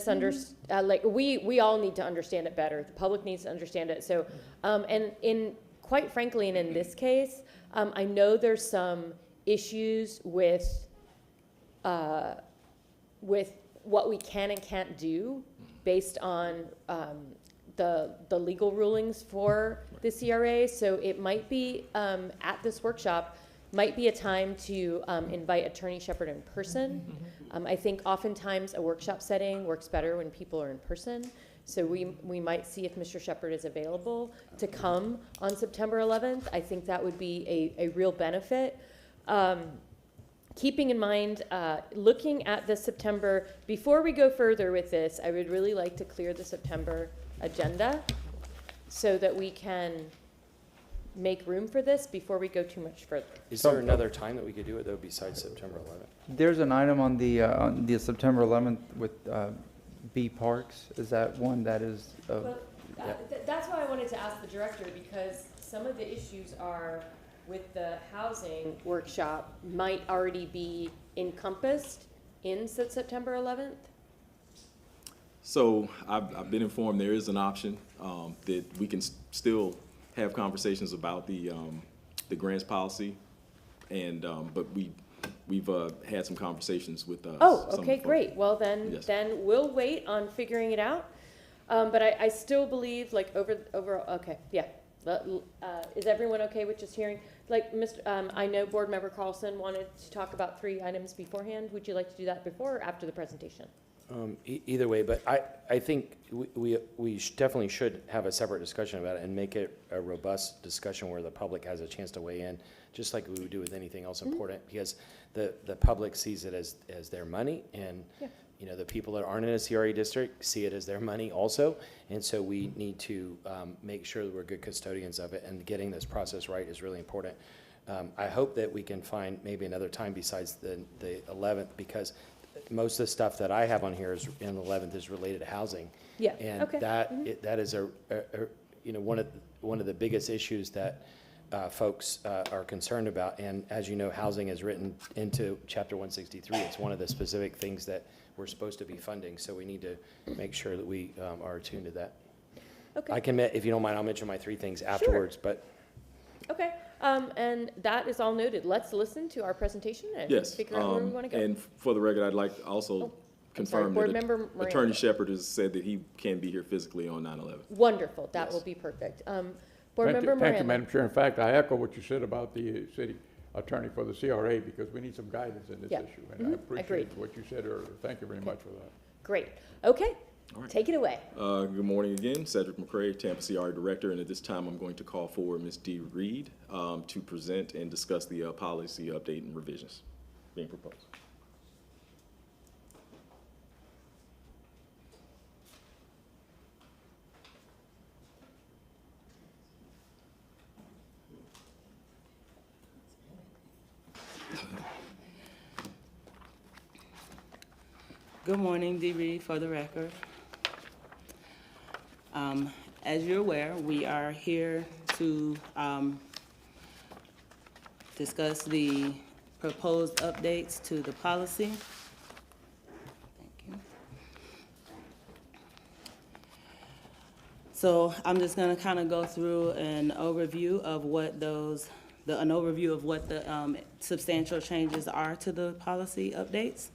[SPEAKER 13] like, we all need to understand it better. The public needs to understand it. So, and quite frankly, and in this case, I know there's some issues with what we can and can't do based on the legal rulings for the CRA. So it might be, at this workshop, might be a time to invite Attorney Shepherd in person. I think oftentimes a workshop setting works better when people are in person. So we might see if Mr. Shepherd is available to come on September 11th. I think that would be a real benefit. Keeping in mind, looking at the September, before we go further with this, I would really like to clear the September agenda so that we can make room for this before we go too much further.
[SPEAKER 16] Is there another time that we could do it though besides September 11th?
[SPEAKER 12] There's an item on the September 11th with B Parks. Is that one that is?
[SPEAKER 13] Well, that's why I wanted to ask the director, because some of the issues are with the housing workshop might already be encompassed in September 11th.
[SPEAKER 14] So I've been informed there is an option that we can still have conversations about the grants policy, and but we've had some conversations with.
[SPEAKER 13] Oh,
[SPEAKER 14] some
[SPEAKER 13] okay,
[SPEAKER 14] folks.
[SPEAKER 13] great. Well, then
[SPEAKER 14] Yes.
[SPEAKER 13] then we'll wait on figuring it out. But I still believe, like, overall, okay, yeah. Is everyone okay with just hearing? Like, I know Board Member Carlson wanted to talk about 3 items beforehand. Would you like to do that before or after the presentation?
[SPEAKER 16] Either way, but I think we definitely should have a separate discussion about it and make it a robust discussion where the public has a chance to weigh in, just like we would do with anything else important, because the public sees it as their money, and you know, the people that aren't in a CRA district see it as their money also, and so we need to make sure that we're good custodians of it, and getting this process right is really important. I hope that we can find maybe another time besides the 11th, because most of the stuff that I have on here is in the 11th is related to housing.
[SPEAKER 13] Yeah.
[SPEAKER 16] And
[SPEAKER 13] Okay.
[SPEAKER 16] that is you know, one of the biggest issues that folks are concerned about. And as you know, housing is written into Chapter 163. It's one of the specific things that we're supposed to be funding. So we need to make sure that we are attuned to that.
[SPEAKER 13] Okay.
[SPEAKER 16] I can, if you don't mind, I'll mention my 3 things afterwards. Sure. But
[SPEAKER 13] okay. And that is all noted. Let's listen to our presentation and
[SPEAKER 14] Yes.
[SPEAKER 13] figure out where we want to go.
[SPEAKER 14] And for the record, I'd like to also confirm
[SPEAKER 13] Board
[SPEAKER 14] that
[SPEAKER 13] Member Miranda.
[SPEAKER 14] Attorney Shepherd has said that he can be here physically on 9/11.
[SPEAKER 13] Wonderful. That
[SPEAKER 14] Yes.
[SPEAKER 13] will be perfect. Board
[SPEAKER 15] Thank
[SPEAKER 13] Member
[SPEAKER 15] you,
[SPEAKER 13] Miranda.
[SPEAKER 15] Madam Chair. In fact, I echo what you said about the city attorney for the CRA, because we need some guidance in this
[SPEAKER 13] Yeah.
[SPEAKER 15] issue. And I appreciate
[SPEAKER 13] Agreed.
[SPEAKER 15] what you said earlier. Thank you very much for that.
[SPEAKER 13] Great. Okay.
[SPEAKER 14] All right.
[SPEAKER 13] Take it away.
[SPEAKER 14] Good morning again, Cedric McCrae, Tampa CRA Director, and at this time I'm going to call forward Ms. Dee Reed to present and discuss the policy update and revisions being proposed.
[SPEAKER 18] Good morning, Dee Reed for the record. As you're aware, we are here to discuss the proposed updates to the policy. Thank you. So I'm just going to kind of go through an overview of what the substantial changes are to the policy updates.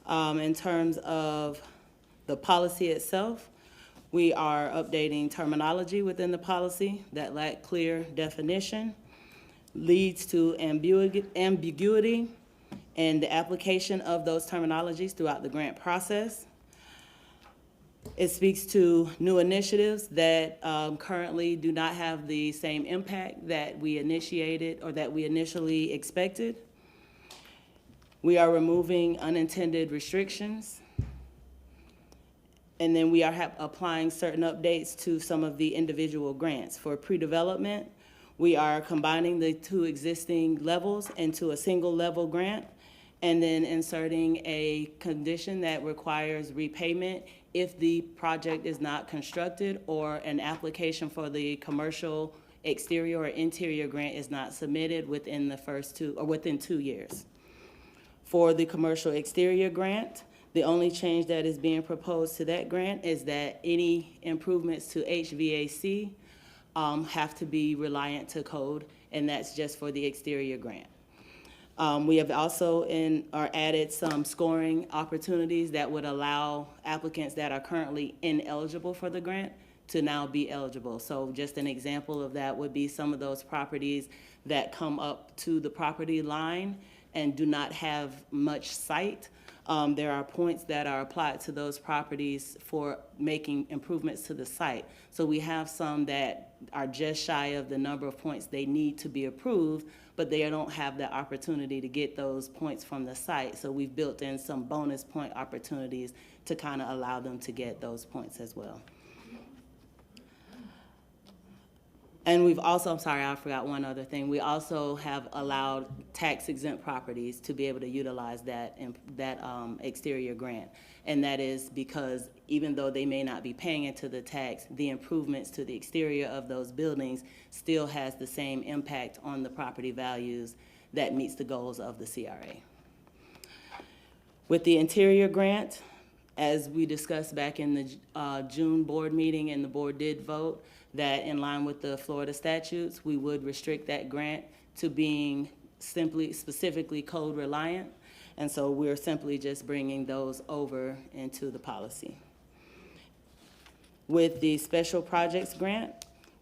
[SPEAKER 18] In terms of the policy itself, we are updating terminology within the policy that lack clear definition, leads to ambiguity in the application of those terminologies throughout the grant process. It speaks to new initiatives that currently do not have the same impact that we initiated or that we initially expected. We are removing unintended restrictions. And then we are applying certain updates to some of the individual grants. For pre-development, we are combining the 2 existing levels into a single level grant, and then inserting a condition that requires repayment if the project is not constructed or an application for the commercial exterior or interior grant is not submitted within the first 2 or within 2 years. For the commercial exterior grant, The only change that is being proposed to that grant is that any improvements to HVAC have to be reliant to code, and that's just for the exterior grant. We have also added some scoring opportunities that would allow applicants that are currently ineligible for the grant to now be eligible. So just an example of that would be some of those properties that come up to the property line and do not have much sight. There are points that are applied to those properties for making improvements to the site. So we have some that are just shy of the number of points they need to be approved, but they don't have the opportunity to get those points from the site. So we've built in some bonus point opportunities to kind of allow them to get those points as well. And we've also, I'm sorry, I forgot one other thing. We also have allowed tax exempt properties to be able to utilize that exterior grant. And that is because even though they may not be paying into the tax, the improvements to the exterior of those buildings still has the same impact on the property values that meets the goals of the CRA. With the interior grant, as we discussed back in the June board meeting, and the board did vote that in line with the Florida statutes, we would restrict that grant to being specifically code reliant. And so we're simply just bringing those over into the policy. With the special projects grant,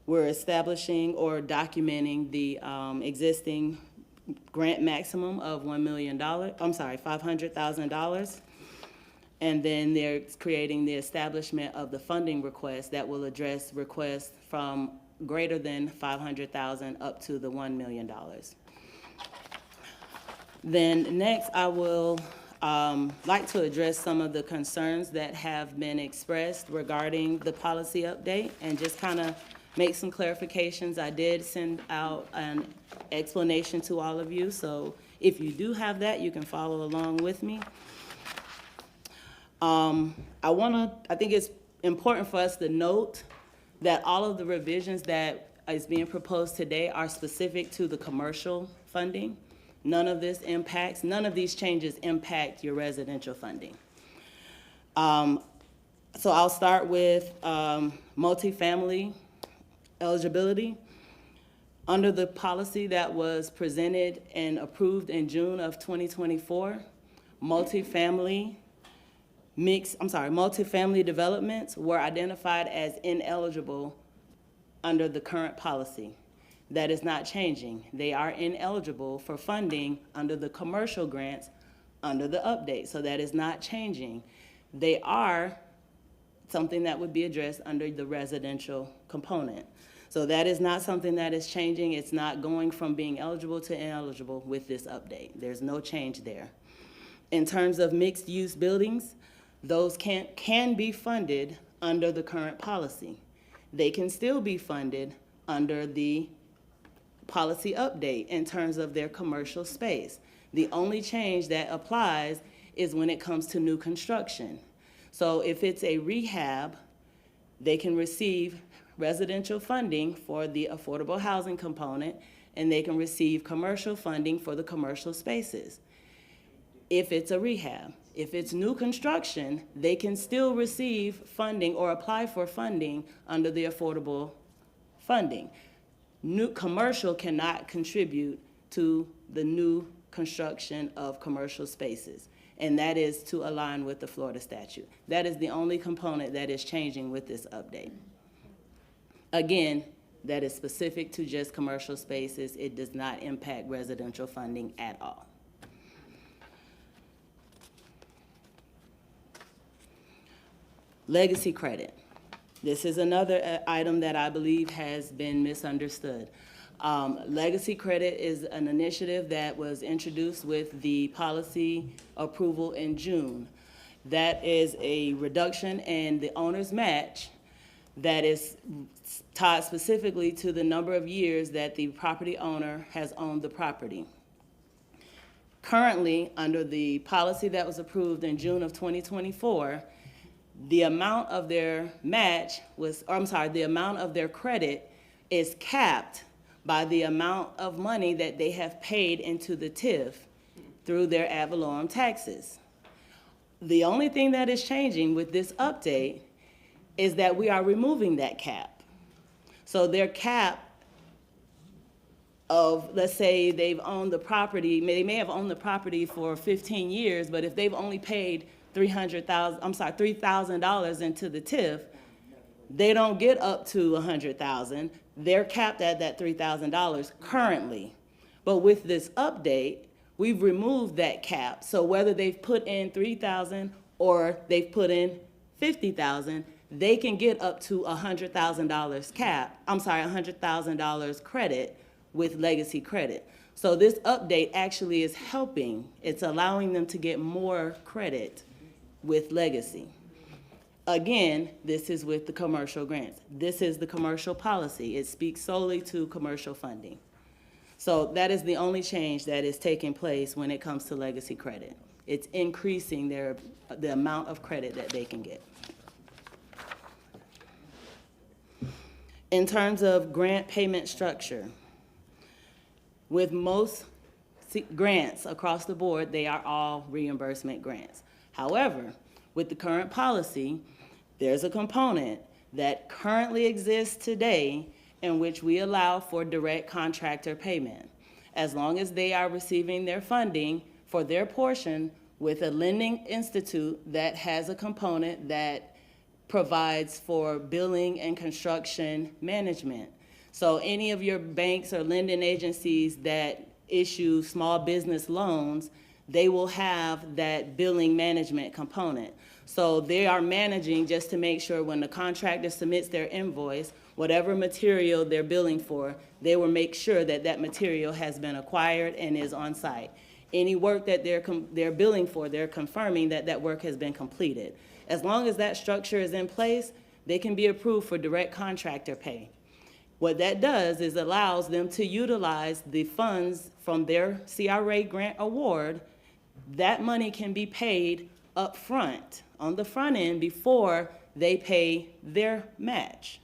[SPEAKER 18] we're establishing or documenting the existing grant maximum of $1 million, $500,000. And then they're creating the establishment of the funding request that will address requests from greater than $500,000 up to the $1 million. Then next, I will like to address some of the concerns that have been expressed regarding the policy update and just kind of make some clarifications. I did send out an explanation to all of you, so if you do have that, you can follow along with me. I think it's important for us to note that all of the revisions that is being proposed today are specific to the commercial funding. None of these changes impact your residential funding. So I'll start with multifamily eligibility. Under the policy that was presented and approved in June of 2024, multifamily developments were identified as ineligible under the current policy. That is not changing. They are ineligible for funding under the commercial grants under the update, so that is not changing. They are something that would be addressed under the residential component. So that is not something that is changing. It's not going from being eligible to ineligible with this update. There's no change there. In terms of mixed-use buildings, those can be funded under the current policy. They can still be funded under the policy update in terms of their commercial space. The only change that applies is when it comes to new construction. So if it's a rehab, they can receive residential funding for the affordable housing component, and they can receive commercial funding for the commercial spaces. If it's a rehab. If it's new construction, they can still receive funding or apply for funding under the affordable funding. New commercial cannot contribute to the new construction of commercial spaces, and that is to align with the Florida statute. That is the only component that is changing with this update. Again, that is specific to just commercial spaces. It does not impact residential funding at all. Legacy credit. This is another item that I believe has been misunderstood. Legacy credit is an initiative that was introduced with the policy approval in June. That is a reduction in the owner's match that is tied specifically to the number of years that the property owner has owned the property. Currently, under the policy that was approved in June of 2024, the amount of their match the amount of their credit is capped by the amount of money that they have paid into the TIF through their ad valorem taxes. The only thing that is changing with this update is that we are removing that cap. So their cap of, let's say they've owned the property, they may have owned the property for 15 years, but if they've only paid $3,000 into the TIF, they don't get up to $100,000. They're capped at that $3,000 currently. But with this update, we've removed that cap. So whether they've put in $3,000 or they've put in $50,000, they can get up to $100,000 $100,000 credit with legacy credit. So this update actually is helping. It's allowing them to get more credit with legacy. Again, this is with the commercial grants. This is the commercial policy. It speaks solely to commercial funding. So that is the only change that is taking place when it comes to legacy credit. It's increasing the amount of credit that they can get. In terms of grant payment structure, with most grants across the board, they are all reimbursement grants. However, with the current policy, there's a component that currently exists today in which we allow for direct contractor payment. As long as they are receiving their funding for their portion with a lending institute that has a component that provides for billing and construction management. So any of your banks or lending agencies that issue small business loans, they will have that billing management component. So they are managing just to make sure when the contractor submits their invoice, whatever material they're billing for, they will make sure that that material has been acquired and is on site. Any work that they're billing for, they're confirming that that work has been completed. As long as that structure is in place, they can be approved for direct contractor pay. What that does is allows them to utilize the funds from their CRA grant award. That money can be paid up front, on the front end, before they pay their match.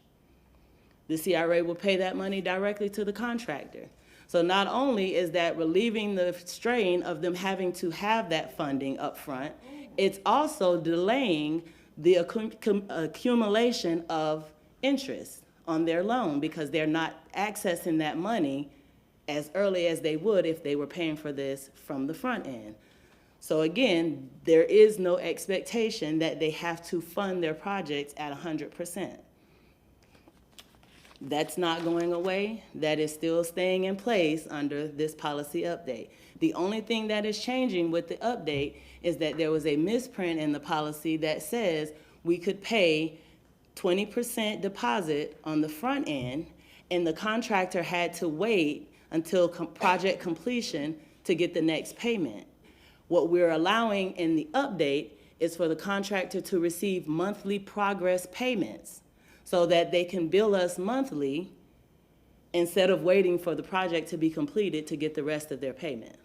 [SPEAKER 18] The CRA will pay that money directly to the contractor. So not only is that relieving the strain of them having to have that funding up front, it's also delaying the accumulation of interest on their loan because they're not accessing that money as early as they would if they were paying for this from the front end. So again, there is no expectation that they have to fund their projects at 100%. That's not going away. That is still staying in place under this policy update. The only thing that is changing with the update is that there was a misprint in the policy that says we could pay 20% deposit on the front end, and the contractor had to wait until project completion to get the next payment. What we're allowing in the update is for the contractor to receive monthly progress payments so that they can bill us monthly instead of waiting for the project to be completed to get the rest of their payment.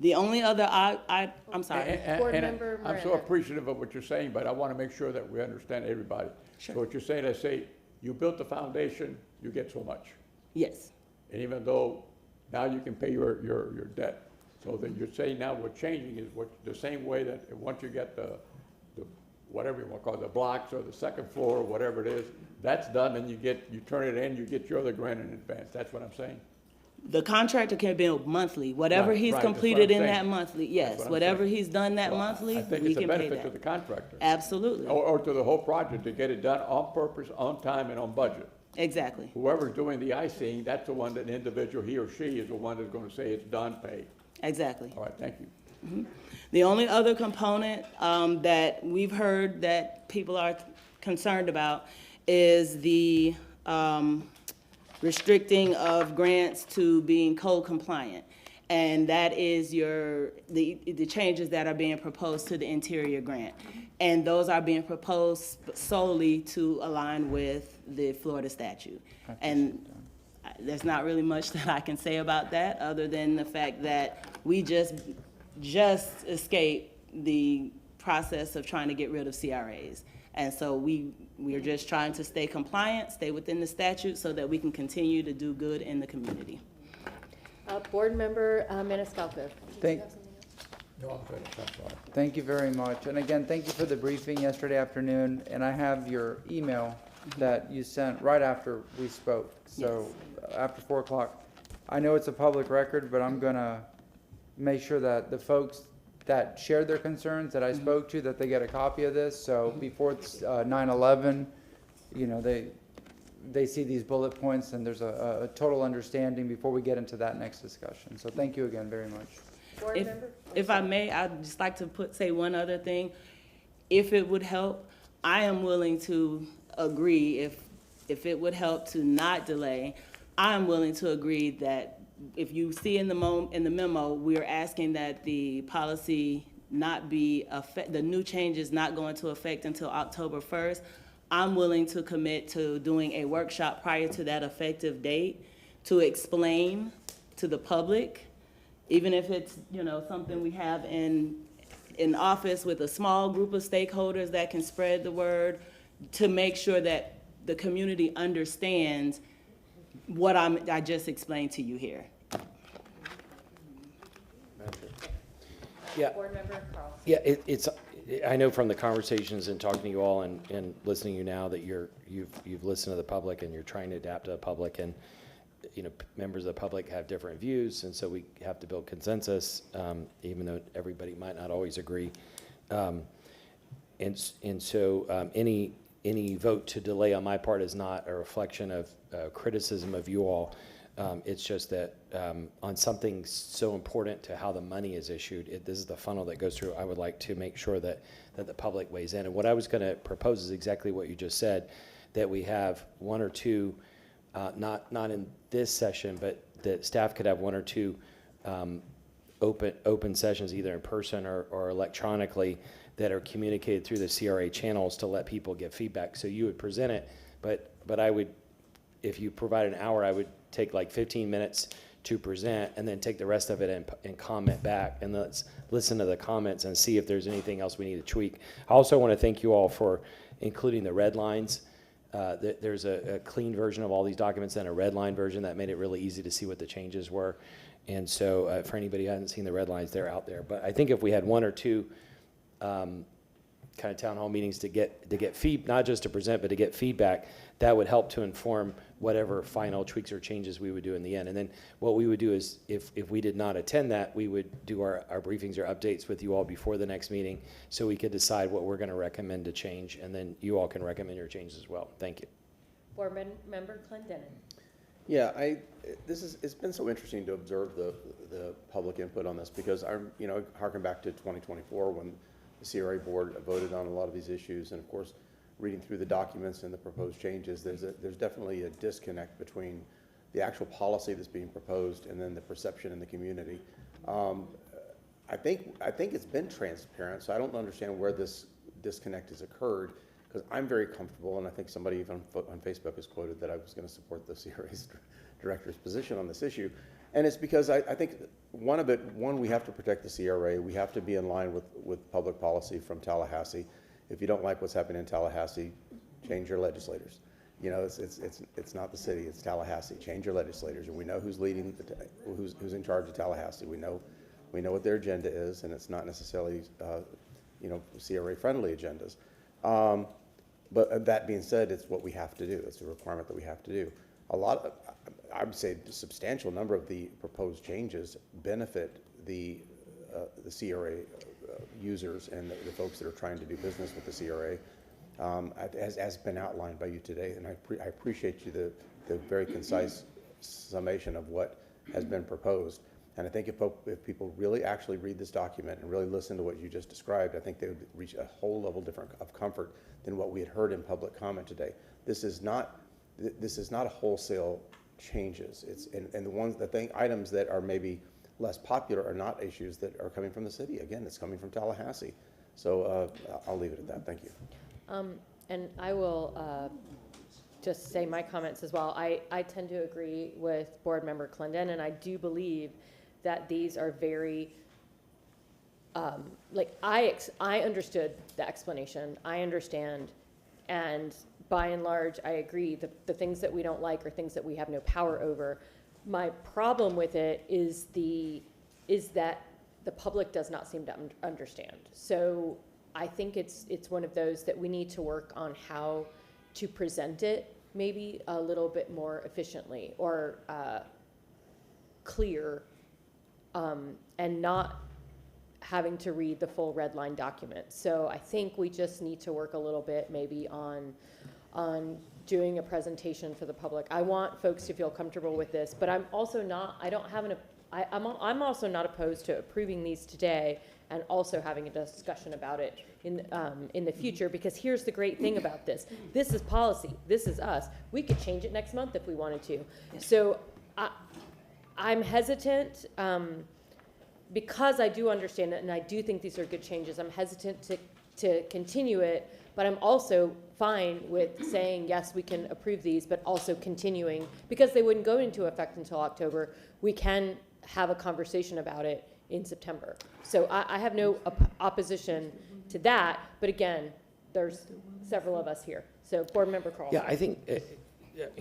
[SPEAKER 18] The only other, I'm sorry.
[SPEAKER 13] Board Member
[SPEAKER 15] I'm so
[SPEAKER 13] Miranda.
[SPEAKER 15] appreciative of what you're saying, but I want to make sure that we understand everybody.
[SPEAKER 18] Sure.
[SPEAKER 15] So what you're saying is, say, you built the foundation, you get so much.
[SPEAKER 18] Yes.
[SPEAKER 15] And even though now you can pay your debt. So then you're saying now what's changing is the same way that once you get the whatever you want to call it, the blocks or the second floor or whatever it is, that's done and you turn it in, you get your other grant in advance. That's what I'm saying?
[SPEAKER 18] The contractor can bill monthly, whatever
[SPEAKER 15] Right,
[SPEAKER 18] he's
[SPEAKER 15] right, that's what
[SPEAKER 18] completed
[SPEAKER 15] I'm
[SPEAKER 18] in
[SPEAKER 15] saying.
[SPEAKER 18] that monthly,
[SPEAKER 15] That's
[SPEAKER 18] yes,
[SPEAKER 15] what I'm
[SPEAKER 18] whatever
[SPEAKER 15] saying.
[SPEAKER 18] he's done that
[SPEAKER 15] Well,
[SPEAKER 18] monthly,
[SPEAKER 15] I think
[SPEAKER 18] we
[SPEAKER 15] it's a
[SPEAKER 18] can pay
[SPEAKER 15] benefit to the
[SPEAKER 18] that.
[SPEAKER 15] contractor.
[SPEAKER 18] Absolutely,
[SPEAKER 15] Or to the whole project to get it done on purpose, on time, and on budget.
[SPEAKER 18] exactly.
[SPEAKER 15] Whoever's doing the icing, that's the one that an individual, he or she, is the one that's going to say it's done, paid.
[SPEAKER 18] Exactly.
[SPEAKER 15] All right, thank you.
[SPEAKER 18] The only other component that we've heard that people are concerned about is the restricting of grants to being code compliant. And that is the changes that are being proposed to the interior grant. And those are being proposed solely to align with the Florida statute. And there's not really much that I can say about that other than the fact that we just escaped the process of trying to get rid of CRAs. And so we are just trying to stay compliant, stay within the statute so that we can continue to do good in the community.
[SPEAKER 13] Board Member Maniscalco.
[SPEAKER 12] Thank,
[SPEAKER 15] No, I'm finished, I'm sorry.
[SPEAKER 12] thank you very much. And again, thank you for the briefing yesterday afternoon. And I have your email that you sent right after we spoke. So after 4 o'clock. I know it's a public record, but I'm gonna make sure that the folks that shared their concerns that I spoke to, that they get a copy of this. So before it's 9/11, you know, they see these bullet points and there's a total understanding before we get into that next discussion. So thank you again very much.
[SPEAKER 18] If, if I may, I'd just like to say one other thing. If it would help, I am willing to agree, if it would help to not delay, I'm willing to agree that if you see in the memo, we are asking that the policy not be the new changes not go into effect until October 1st. I'm willing to commit to doing a workshop prior to that effective date to explain to the public, even if it's, you know, something we have in office with a small group of stakeholders that can spread the word, to make sure that the community understands what I just explained to you here.
[SPEAKER 16] Yeah.
[SPEAKER 13] Board Member Carlson.
[SPEAKER 16] Yeah, I know from the conversations and talking to you all and listening to you now that you've listened to the public and you're trying to adapt to the public, and you know, members of the public have different views, and so we have to build consensus, even though everybody might not always agree. And so any vote to delay on my part is not a reflection of criticism of you all. It's just that on something so important to how the money is issued, this is the funnel that goes through. I would like to make sure that the public weighs in. And what I was going to propose is exactly what you just said, that we have one or two, not in this session, but that staff could have one or two open sessions, either in person or electronically, that are communicated through the CRA channels to let people give feedback. So you would present it, but I would, if you provide an hour, I would take like 15 minutes to present and then take the rest of it and comment back, and let's listen to the comments and see if there's anything else we need to tweak. I also want to thank you all for including the red lines. There's a clean version of all these documents and a red line version that made it really easy to see what the changes were. And so for anybody who hasn't seen the red lines, they're out there. But I think if we had one or two kind of town hall meetings to get feedback, not just to present, but to get feedback, that would help to inform whatever final tweaks or changes we would do in the end. And then what we would do is, if we did not attend that, we would do our briefings or updates with you all before the next meeting, so we could decide what we're going to recommend to change, and then you all can recommend your changes as well. Thank you.
[SPEAKER 13] Board Member Clendenin.
[SPEAKER 8] Yeah, it's been so interesting to observe the public input on this, because harken back to 2024 when the CRA board voted on a lot of these issues, and of course, reading through the documents and the proposed changes, there's definitely a disconnect between the actual policy that's being proposed and then the perception in the community. I think it's been transparent, so I don't understand where this disconnect has occurred, because I'm very comfortable, and I think somebody even on Facebook has quoted that I was going to support the CRA's director's position on this issue. And it's because I think one, we have to protect the CRA. We have to be in line with public policy from Tallahassee. If you don't like what's happening in Tallahassee, change your legislators. You know, it's not the city, it's Tallahassee. Change your legislators, and we know who's leading, who's in charge of Tallahassee. We know what their agenda is, and it's not necessarily CRA-friendly agendas. But that being said, it's what we have to do. It's a requirement that we have to do. I would say a substantial number of the proposed changes benefit the CRA users and the folks that are trying to do business with the CRA, as been outlined by you today. And I appreciate you the very concise summation of what has been proposed. And I think if people really actually read this document and really listen to what you just described, I think they would reach a whole level different of comfort than what we had heard in public comment today. This is not a wholesale changes. Items that are maybe less popular are not issues that are coming from the city. Again, it's coming from Tallahassee. So I'll leave it at that. Thank you.
[SPEAKER 13] And I will just say my comments as well. I tend to agree with Board Member Clendenin, and I do believe that these are very, I understood the explanation. I understand, and by and large, I agree. The things that we don't like are things that we have no power over.
[SPEAKER 4] My problem with it is that the public does not seem to understand. So I think it's one of those that we need to work on how to present it maybe a little bit more efficiently or clear, and not having to read the full red line document. So I think we just need to work a little bit maybe on doing a presentation for the public. I want folks to feel comfortable with this, but I'm also not, I'm also not opposed to approving these today and also having a discussion about it in the future, because here's the great thing about this. This is policy. This is us. We could change it next month if we wanted to. So I'm hesitant, because I do understand it and I do think these are good changes. I'm hesitant to continue it, but I'm also fine with saying, yes, we can approve these, but also continuing, because they wouldn't go into effect until October. We can have a conversation about it in September. So I have no opposition to that, but again, there's several of us here. So Board Member Carlson.
[SPEAKER 16] Yeah, I think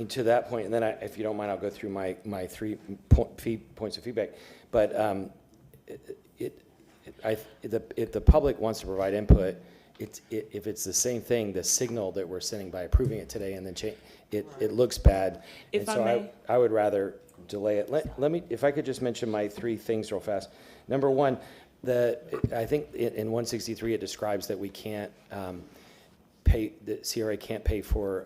[SPEAKER 16] to that point, and then if you don't mind, I'll go through my 3 points of feedback. But if the public wants to provide input, if it's the same thing, the signal that we're sending by approving it today and then it looks bad.
[SPEAKER 18] If
[SPEAKER 16] and so
[SPEAKER 18] I may.
[SPEAKER 16] I would rather delay it. Let me, if I could just mention my 3 things real fast. Number one, I think in 163 it describes that we can't pay, the CRA can't pay for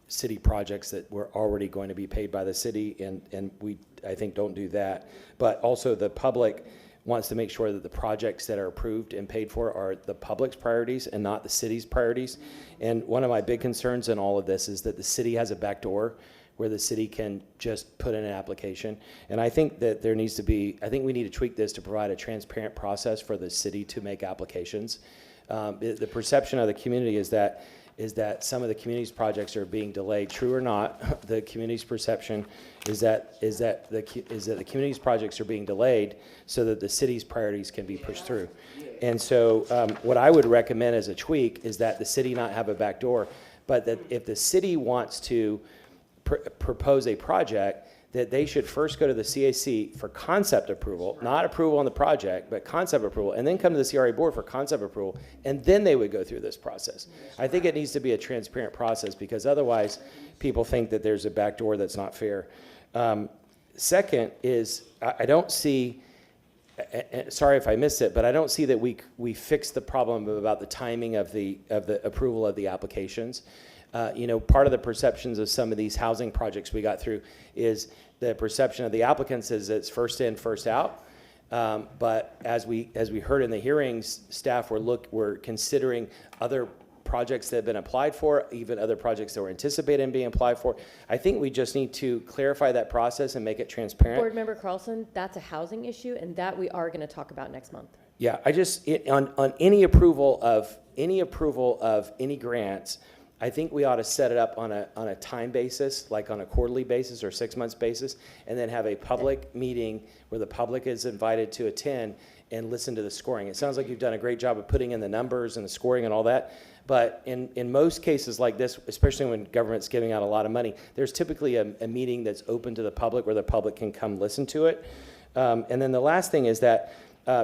[SPEAKER 16] city projects that were already going to be paid by the city, and we, I think, don't do that. But also the public wants to make sure that the projects that are approved and paid for are the public's priorities and not the city's priorities. And one of my big concerns in all of this is that the city has a back door where the city can just put in an application. And I think that there needs to be, I think we need to tweak this to provide a transparent process for the city to make applications. The perception of the community is that some of the community's projects are being delayed. True or not, the community's perception is that the community's projects are being delayed so that the city's priorities can be pushed through. And so what I would recommend as a tweak is that the city not have a back door, but that if the city wants to propose a project, that they should first go to the CAC for concept approval, not approval on the project, but concept approval, and then come to the CRA board for concept approval, and then they would go through this process. I think it needs to be a transparent process, because otherwise people think that there's a back door that's not fair. Second is, I don't see, sorry if I missed it, but I don't see that we fixed the problem about the timing of the approval of the applications. Part of the perceptions of some of these housing projects we got through is the perception of the applicants is it's first in, first out. But as we heard in the hearings, staff were considering other projects that have been applied for, even other projects that were anticipated in being applied for. I think we just need to clarify that process and make it transparent.
[SPEAKER 4] Board Member Carlson, that's a housing issue, and that we are going to talk about next month.
[SPEAKER 16] Yeah, on any approval of any grants, I think we ought to set it up on a time basis, like on a quarterly basis or 6 months basis, and then have a public meeting where the public is invited to attend and listen to the scoring. It sounds like you've done a great job of putting in the numbers and the scoring and all that, but in most cases like this, especially when government's giving out a lot of money, there's typically a meeting that's open to the public where the public can come listen to it. And then the last thing is that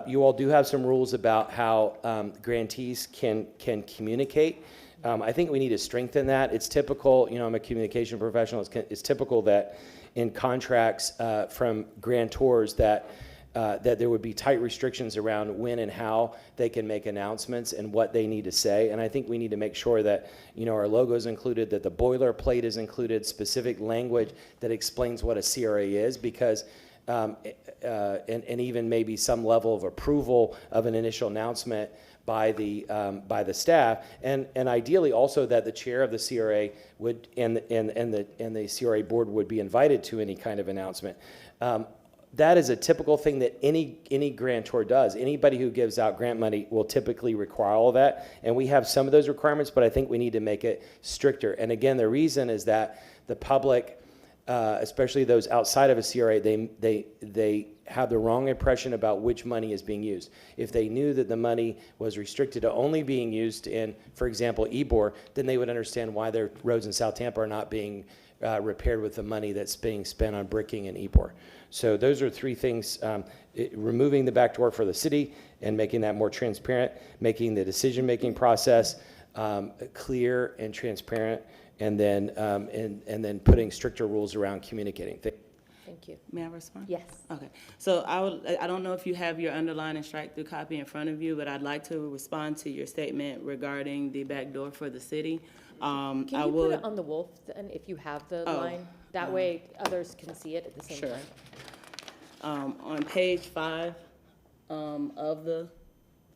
[SPEAKER 16] you all do have some rules about how grantees can communicate. I think we need to strengthen that. It's typical, I'm a communication professional, it's typical that in contracts from grantors that there would be tight restrictions around when and how they can make announcements and what they need to say. And I think we need to make sure that, our logo is included, that the boilerplate is included, specific language that explains what a CRA is, because and even maybe some level of approval of an initial announcement by the staff, and ideally also that the chair of the CRA would and the CRA board would be invited to any kind of announcement. That is a typical thing that any grantor does. Anybody who gives out grant money will typically require all of that, and we have some of those requirements, but I think we need to make it stricter. And again, the reason is that the public, especially those outside of a CRA, they have the wrong impression about which money is being used. If they knew that the money was restricted to only being used in, for example, Ybor, then they would understand why their roads in South Tampa are not being repaired with the money that's being spent on bricking and EPOR. So those are three things, removing the backdoor for the city and making that more transparent, making the decision-making process clear and transparent, and then putting stricter rules around communicating.
[SPEAKER 13] Thank you.
[SPEAKER 18] May I respond?
[SPEAKER 13] Yes.
[SPEAKER 18] Okay. So I don't know if you have your underlined and strike through copy in front of you, but I'd like to respond to your statement regarding the back door for the city.
[SPEAKER 13] Can you put it on the wolf then, if you have the line? That way others can see it at the same
[SPEAKER 18] Sure.
[SPEAKER 13] time.
[SPEAKER 18] On page 5 of the,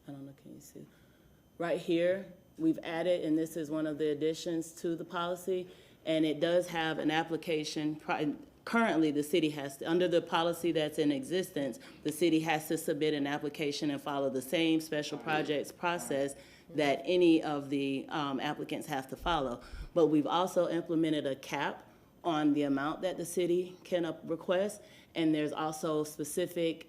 [SPEAKER 18] I don't know, can you see? Right here, we've added, and this is one of the additions to the policy, and it does have an application. Currently, the city has, under the policy that's in existence, the city has to submit an application and follow the same special projects process that any of the applicants have to follow. But we've also implemented a cap on the amount that the city can request, and there's also specific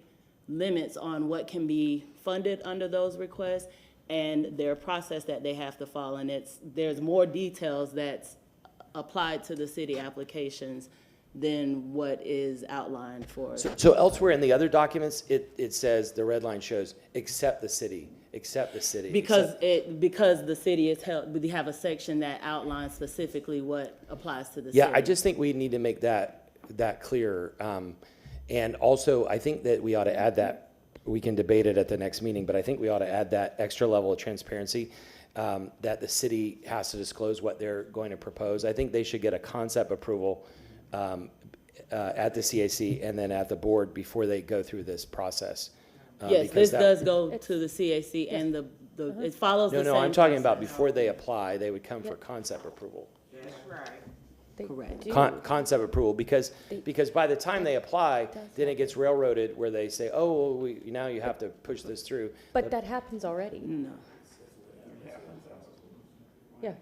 [SPEAKER 18] limits on what can be funded under those requests and their process that they have to follow. And there's more details that's applied to the city applications than what is outlined for.
[SPEAKER 16] So elsewhere in the other documents, it says, the red line shows, except the city.
[SPEAKER 18] Because the city is held, we have a section that outlines specifically what applies to the city.
[SPEAKER 16] Yeah, I just think we need to make that clearer. And also, I think that we ought to add that, we can debate it at the next meeting, but I think we ought to add that extra level of transparency, that the city has to disclose what they're going to propose. I think they should get a concept approval at the CAC and then at the board before they go through this process.
[SPEAKER 18] Yes, this does go to the CAC and it follows the same.
[SPEAKER 16] No, I'm talking about before they apply, they would come for concept approval.
[SPEAKER 2] That's right.
[SPEAKER 18] Correct.
[SPEAKER 16] Concept approval, because by the time they apply, then it gets railroaded where they say, oh, now you have to push this through.
[SPEAKER 13] But that happens already.
[SPEAKER 18] No.
[SPEAKER 13] Yeah.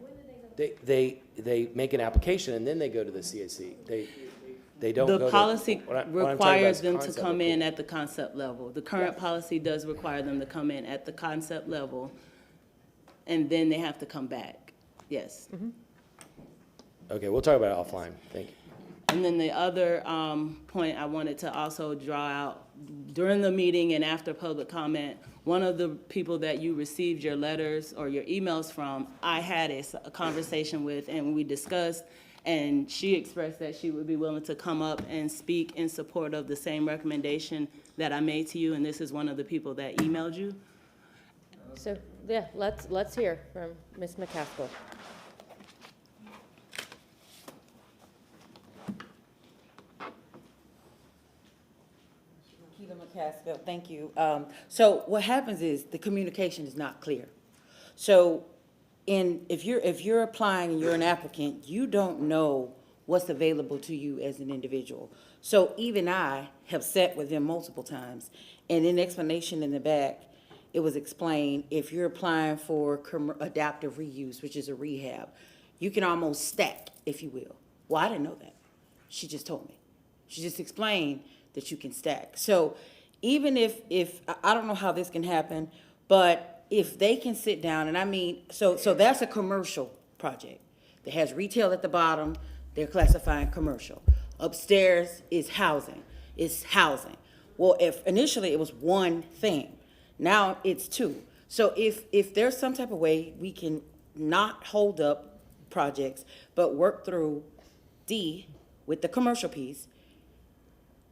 [SPEAKER 16] They make an application and then they go to the CAC. They don't go to.
[SPEAKER 18] The policy
[SPEAKER 16] what I'm talking about
[SPEAKER 18] requires
[SPEAKER 16] is
[SPEAKER 18] them to
[SPEAKER 16] concept
[SPEAKER 18] come in
[SPEAKER 16] approval.
[SPEAKER 18] at the concept level. The current policy does require them to come in at the concept level, and then they have to come back. Yes.
[SPEAKER 16] Okay, we'll talk about it offline. Thank you.
[SPEAKER 18] And then the other point I wanted to also draw out, during the meeting and after public comment, one of the people that you received your letters or your emails from, I had a conversation with, and we discussed, and she expressed that she would be willing to come up and speak in support of the same recommendation that I made to you, and this is one of the people that emailed you.
[SPEAKER 13] So, yeah, let's hear from Ms. McCaskill.
[SPEAKER 19] McCaskill, thank you. So what happens is the communication is not clear. So if you're applying and you're an applicant, you don't know what's available to you as an individual. So even I have sat with them multiple times, and in explanation in the back, it was explained, if you're applying for adaptive reuse, which is a rehab, you can almost stack, if you will. Well, I didn't know that. She just told me. She just explained that you can stack. So even if I don't know how this can happen, but if they can sit down, and I mean, so that's a commercial project that has retail at the bottom, they're classifying commercial. Upstairs is housing, Well, if initially it was one thing, now it's two. So if there's some type of way we can not hold up projects, but work through D with the commercial piece,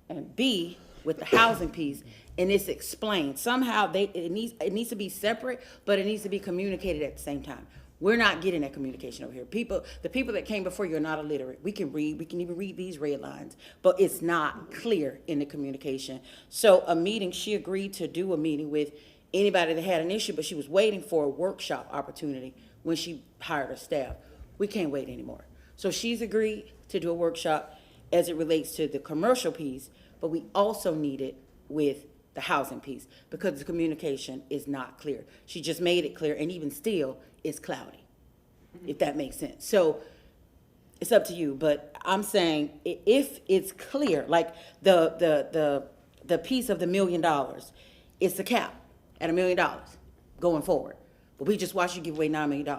[SPEAKER 19] and B with the housing piece, and it's explained. Somehow it needs to be separate, but it needs to be communicated at the same time. We're not getting that communication over here. The people that came before you are not illiterate. We can read, we can even read these red lines, but it's not clear in the communication. So a meeting, she agreed to do a meeting with anybody that had an issue, but she was waiting for a workshop opportunity when she hired her staff. We can't wait anymore. So she's agreed to do a workshop as it relates to the commercial piece, but we also need it with the housing piece because the communication is not clear. She just made it clear, and even still, it's cloudy, if that makes sense. So it's up to you, but I'm saying if it's clear, like the piece of the $1 million, it's the cap at $1 million going forward. But we just watched you give away $9 million.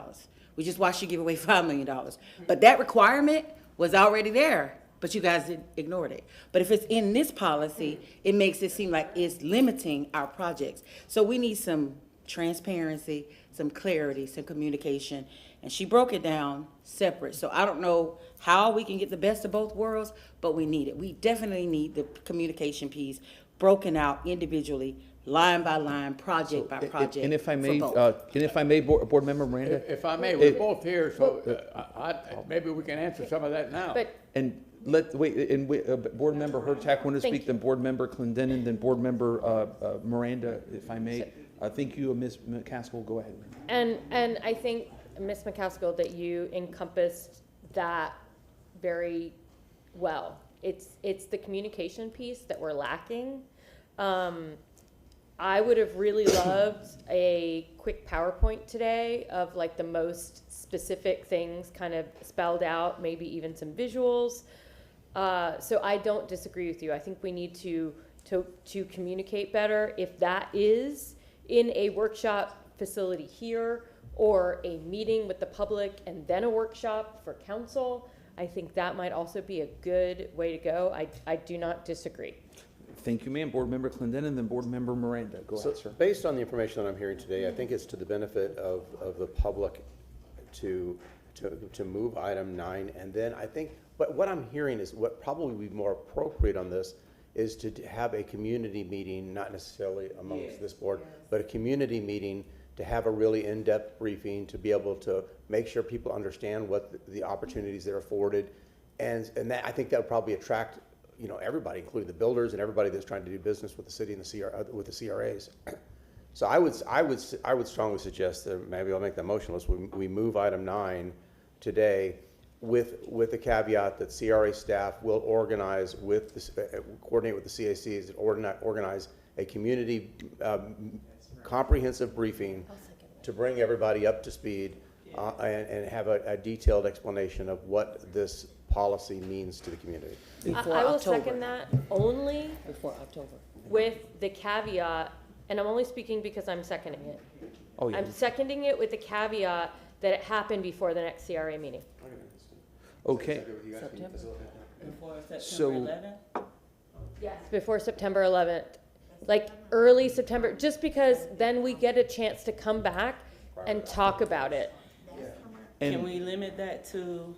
[SPEAKER 19] We just watched you give away $5 million. But that requirement was already there, but you guys ignored it. But if it's in this policy, it makes it seem like it's limiting our projects. So we need some transparency, some clarity, some communication. And she broke it down separate. So I don't know how we can get the best of both worlds, but we need it. We definitely need the communication piece broken out individually, line by line, project by project.
[SPEAKER 1] And if I may,
[SPEAKER 19] for both.
[SPEAKER 1] Board Member Miranda?
[SPEAKER 15] If I may, we're both here, so maybe we can answer some of that now.
[SPEAKER 1] And Board Member Hurtak want to
[SPEAKER 4] Thank
[SPEAKER 1] speak,
[SPEAKER 4] you.
[SPEAKER 1] then Board Member Clendenin, then Board Member Miranda, if I may. Thank you, Ms. McCaskill, go ahead.
[SPEAKER 4] And I think, Ms. McCaskill, that you encompassed that very well. It's the communication piece that we're lacking. I would have really loved a quick PowerPoint today of like the most specific things kind of spelled out, maybe even some visuals. So I don't disagree with you. I think we need to communicate better. If that is in a workshop facility here or a meeting with the public and then a workshop for council, I think that might also be a good way to go. I do not disagree.
[SPEAKER 1] Thank you, ma'am. Board Member Clendenin, then Board Member Miranda. Go ahead, sir.
[SPEAKER 8] Based on the information that I'm hearing today, I think it's to the benefit of the public to move item 9. And then I think, but what I'm hearing is what probably would be more appropriate on this is to have a community meeting, not necessarily amongst this board, but a community meeting to have a really in-depth briefing, to be able to make sure people understand what the opportunities they're afforded. And that, I think that would probably attract, you know, everybody, including the builders and everybody that's trying to do business with the city and with the CRAs. So I would strongly suggest that maybe I'll make that motionless. We move item 9 today with the caveat that CRA staff will organize with coordinate with the CACs and organize a community comprehensive briefing to bring everybody up to speed and have a detailed explanation of what this policy means to the community.
[SPEAKER 4] I will second that only
[SPEAKER 19] Before October.
[SPEAKER 4] with the caveat, and I'm only speaking because I'm seconding it.
[SPEAKER 1] Oh, yeah.
[SPEAKER 4] I'm seconding it with the caveat that it happened before the next CRA meeting.
[SPEAKER 1] Okay.
[SPEAKER 19] Before September
[SPEAKER 1] So-
[SPEAKER 19] 11th?
[SPEAKER 4] Yes. Before September 11th, like early September, just because then we get a chance to come back and talk about it.
[SPEAKER 18] Can we limit that to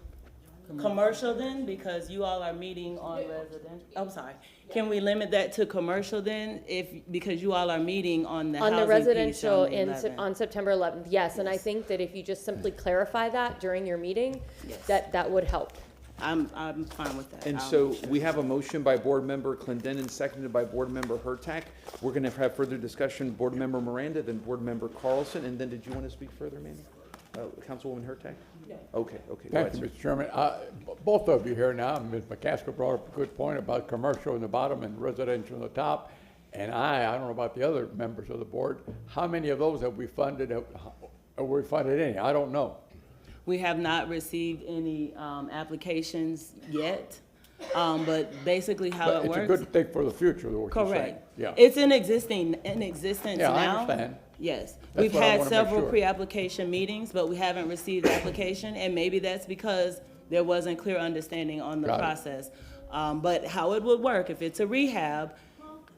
[SPEAKER 18] commercial then? Because you all are meeting on residential. I'm sorry. Can we limit that to commercial then? Because you all are meeting on the
[SPEAKER 4] On
[SPEAKER 18] housing
[SPEAKER 4] the
[SPEAKER 18] piece
[SPEAKER 4] residential
[SPEAKER 18] on the 11th.
[SPEAKER 4] on September 11th, yes, and I think that if you just simply clarify that during your meeting, that would help.
[SPEAKER 18] I'm fine with that.
[SPEAKER 1] And so we have a motion by Board Member Clendenin, seconded by Board Member Hurtak. We're going to have further discussion, Board Member Miranda, then Board Member Carlson, and then did you want to speak further, Manny? Councilwoman Hurtak? No. Okay, go
[SPEAKER 15] Thank
[SPEAKER 1] ahead,
[SPEAKER 15] you,
[SPEAKER 1] sir.
[SPEAKER 15] Mr. Chairman. Both of you here now, Ms. McCaskill brought up a good point about commercial in the bottom and residential in the top. And I don't know about the other members of the board, how many of those have we funded, have we funded any? I don't know.
[SPEAKER 18] We have not received any applications yet, but basically how
[SPEAKER 15] But
[SPEAKER 18] it works.
[SPEAKER 15] it's a good thing for the future, what you're saying.
[SPEAKER 18] Correct.
[SPEAKER 15] Yeah.
[SPEAKER 18] It's in existence
[SPEAKER 15] Yeah,
[SPEAKER 18] now.
[SPEAKER 15] I understand.
[SPEAKER 18] Yes.
[SPEAKER 15] That's
[SPEAKER 18] We've
[SPEAKER 15] what I
[SPEAKER 18] had
[SPEAKER 15] wanna make
[SPEAKER 18] several
[SPEAKER 15] sure.
[SPEAKER 18] pre-application meetings, but we haven't received the application, and maybe that's because there wasn't clear understanding on the
[SPEAKER 15] Got it.
[SPEAKER 18] process. But how it would work, if it's a rehab,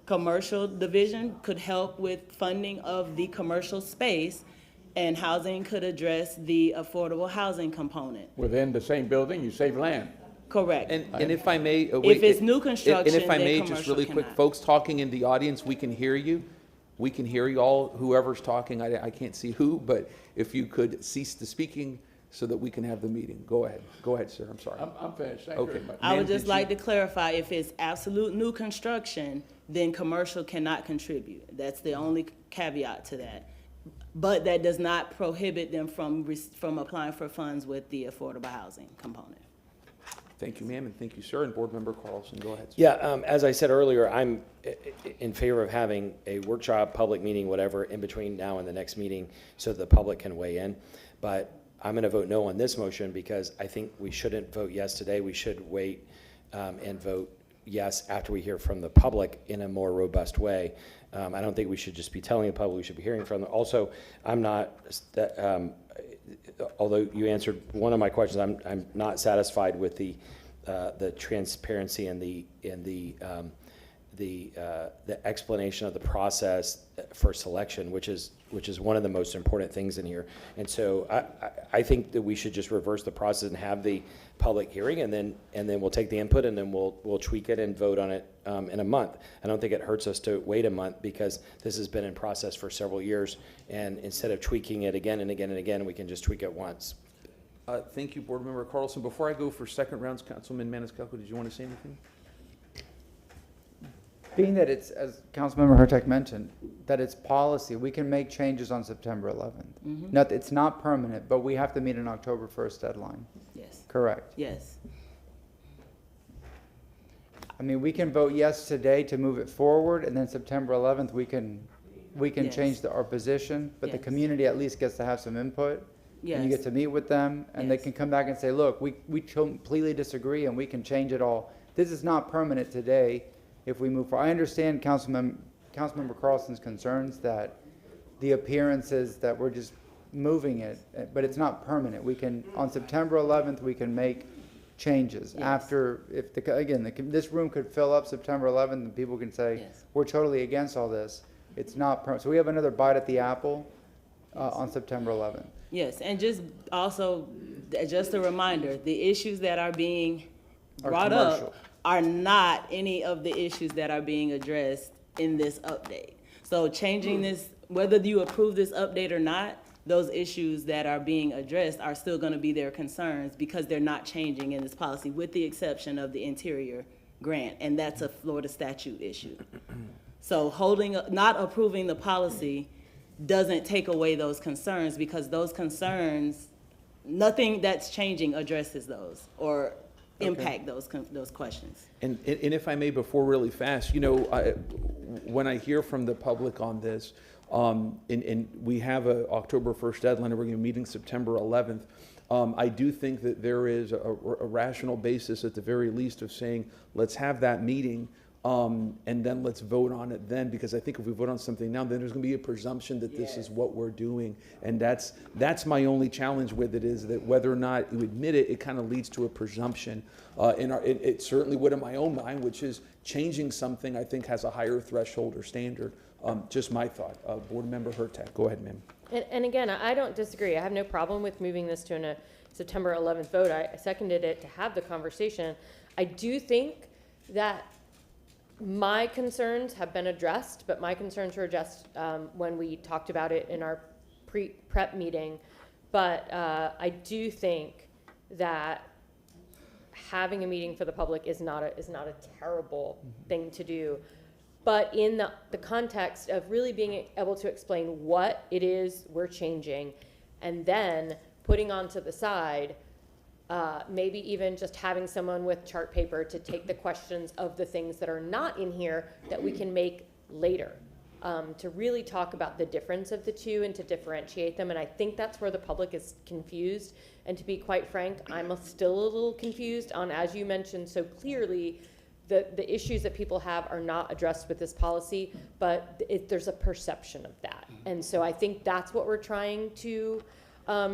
[SPEAKER 18] commercial division could help with funding of the commercial space, and housing could address the affordable housing component.
[SPEAKER 15] Within the same building, you save land.
[SPEAKER 18] Correct.
[SPEAKER 1] And if I may,
[SPEAKER 18] If it's new construction,
[SPEAKER 1] and if I
[SPEAKER 18] then
[SPEAKER 1] may, just
[SPEAKER 18] commercial
[SPEAKER 1] really quick,
[SPEAKER 18] cannot.
[SPEAKER 1] folks talking in the audience, we can hear you. We can hear you all, whoever's talking, I can't see who, but if you could cease the speaking so that we can have the meeting. Go ahead, sir, I'm sorry.
[SPEAKER 15] I'm finished, thank you
[SPEAKER 1] Okay.
[SPEAKER 15] very much.
[SPEAKER 18] I would
[SPEAKER 1] Ma'am,
[SPEAKER 18] just
[SPEAKER 1] did
[SPEAKER 18] like
[SPEAKER 1] you-
[SPEAKER 18] to clarify, if it's absolute new construction, then commercial cannot contribute. That's the only caveat to that. But that does not prohibit them from applying for funds with the affordable housing component.
[SPEAKER 1] Thank you, ma'am, and thank you, sir, and Board Member Carlson, go ahead, sir.
[SPEAKER 16] Yeah, as I said earlier, I'm in favor of having a workshop, public meeting, whatever, in between now and the next meeting so the public can weigh in. But I'm going to vote no on this motion because I think we shouldn't vote yes today. We should wait and vote yes after we hear from the public in a more robust way. I don't think we should just be telling the public, we should be hearing from them. Also, I'm not although you answered one of my questions, I'm not satisfied with the transparency and the explanation of the process for selection, which is one of the most important things in here. And so I think that we should just reverse the process and have the public hearing, and then we'll take the input, and then we'll tweak it and vote on it in a month. I don't think it hurts us to wait a month, because this has been in process for several years, and instead of tweaking it again and again and again, we can just tweak it once.
[SPEAKER 1] Thank you, Board Member Carlson. Before I go for second rounds, Councilman Maniscalco, did you want to say anything?
[SPEAKER 12] Being that it's, as Councilmember Hurtak mentioned, that it's policy, we can make changes on September 11th. It's not permanent, but we have to meet an October 1st deadline.
[SPEAKER 18] Yes.
[SPEAKER 12] Correct.
[SPEAKER 18] Yes.
[SPEAKER 12] I mean, we can vote yes today to move it forward, and then September 11th, we can
[SPEAKER 18] Yes.
[SPEAKER 12] change our position, but the
[SPEAKER 18] Yes.
[SPEAKER 12] community at least gets to have some input. And you
[SPEAKER 18] Yes.
[SPEAKER 12] get to meet with them, and they
[SPEAKER 18] Yes.
[SPEAKER 12] can come back and say, look, we completely disagree, and we can change it all. This is not permanent today if we move forward. I understand Councilmember Carlson's concerns that the appearance is that we're just moving it, but it's not permanent. We can, on September 11th, we can make changes.
[SPEAKER 18] Yes.
[SPEAKER 12] After, this room could fill up September 11th, and people can say,
[SPEAKER 18] Yes.
[SPEAKER 12] we're totally against all this. It's not permanent. So we have another bite at the apple on September 11th.
[SPEAKER 18] Yes, and just also, just a reminder, the issues that are being brought up are not any of the issues that are being addressed in this update. So changing this, whether you approve this update or not, those issues that are being addressed are still going to be their concerns, because they're not changing in this policy, with the exception of the interior grant, and that's a Florida statute issue. So not approving the policy doesn't take away those concerns, because those concerns, nothing that's changing addresses those or impact those questions.
[SPEAKER 1] And if I may, before really fast, when I hear from the public on this, and we have a October 1st deadline, and we're going to be meeting September 11th, I do think that there is a rational basis, at the very least, of saying, let's have that meeting, and then let's vote on it then, because I think if we vote on something now, then there's going to be a presumption that this is what we're doing, and that's my only challenge with it, is that whether or not you admit it, it kind of leads to a presumption. It certainly would in my own mind, which is changing something I think has a higher threshold or standard. Just my thought. Board Member Hurtak, go ahead, ma'am.
[SPEAKER 4] And again, I don't disagree. I have no problem with moving this to a September 11th vote. I seconded it to have the conversation. I do think that my concerns have been addressed, but my concerns were addressed when we talked about it in our prep meeting. But I do think that having a meeting for the public is not a terrible thing to do. But in the context of really being able to explain what it is we're changing, and then putting onto the side, maybe even just having someone with chart paper to take the questions of the things that are not in here that we can make later, to really talk about the difference of the two and to differentiate them. And I think that's where the public is confused. And to be quite frank, I'm still a little confused on, as you mentioned so clearly, the issues that people have are not addressed with this policy, but there's a perception of that. And so I think that's what we're trying to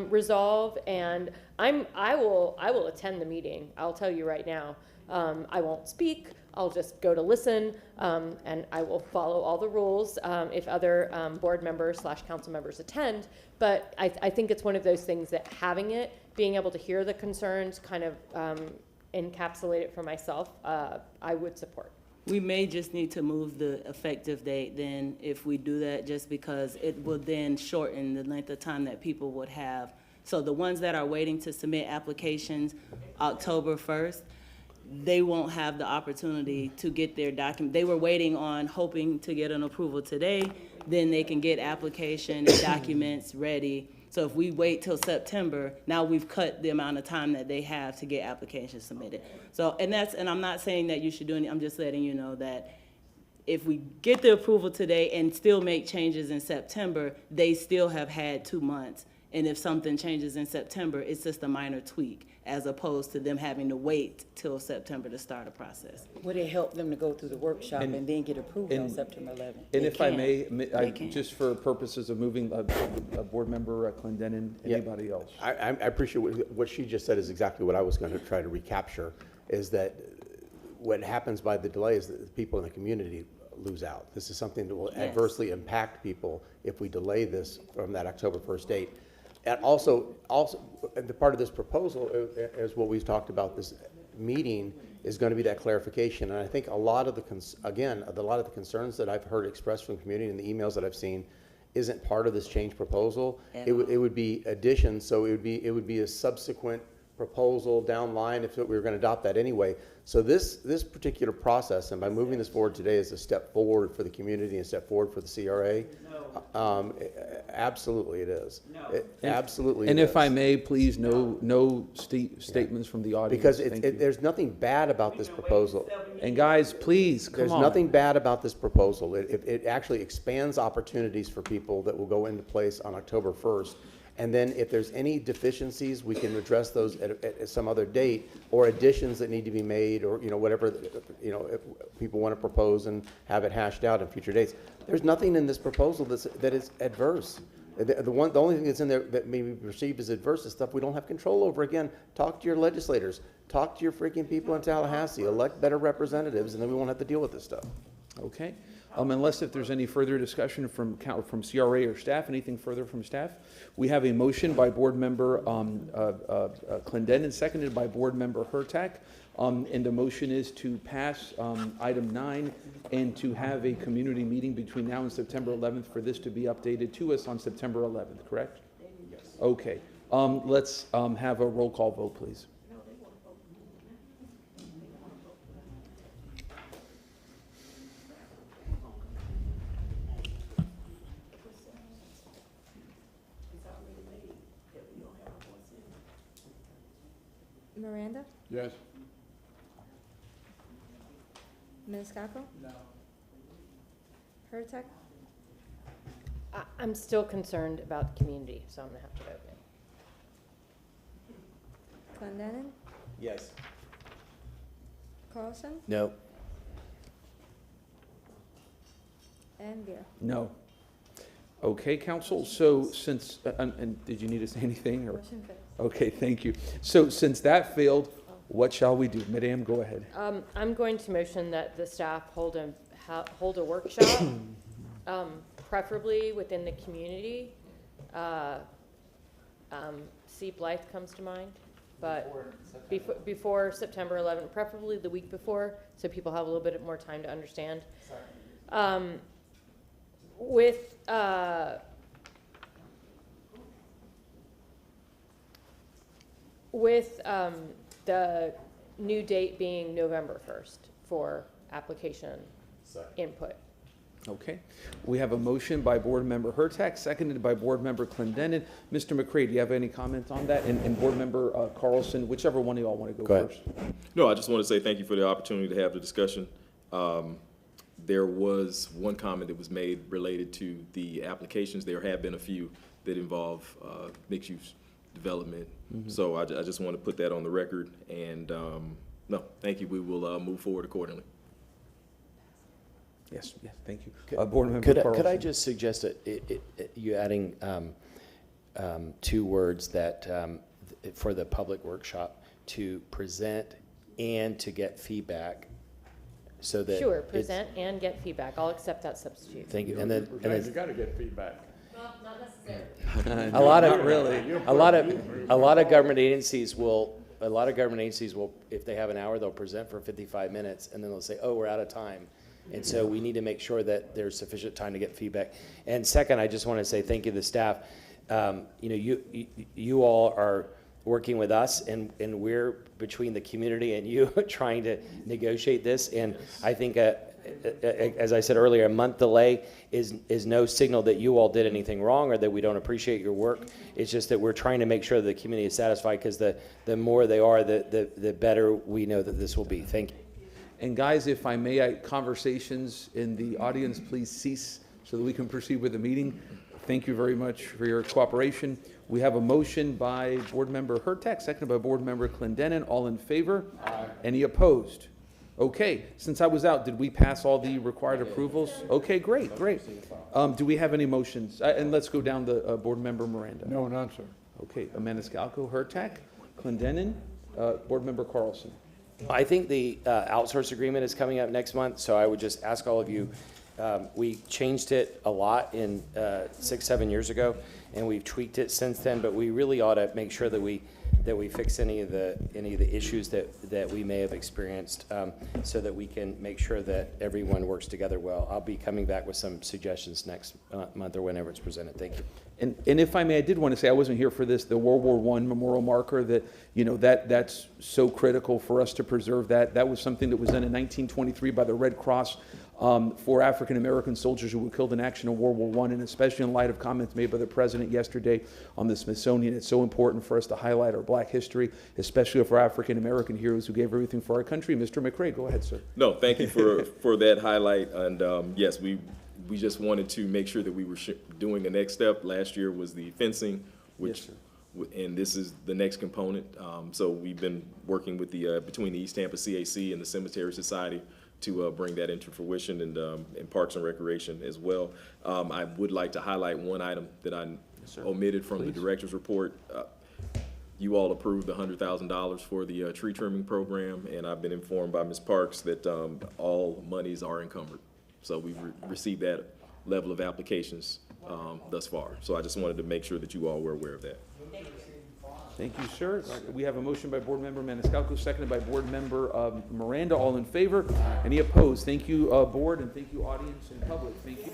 [SPEAKER 4] resolve. And I will attend the meeting. I'll tell you right now. I won't speak. I'll just go to listen, and I will follow all the rules if other board members / council members attend. But I think it's one of those things that having it, being able to hear the concerns, kind of encapsulate it for myself, I would support.
[SPEAKER 18] We may just need to move the effective date then, if we do that, just because it will then shorten the length of time that people would have. So the ones that are waiting to submit applications October 1st, they won't have the opportunity to get their document. They were waiting on, hoping to get an approval today, then they can get application and documents ready. So if we wait till September, now we've cut the amount of time that they have to get applications submitted. So, and I'm not saying that you should do anything, I'm just letting you know that if we get the approval today and still make changes in September, they still have had 2 months. And if something changes in September, it's just a minor tweak, as opposed to them having to wait till September to start a process.
[SPEAKER 19] Would it help them to go through the workshop and then get approved on
[SPEAKER 1] and-
[SPEAKER 19] September 11th?
[SPEAKER 1] And
[SPEAKER 18] They
[SPEAKER 1] if I
[SPEAKER 18] can.
[SPEAKER 1] may,
[SPEAKER 18] They can.
[SPEAKER 1] just for purposes of moving, Board Member Clendenin, anybody else?
[SPEAKER 8] I appreciate what she just said is exactly what I was going to try to recapture, is that what happens by the delay is that the people in the community lose out. This is something that will adversely impact people if we delay this from that October 1st date. And also, the part of this proposal, as what we've talked about, this meeting is going to be that clarification. And I think a lot of the concerns that I've heard expressed from the community and the emails that I've seen isn't part of this change proposal. It would be addition, so it would be a subsequent proposal down line if we were going to adopt that anyway. So this particular process, and by moving this forward today, is a step forward for the community and a step forward for the CRA. Absolutely it is. Absolutely.
[SPEAKER 1] And
[SPEAKER 8] it
[SPEAKER 1] if
[SPEAKER 8] is.
[SPEAKER 1] I may, please, no statements from the audience.
[SPEAKER 8] Because
[SPEAKER 1] Thank you.
[SPEAKER 8] there's nothing bad about this proposal.
[SPEAKER 1] And guys, please, come on.
[SPEAKER 8] There's nothing bad about this proposal. It actually expands opportunities for people that will go into place on October 1st. And then if there's any deficiencies, we can address those at some other date, or additions that need to be made, or, whatever, if people want to propose and have it hashed out in future dates. There's nothing in this proposal that is adverse. The only thing that's in there that may be perceived as adverse is stuff we don't have control over. Again, talk to your legislators, talk to your freaking people in Tallahassee, elect better representatives, and then we won't have to deal with this stuff.
[SPEAKER 1] Okay. Unless if there's any further discussion from CRA or staff, anything further from staff? We have a motion by Board Member Clendenin, seconded by Board Member Hurtak. And the motion is to pass item 9 and to have a community meeting between now and September 11th for this to be updated to us on September 11th, correct? Yes. Okay. Let's have a roll call vote, please.
[SPEAKER 3] Miranda?
[SPEAKER 15] Yes.
[SPEAKER 3] Maniscalco? No. Hurtak?
[SPEAKER 4] I'm still concerned about the community, so I'm gonna have to vote no.
[SPEAKER 3] Clendenin?
[SPEAKER 16] Yes.
[SPEAKER 3] Carlson?
[SPEAKER 16] No.
[SPEAKER 3] And Beer?
[SPEAKER 1] No. Okay, council, so since, and did you need to say anything? Or?
[SPEAKER 3] Motion fails.
[SPEAKER 1] Okay, thank you. So since that failed, what shall we do? Madam, go ahead.
[SPEAKER 4] I'm going to motion that the staff hold a workshop, preferably within the community. See, Blythe comes to mind, but before September 11th, preferably the week before, so people have a little bit more time to understand. With the new date being November 1st for application input.
[SPEAKER 1] Okay. We have a motion by Board Member Hurtak, seconded by Board Member Clendenin. Mr. McCray, do you have any comment on that? And Board Member Carlson, whichever one of y'all want to go first.
[SPEAKER 14] No, I just want to say thank you for the opportunity to have the discussion. There was one comment that was made related to the applications. There have been a few that involve mixed-use development. So I just want to put that on the record. And no, thank you. We will move forward accordingly.
[SPEAKER 1] Yes, thank you. Board Member Carlson.
[SPEAKER 16] Could I just suggest you adding 2 words that for the public workshop, to present and to get feedback, so that
[SPEAKER 4] Sure, present and get feedback. I'll accept that substitute.
[SPEAKER 16] Thank you.
[SPEAKER 15] You got to get feedback.
[SPEAKER 4] Well, not necessarily.
[SPEAKER 16] A lot of government agencies will, if they have an hour, they'll present for 55 minutes and then they'll say, oh, we're out of time. And so we need to make sure that there's sufficient time to get feedback. And second, I just want to say thank you to the staff. You all are working with us, and we're between the community and you trying to negotiate this. And I think, as I said earlier, a month delay is no signal that you all did anything wrong or that we don't appreciate your work. It's just that we're trying to make sure the community is satisfied, because the more they are, the better we know that this will be. Thank you.
[SPEAKER 1] And guys, if I may, conversations in the audience, please cease so that we can proceed with the meeting. Thank you very much for your cooperation. We have a motion by Board Member Hurtak, seconded by Board Member Clendenin. All in favor? Aye. Any opposed? Okay, since I was out, did we pass all the required approvals? Okay, great. Do we have any motions? And let's go down to Board Member Miranda.
[SPEAKER 15] No, none, sir.
[SPEAKER 1] Okay, Maniscalco, Hurtak, Clendenin, Board Member Carlson.
[SPEAKER 16] I think the outsource agreement is coming up next month, so I would just ask all of you, we changed it a lot in 6-7 years ago, and we've tweaked it since then, but we really ought to make sure that we fix any of the issues that we may have experienced, so that we can make sure that everyone works together well. I'll be coming back with some suggestions next month or whenever it's presented. Thank you.
[SPEAKER 1] And if I may, I did want to say, I wasn't here for this, the World War I memorial marker, that's so critical for us to preserve that. That was something that was done in 1923 by the Red Cross for African-American soldiers who were killed in action in World War I, and especially in light of comments made by the President yesterday on the Smithsonian. It's so important for us to highlight our Black history, especially for African-American heroes who gave everything for our country. Mr. McRae, go ahead, sir.
[SPEAKER 14] No, thank you for that highlight. And yes, we just wanted to make sure that we were doing the next step. Last year was the fencing, which, and this is the next component. So we've been working with between the East Tampa CAC and the Cemetery Society to bring that into fruition, and Parks and Recreation as well. I would like to highlight one item that I omitted from the director's report. You all approved the $100,000 for the tree trimming program, and I've been informed by Ms. Parks that all monies are encumbered. So we've received that level of applications thus far. So I just wanted to make sure that you all were aware of that.
[SPEAKER 1] Thank you, sir. We have a motion by Board Member Maniscalco, seconded by Board Member Miranda. All in favor? Any opposed? Thank you, Board, and thank you, audience and public. Thank you.